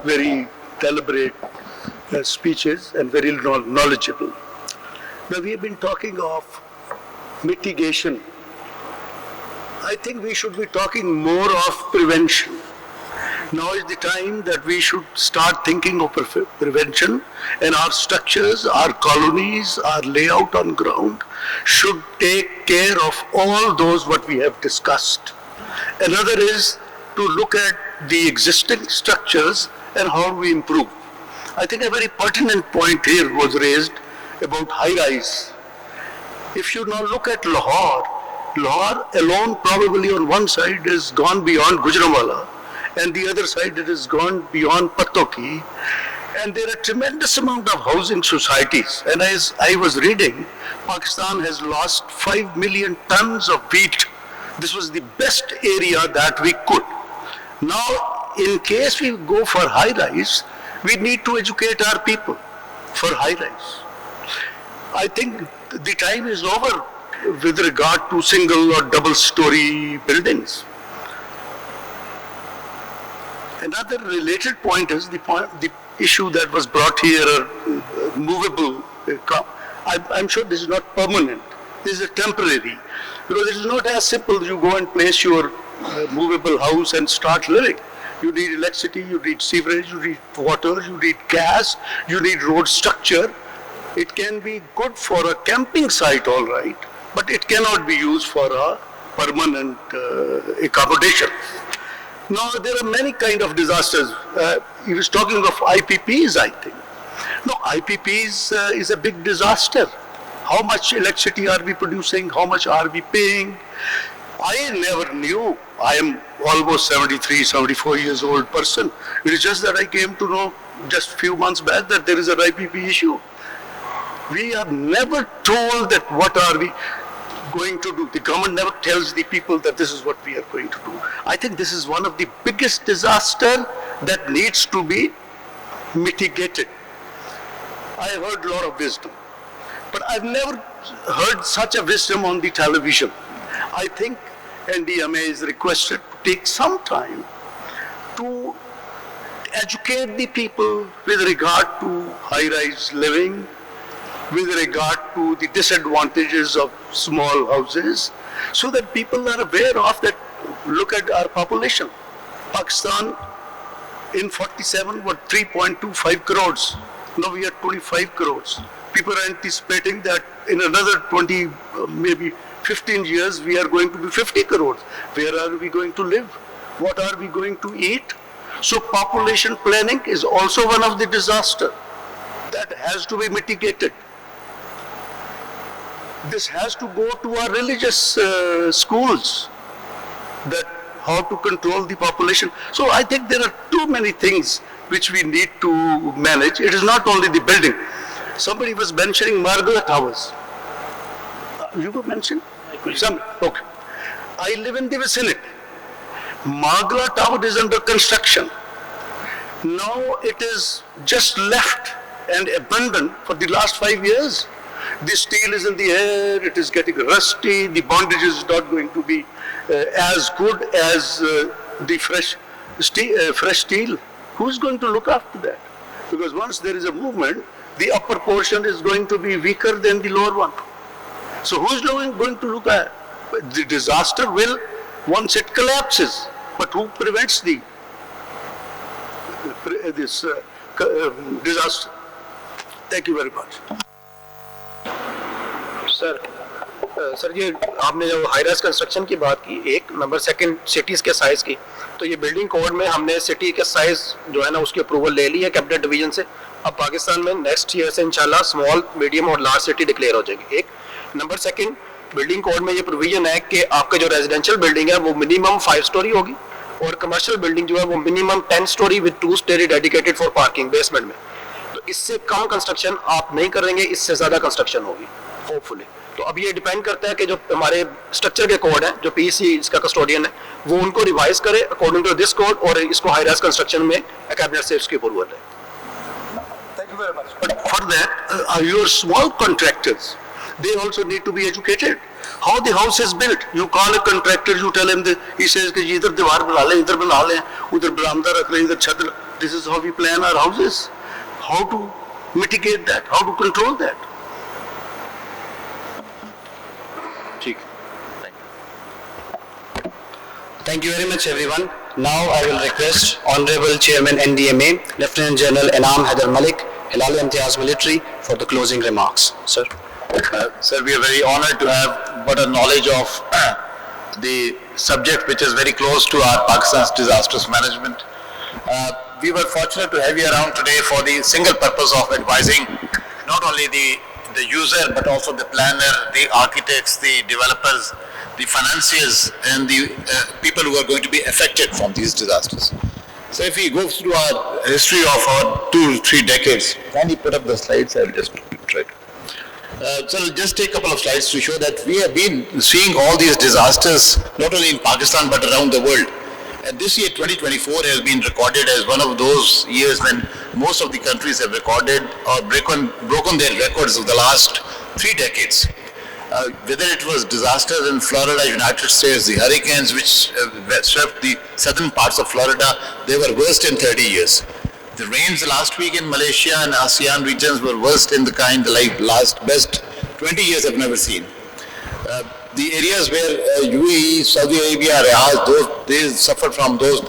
very deliberate speeches and very knowledgeable. Now we have been talking of mitigation. I think we should be talking more of prevention. Now is the time that we should start thinking of prevention, and our structures, our colonies, our layout on ground should take care of all those what we have discussed. Another is to look at the existing structures and how we improve. I think a very pertinent point here was raised about high-rise. If you now look at Lahore, Lahore alone probably on one side has gone beyond Gujranwala, and the other side it has gone beyond Pattoki, and there are tremendous amount of housing societies. And as I was reading, Pakistan has lost 5 million tons of wheat. This was the best area that we could. Now, in case we go for high-rise, we need to educate our people for high-rise. I think the time is over with regard to single or double-story buildings. Another related point is the issue that was brought here, movable. I'm sure this is not permanent. This is a temporary. Because it is not as simple you go and place your movable house and start living. You need electricity, you need sewerage, you need water, you need gas, you need road structure. It can be good for a camping site, all right, but it cannot be used for a permanent accommodation. Now, there are many kind of disasters. He was talking of IPPs, I think. No, IPPs is a big disaster. How much electricity are we producing? How much are we paying? I never knew. I am almost 73, 74 years old person. It is just that I came to know just few months back that there is an IPP issue. We are never told that what are we going to do. The government never tells the people that this is what we are going to do. I think this is one of the biggest disaster that needs to be mitigated. I have heard a lot of wisdom, but I've never heard such a wisdom on the television. I think NDMA is requested to take some time to educate the people with regard to high-rise living, with regard to the disadvantages of small houses, so that people are aware of that. Look at our population. Pakistan in 47 were 3.25 crores. Now we are 25 crores. People are anticipating that in another 20, maybe 15 years, we are going to be 50 crores. Where are we going to live? What are we going to eat? So population planning is also one of the disasters that has to be mitigated. This has to go to our religious schools, that how to control the population. So I think there are too many things which we need to manage. It is not only the building. Somebody was mentioning Margaret Towers. You were mentioned? Okay. I live in the vicinity. Margaret Tower is under construction. Now it is just left and abandoned for the last 5 years. The steel is in the air, it is getting rusty, the bondage is not going to be as good as the fresh steel. Who's going to look after that? Because once there is a movement, the upper portion is going to be weaker than the lower one. So who's going to look at? The disaster will, once it collapses, but who prevents this disaster? Thank you very much. Sir ये आपने जो high rise construction की बात की, एक number, second cities के size की, तो ये बिल्डिंग कोड में हमने सिटी के साइज जो है ना उसकी अप्रूवल ले ली है कैबिनेट डिवीजन से. अब पाकिस्तान में नेक्स्ट ईयर से इंशाल्लाह स्मॉल, मीडियम और लार्ज सिटी डिक्लेयर हो जाएगी. एक नंबर, सेकंड, बिल्डिंग कोड में ये प्रोविजन है कि आपका जो रेजिडेंशियल बिल्डिंग है वो मिनिमम 5 स्टोरी होगी और कमर्शियल बिल्डिंग जो है वो minimum 10 story with 2 story dedicated for parking basement में. तो इससे कम कंस्ट्रक्शन आप नहीं करेंगे, इससे ज्यादा कंस्ट्रक्शन होगी होपफुली. तो अब ये डिपेंड करता है कि जो हमारे स्ट्रक्चर के कोड हैं, जो पीसी इसका कस्टोडियन है, वो उनको रिवाइज करे अकॉर्डिंग टू दिस कोड और इसको हाई राइज कंस्ट्रक्शन में कैबिनेट से इसकी अप्रूवल है. Thank you very much. But for that, your small contractors, they also need to be educated. How the house is built. You call a contractor, you tell him he says कि इधर दीवार बना ले, इधर बना ले, उधर बरामदा रख ले, इधर छत. This is how we plan our houses. How to mitigate that? How to control that? Thank you very much, everyone. Now I will request Honorable Chairman NDMA, Lieutenant General Enam Haider Malik, Hilal Imtiaz Military, for the closing remarks. Sir. Sir, we are very honored to have what a knowledge of the subject which is very close to our Pakistan's disasters management. We were fortunate to have you around today for the single purpose of advising not only the user but also the planner, the architects, the developers, the financiers and the people who are going to be affected from these disasters. So if we go through our history of our 2-3 decades, can you put up the slides? I'll just try to. So I'll just take a couple of slides to show that we have been seeing all these disasters not only in Pakistan but around the world. And this year 2024 has been recorded as one of those years when most of the countries have recorded or broken their records of the last 3 decades. Whether it was disasters in Florida, United States, the hurricanes which swept the southern parts of Florida, they were worst in 30 years. The rains last week in Malaysia and ASEAN regions were worst in the kind like best 20 years I've never seen. The areas where UAE, Saudi Arabia, Riyadh, they suffered from those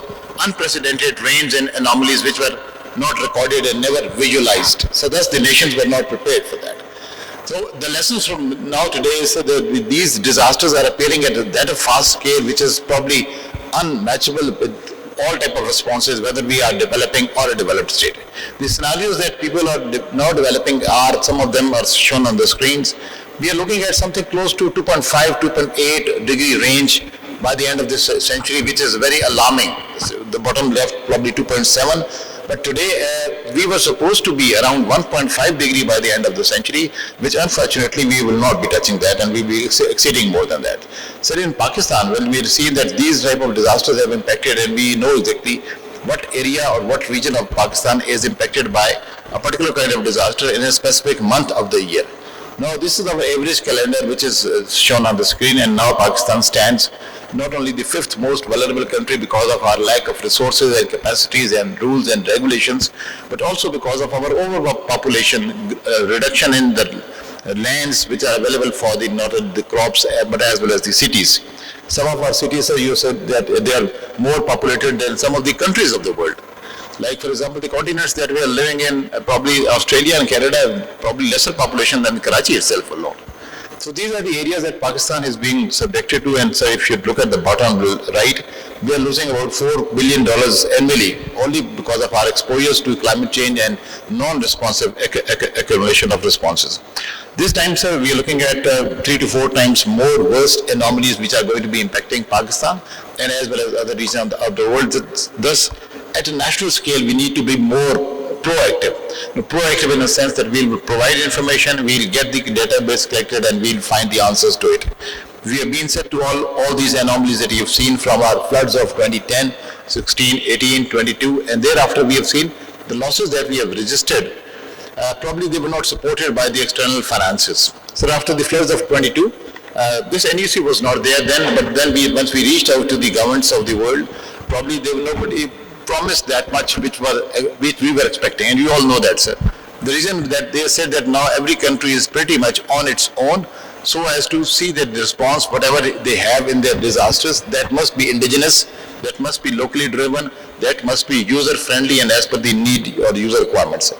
unprecedented rains and anomalies which were not recorded and never visualized. So thus the nations were not prepared for that. So the lessons from now today is that these disasters are appearing at a fast scale which is probably unmatchable with all type of responses, whether we are developing or a developed state. The scenarios that people are now developing are, some of them are shown on the screens. We are looking at something close to 2.5, 2.8 degree range by the end of this century, which is very alarming. So the bottom left probably 2.7. But today we were supposed to be around 1.5 degree by the end of the century, which unfortunately we will not be touching that and we will be exceeding more than that. So in Pakistan, when we see that these type of disasters have impacted and we know exactly what area or what region of Pakistan is impacted by a particular kind of disaster in a specific month of the year. Now this is our average calendar which is shown on the screen, and now Pakistan stands not only the 5th most vulnerable country because of our lack of resources and capacities and rules and regulations, but also because of our overpopulation, reduction in the lands which are available for not only the crops but as well as the cities. Some of our cities, you said that they are more populated than some of the countries of the world. Like for example, the continents that we are living in, probably Australia and Canada have probably lesser population than Karachi itself alone. So these are the areas that Pakistan is being subjected to, and so if you look at the bottom right, we are losing about $4 billion annually only because of our exposures to climate change and non-responsive accumulation of responses. This time, sir, we are looking at 3 to 4 times more worst anomalies which are going to be impacting Pakistan and as well as other regions of the world. Thus, at a national scale, we need to be more proactive. Proactive in the sense that we'll provide information, we'll get the database collected, and we'll find the answers to it. We have been set to all these anomalies that you've seen from our floods of 2010, 16, 18, 22, and thereafter we have seen the losses that we have registered. Probably they were not supported by the external finances. So after the floods of 22, this NUC was not there then, but then once we reached out to the governments of the world, probably nobody promised that much which we were expecting, and you all know that, sir. The reason that they said that now every country is pretty much on its own, so as to see that the response, whatever they have in their disasters, that must be indigenous, that must be locally driven, that must be user-friendly and as per the need or the user requirements.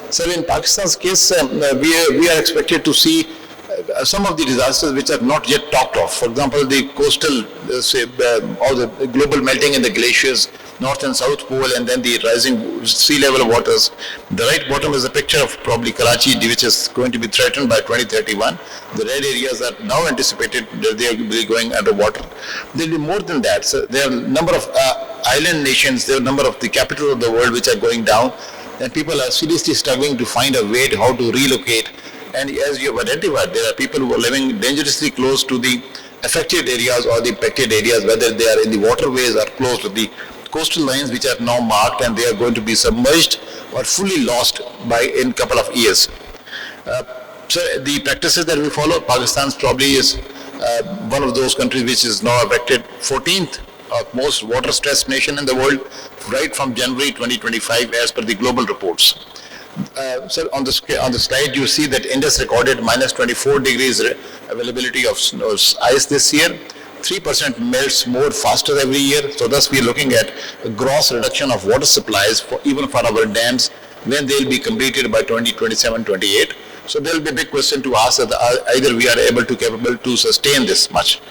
So in Pakistan's case, we are expected to see some of the disasters which are not yet talked of. For example, the coastal, or the global melting in the glaciers, North and South Pole, and then the rising sea level waters. The right bottom is a picture of probably Karachi, which is going to be threatened by 2031. The red areas are now anticipated that they will be going underwater. There will be more than that. So there are a number of island nations, there are a number of the capitals of the world which are going down, and people are seriously struggling to find a way to how to relocate. And as you have identified, there are people who are living dangerously close to the affected areas or the impacted areas, whether they are in the waterways or close to the coastal lines which are now marked, and they are going to be submerged or fully lost in a couple of years. So the practices that we follow, Pakistan probably is one of those countries which is now affected 14th most water stressed nation in the world, right from January 2025 as per the global reports. So on the slide you see that Indus recorded minus 24 degrees availability of ice this year. 3% melts more faster every year. So thus we are looking at a gross reduction of water supplies even for our dams when they will be completed by 2027-28. So there will be a big question to ask that either we are capable to sustain this much.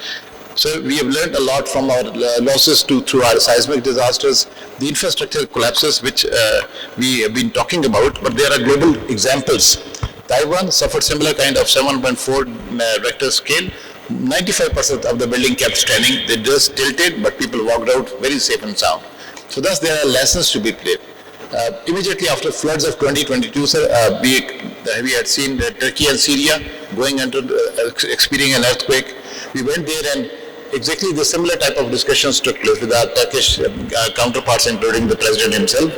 So we have learned a lot from our losses through our seismic disasters, the infrastructure collapses which we have been talking about, but there are global examples. Taiwan suffered similar kind of 7.4 Richter scale. 95% of the building kept standing. They just tilted, but people walked out very safe and sound. So thus there are lessons to be played. Immediately after floods of 2022, sir, we had seen Turkey and Syria going into experiencing an earthquake. We went there and exactly the similar type of discussions took place with our Turkish counterparts, including the president himself.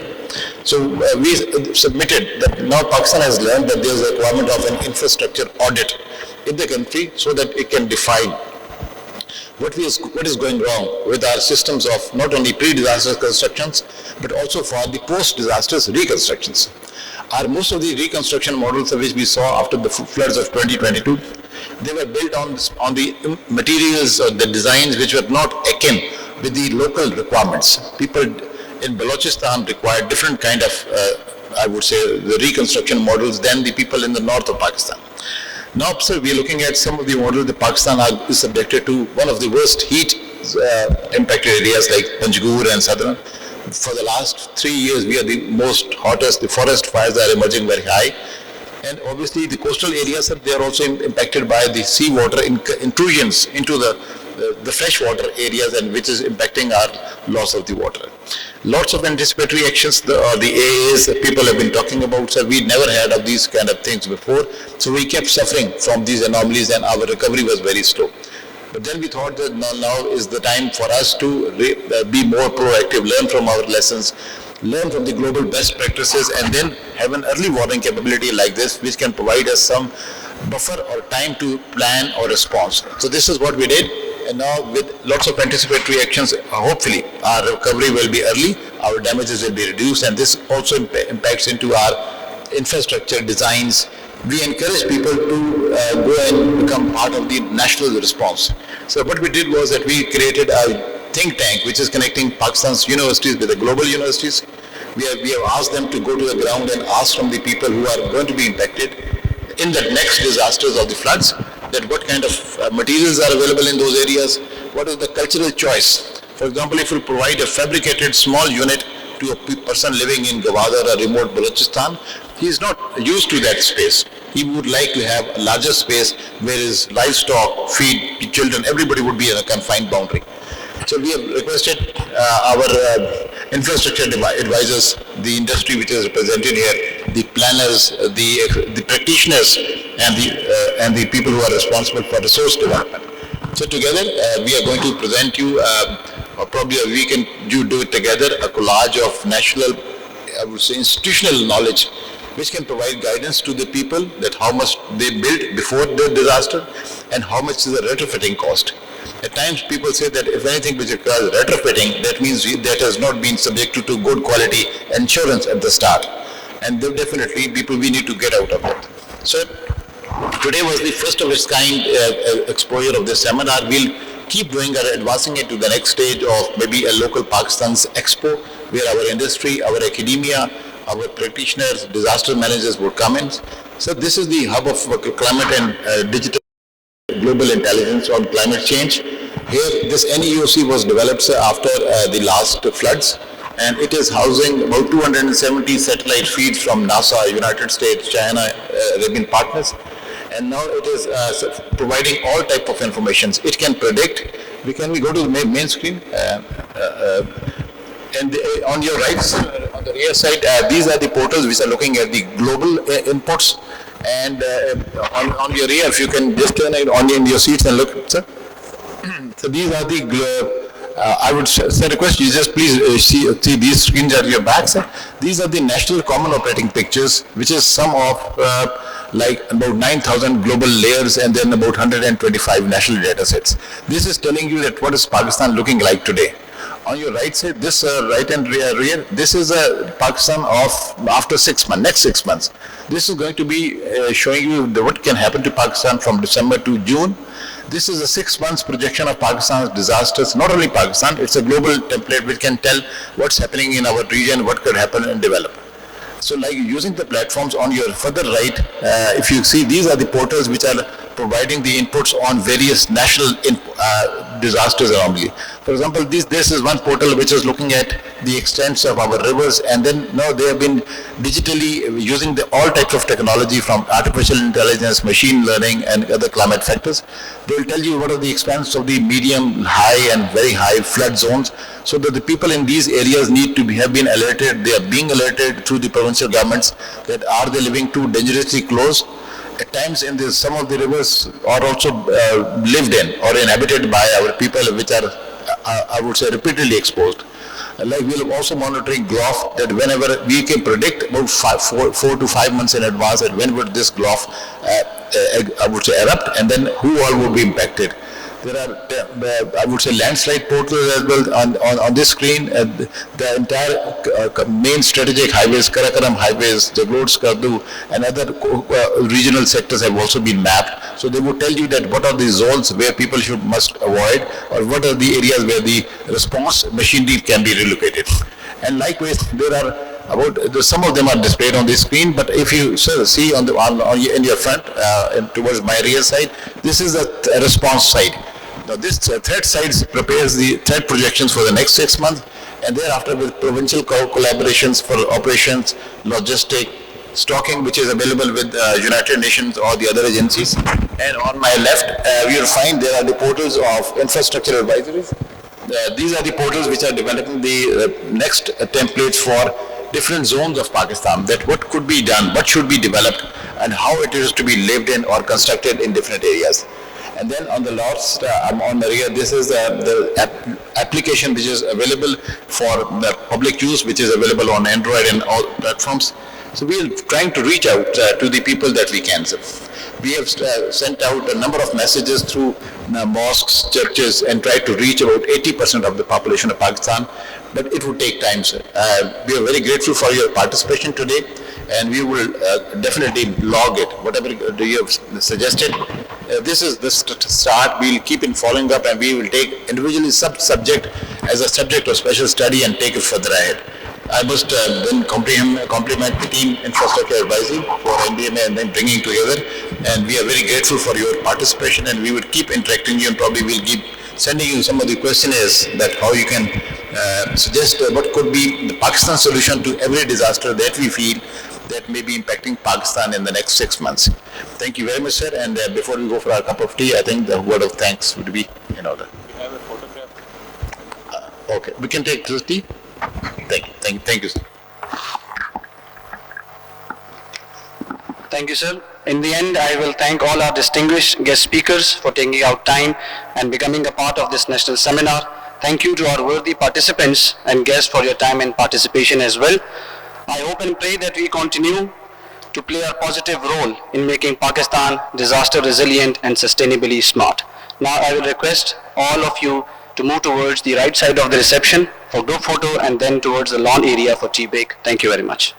So we submitted that now Pakistan has learned that there is a requirement of an infrastructure audit in the country so that it can define what is going wrong with our systems of not only pre-disaster constructions but also for the post-disasters reconstructions. Most of the reconstruction models which we saw after the floods of 2022, they were built on the materials or the designs which were not akin with the local requirements. People in Balochistan required different kind of, I would say, the reconstruction models than the people in the north of Pakistan. Now, sir, we are looking at some of the models that Pakistan is subjected to one of the worst heat impacted areas like Panjgur and Southern. For the last 3 years, we are the most hottest. The forest fires are emerging very high. And obviously the coastal areas, they are also impacted by the seawater intrusions into the freshwater areas, and which is impacting our loss of the water. Lots of anticipatory actions, the AAs that people have been talking about, so we never heard of these kind of things before. So we kept suffering from these anomalies and our recovery was very slow. But then we thought that now is the time for us to be more proactive, learn from our lessons, learn from the global best practices, and then have an early warning capability like this, which can provide us some buffer or time to plan or response. So this is what we did. And now with lots of anticipatory actions, hopefully our recovery will be early, our damages will be reduced, and this also impacts into our infrastructure designs. We encourage people to go and become part of the national response. So what we did was that we created a think tank which is connecting Pakistan's universities with the global universities. We have asked them to go to the ground and ask from the people who are going to be impacted in the next disasters of the floods, that what kind of materials are available in those areas, what is the cultural choice. For example, if you provide a fabricated small unit to a person living in Gwadar or remote Balochistan, he is not used to that space. he would like to have a larger space where his livestock, feed, children, everybody would be in a confined boundary. So we have requested our infrastructure advisors, the industry which is represented here, the planners, the practitioners, and the people who are responsible for resource development. So together we are going to present you, or probably we can do it together, a collage of national, I would say, institutional knowledge, which can provide guidance to the people that how much they built before the disaster and how much is the retrofitting cost. At times people say that if anything which requires retrofitting, that means that has not been subjected to good quality insurance at the start. And definitely people, we need to get out of that. So today was the first of its kind exposure of this seminar. We'll keep doing advancing it to the next stage of maybe a local Pakistan's expo, where our industry, our academia, our practitioners, disaster managers would come in. So this is the hub of climate and digital global intelligence on climate change. Here, this NEOC was developed after the last floods, and it is housing about 270 satellite feeds from NASA, United States, China, Arabian partners. And now it is providing all type of information. It can predict. We go to the main screen. And on your right, on the rear side, these are the portals which are looking at the global inputs. And on your rear, if you can just turn it on in your seats and look, sir. So these are the, I would request you just please see these screens at your back, sir. These are the national common operating pictures, which is sum of like about 9,000 global layers and then about 125 national data sets. This is telling you that what is Pakistan looking like today. On your right side, this right and rear, this is Pakistan of after 6 months, next 6 months. This is going to be showing you what can happen to Pakistan from December to June. This is a 6 months projection of Pakistan's disasters. Not only Pakistan, it's a global template which can tell what's happening in our region, what could happen and develop. So like using the platforms on your further right, if you see, these are the portals which are providing the inputs on various national disasters around you. For example, this is one portal which is looking at the extents of our rivers, and then now they have been digitally using all types of technology from artificial intelligence, machine learning and other climate factors. They will tell you what are the extents of the medium, high and very high flood zones, so that the people in these areas need to have been alerted. They are being alerted through the provincial governments that are they living too dangerously close. At times in some of the rivers are also lived in or inhabited by our people, which are, I would say, repeatedly exposed. Like we'll also monitoring GLOF, that whenever we can predict about 4 to 5 months in advance that when would this GLOF, I would say, erupt, and then who all would be impacted. There are, I would say, landslide portals as well on this screen. The entire main strategic highways, Karakoram highways, Jaglod, Skardu, and other regional sectors have also been mapped. So they would tell you that what are the zones where people must avoid, or what are the areas where the response machinery can be relocated. And likewise, there are some of them are displayed on the screen, but if you see in your front and towards my rear side, this is the response side. Now this threat side prepares the threat projections for the next 6 months, and thereafter with provincial collaborations for operations, logistic, stocking, which is available with United Nations or the other agencies. And on my left, you will find there are the portals of infrastructure advisories. These are the portals which are developing the next templates for different zones of Pakistan, that what could be done, what should be developed, and how it is to be lived in or constructed in different areas. And then on the left, on the rear, this is the application which is available for the public use, which is available on Android and all platforms. So we are trying to reach out to the people that we can. So we have sent out a number of messages through mosques, churches, and tried to reach about 80% of the population of Pakistan, but it would take time, sir. We are very grateful for your participation today, and we will definitely log it, whatever you have suggested. This is the start. We will keep in following up, and we will take individually subject as a subject of special study and take it further ahead. I must then compliment the team infrastructure advisory for NDMA and then bringing together, and we are very grateful for your participation, and we will keep interacting you, and probably we'll keep sending you some of the questionnaires that how you can suggest what could be the Pakistan solution to every disaster that we feel, that may be impacting Pakistan in the next 6 months. Thank you very much, sir. And before we go for our cup of tea, I think the word of thanks would be in order. We have a photograph. Okay, we can take this tea. Thank you, sir. Thank you, sir. In the end, I will thank all our distinguished guest speakers for taking out time and becoming a part of this national seminar. Thank you to our worthy participants and guests for your time and participation as well. I hope and pray that we continue to play a positive role in making Pakistan disaster resilient and sustainably smart. Now I will request all of you to move towards the right side of the reception for group photo and then towards the lawn area for tea break. Thank you very much.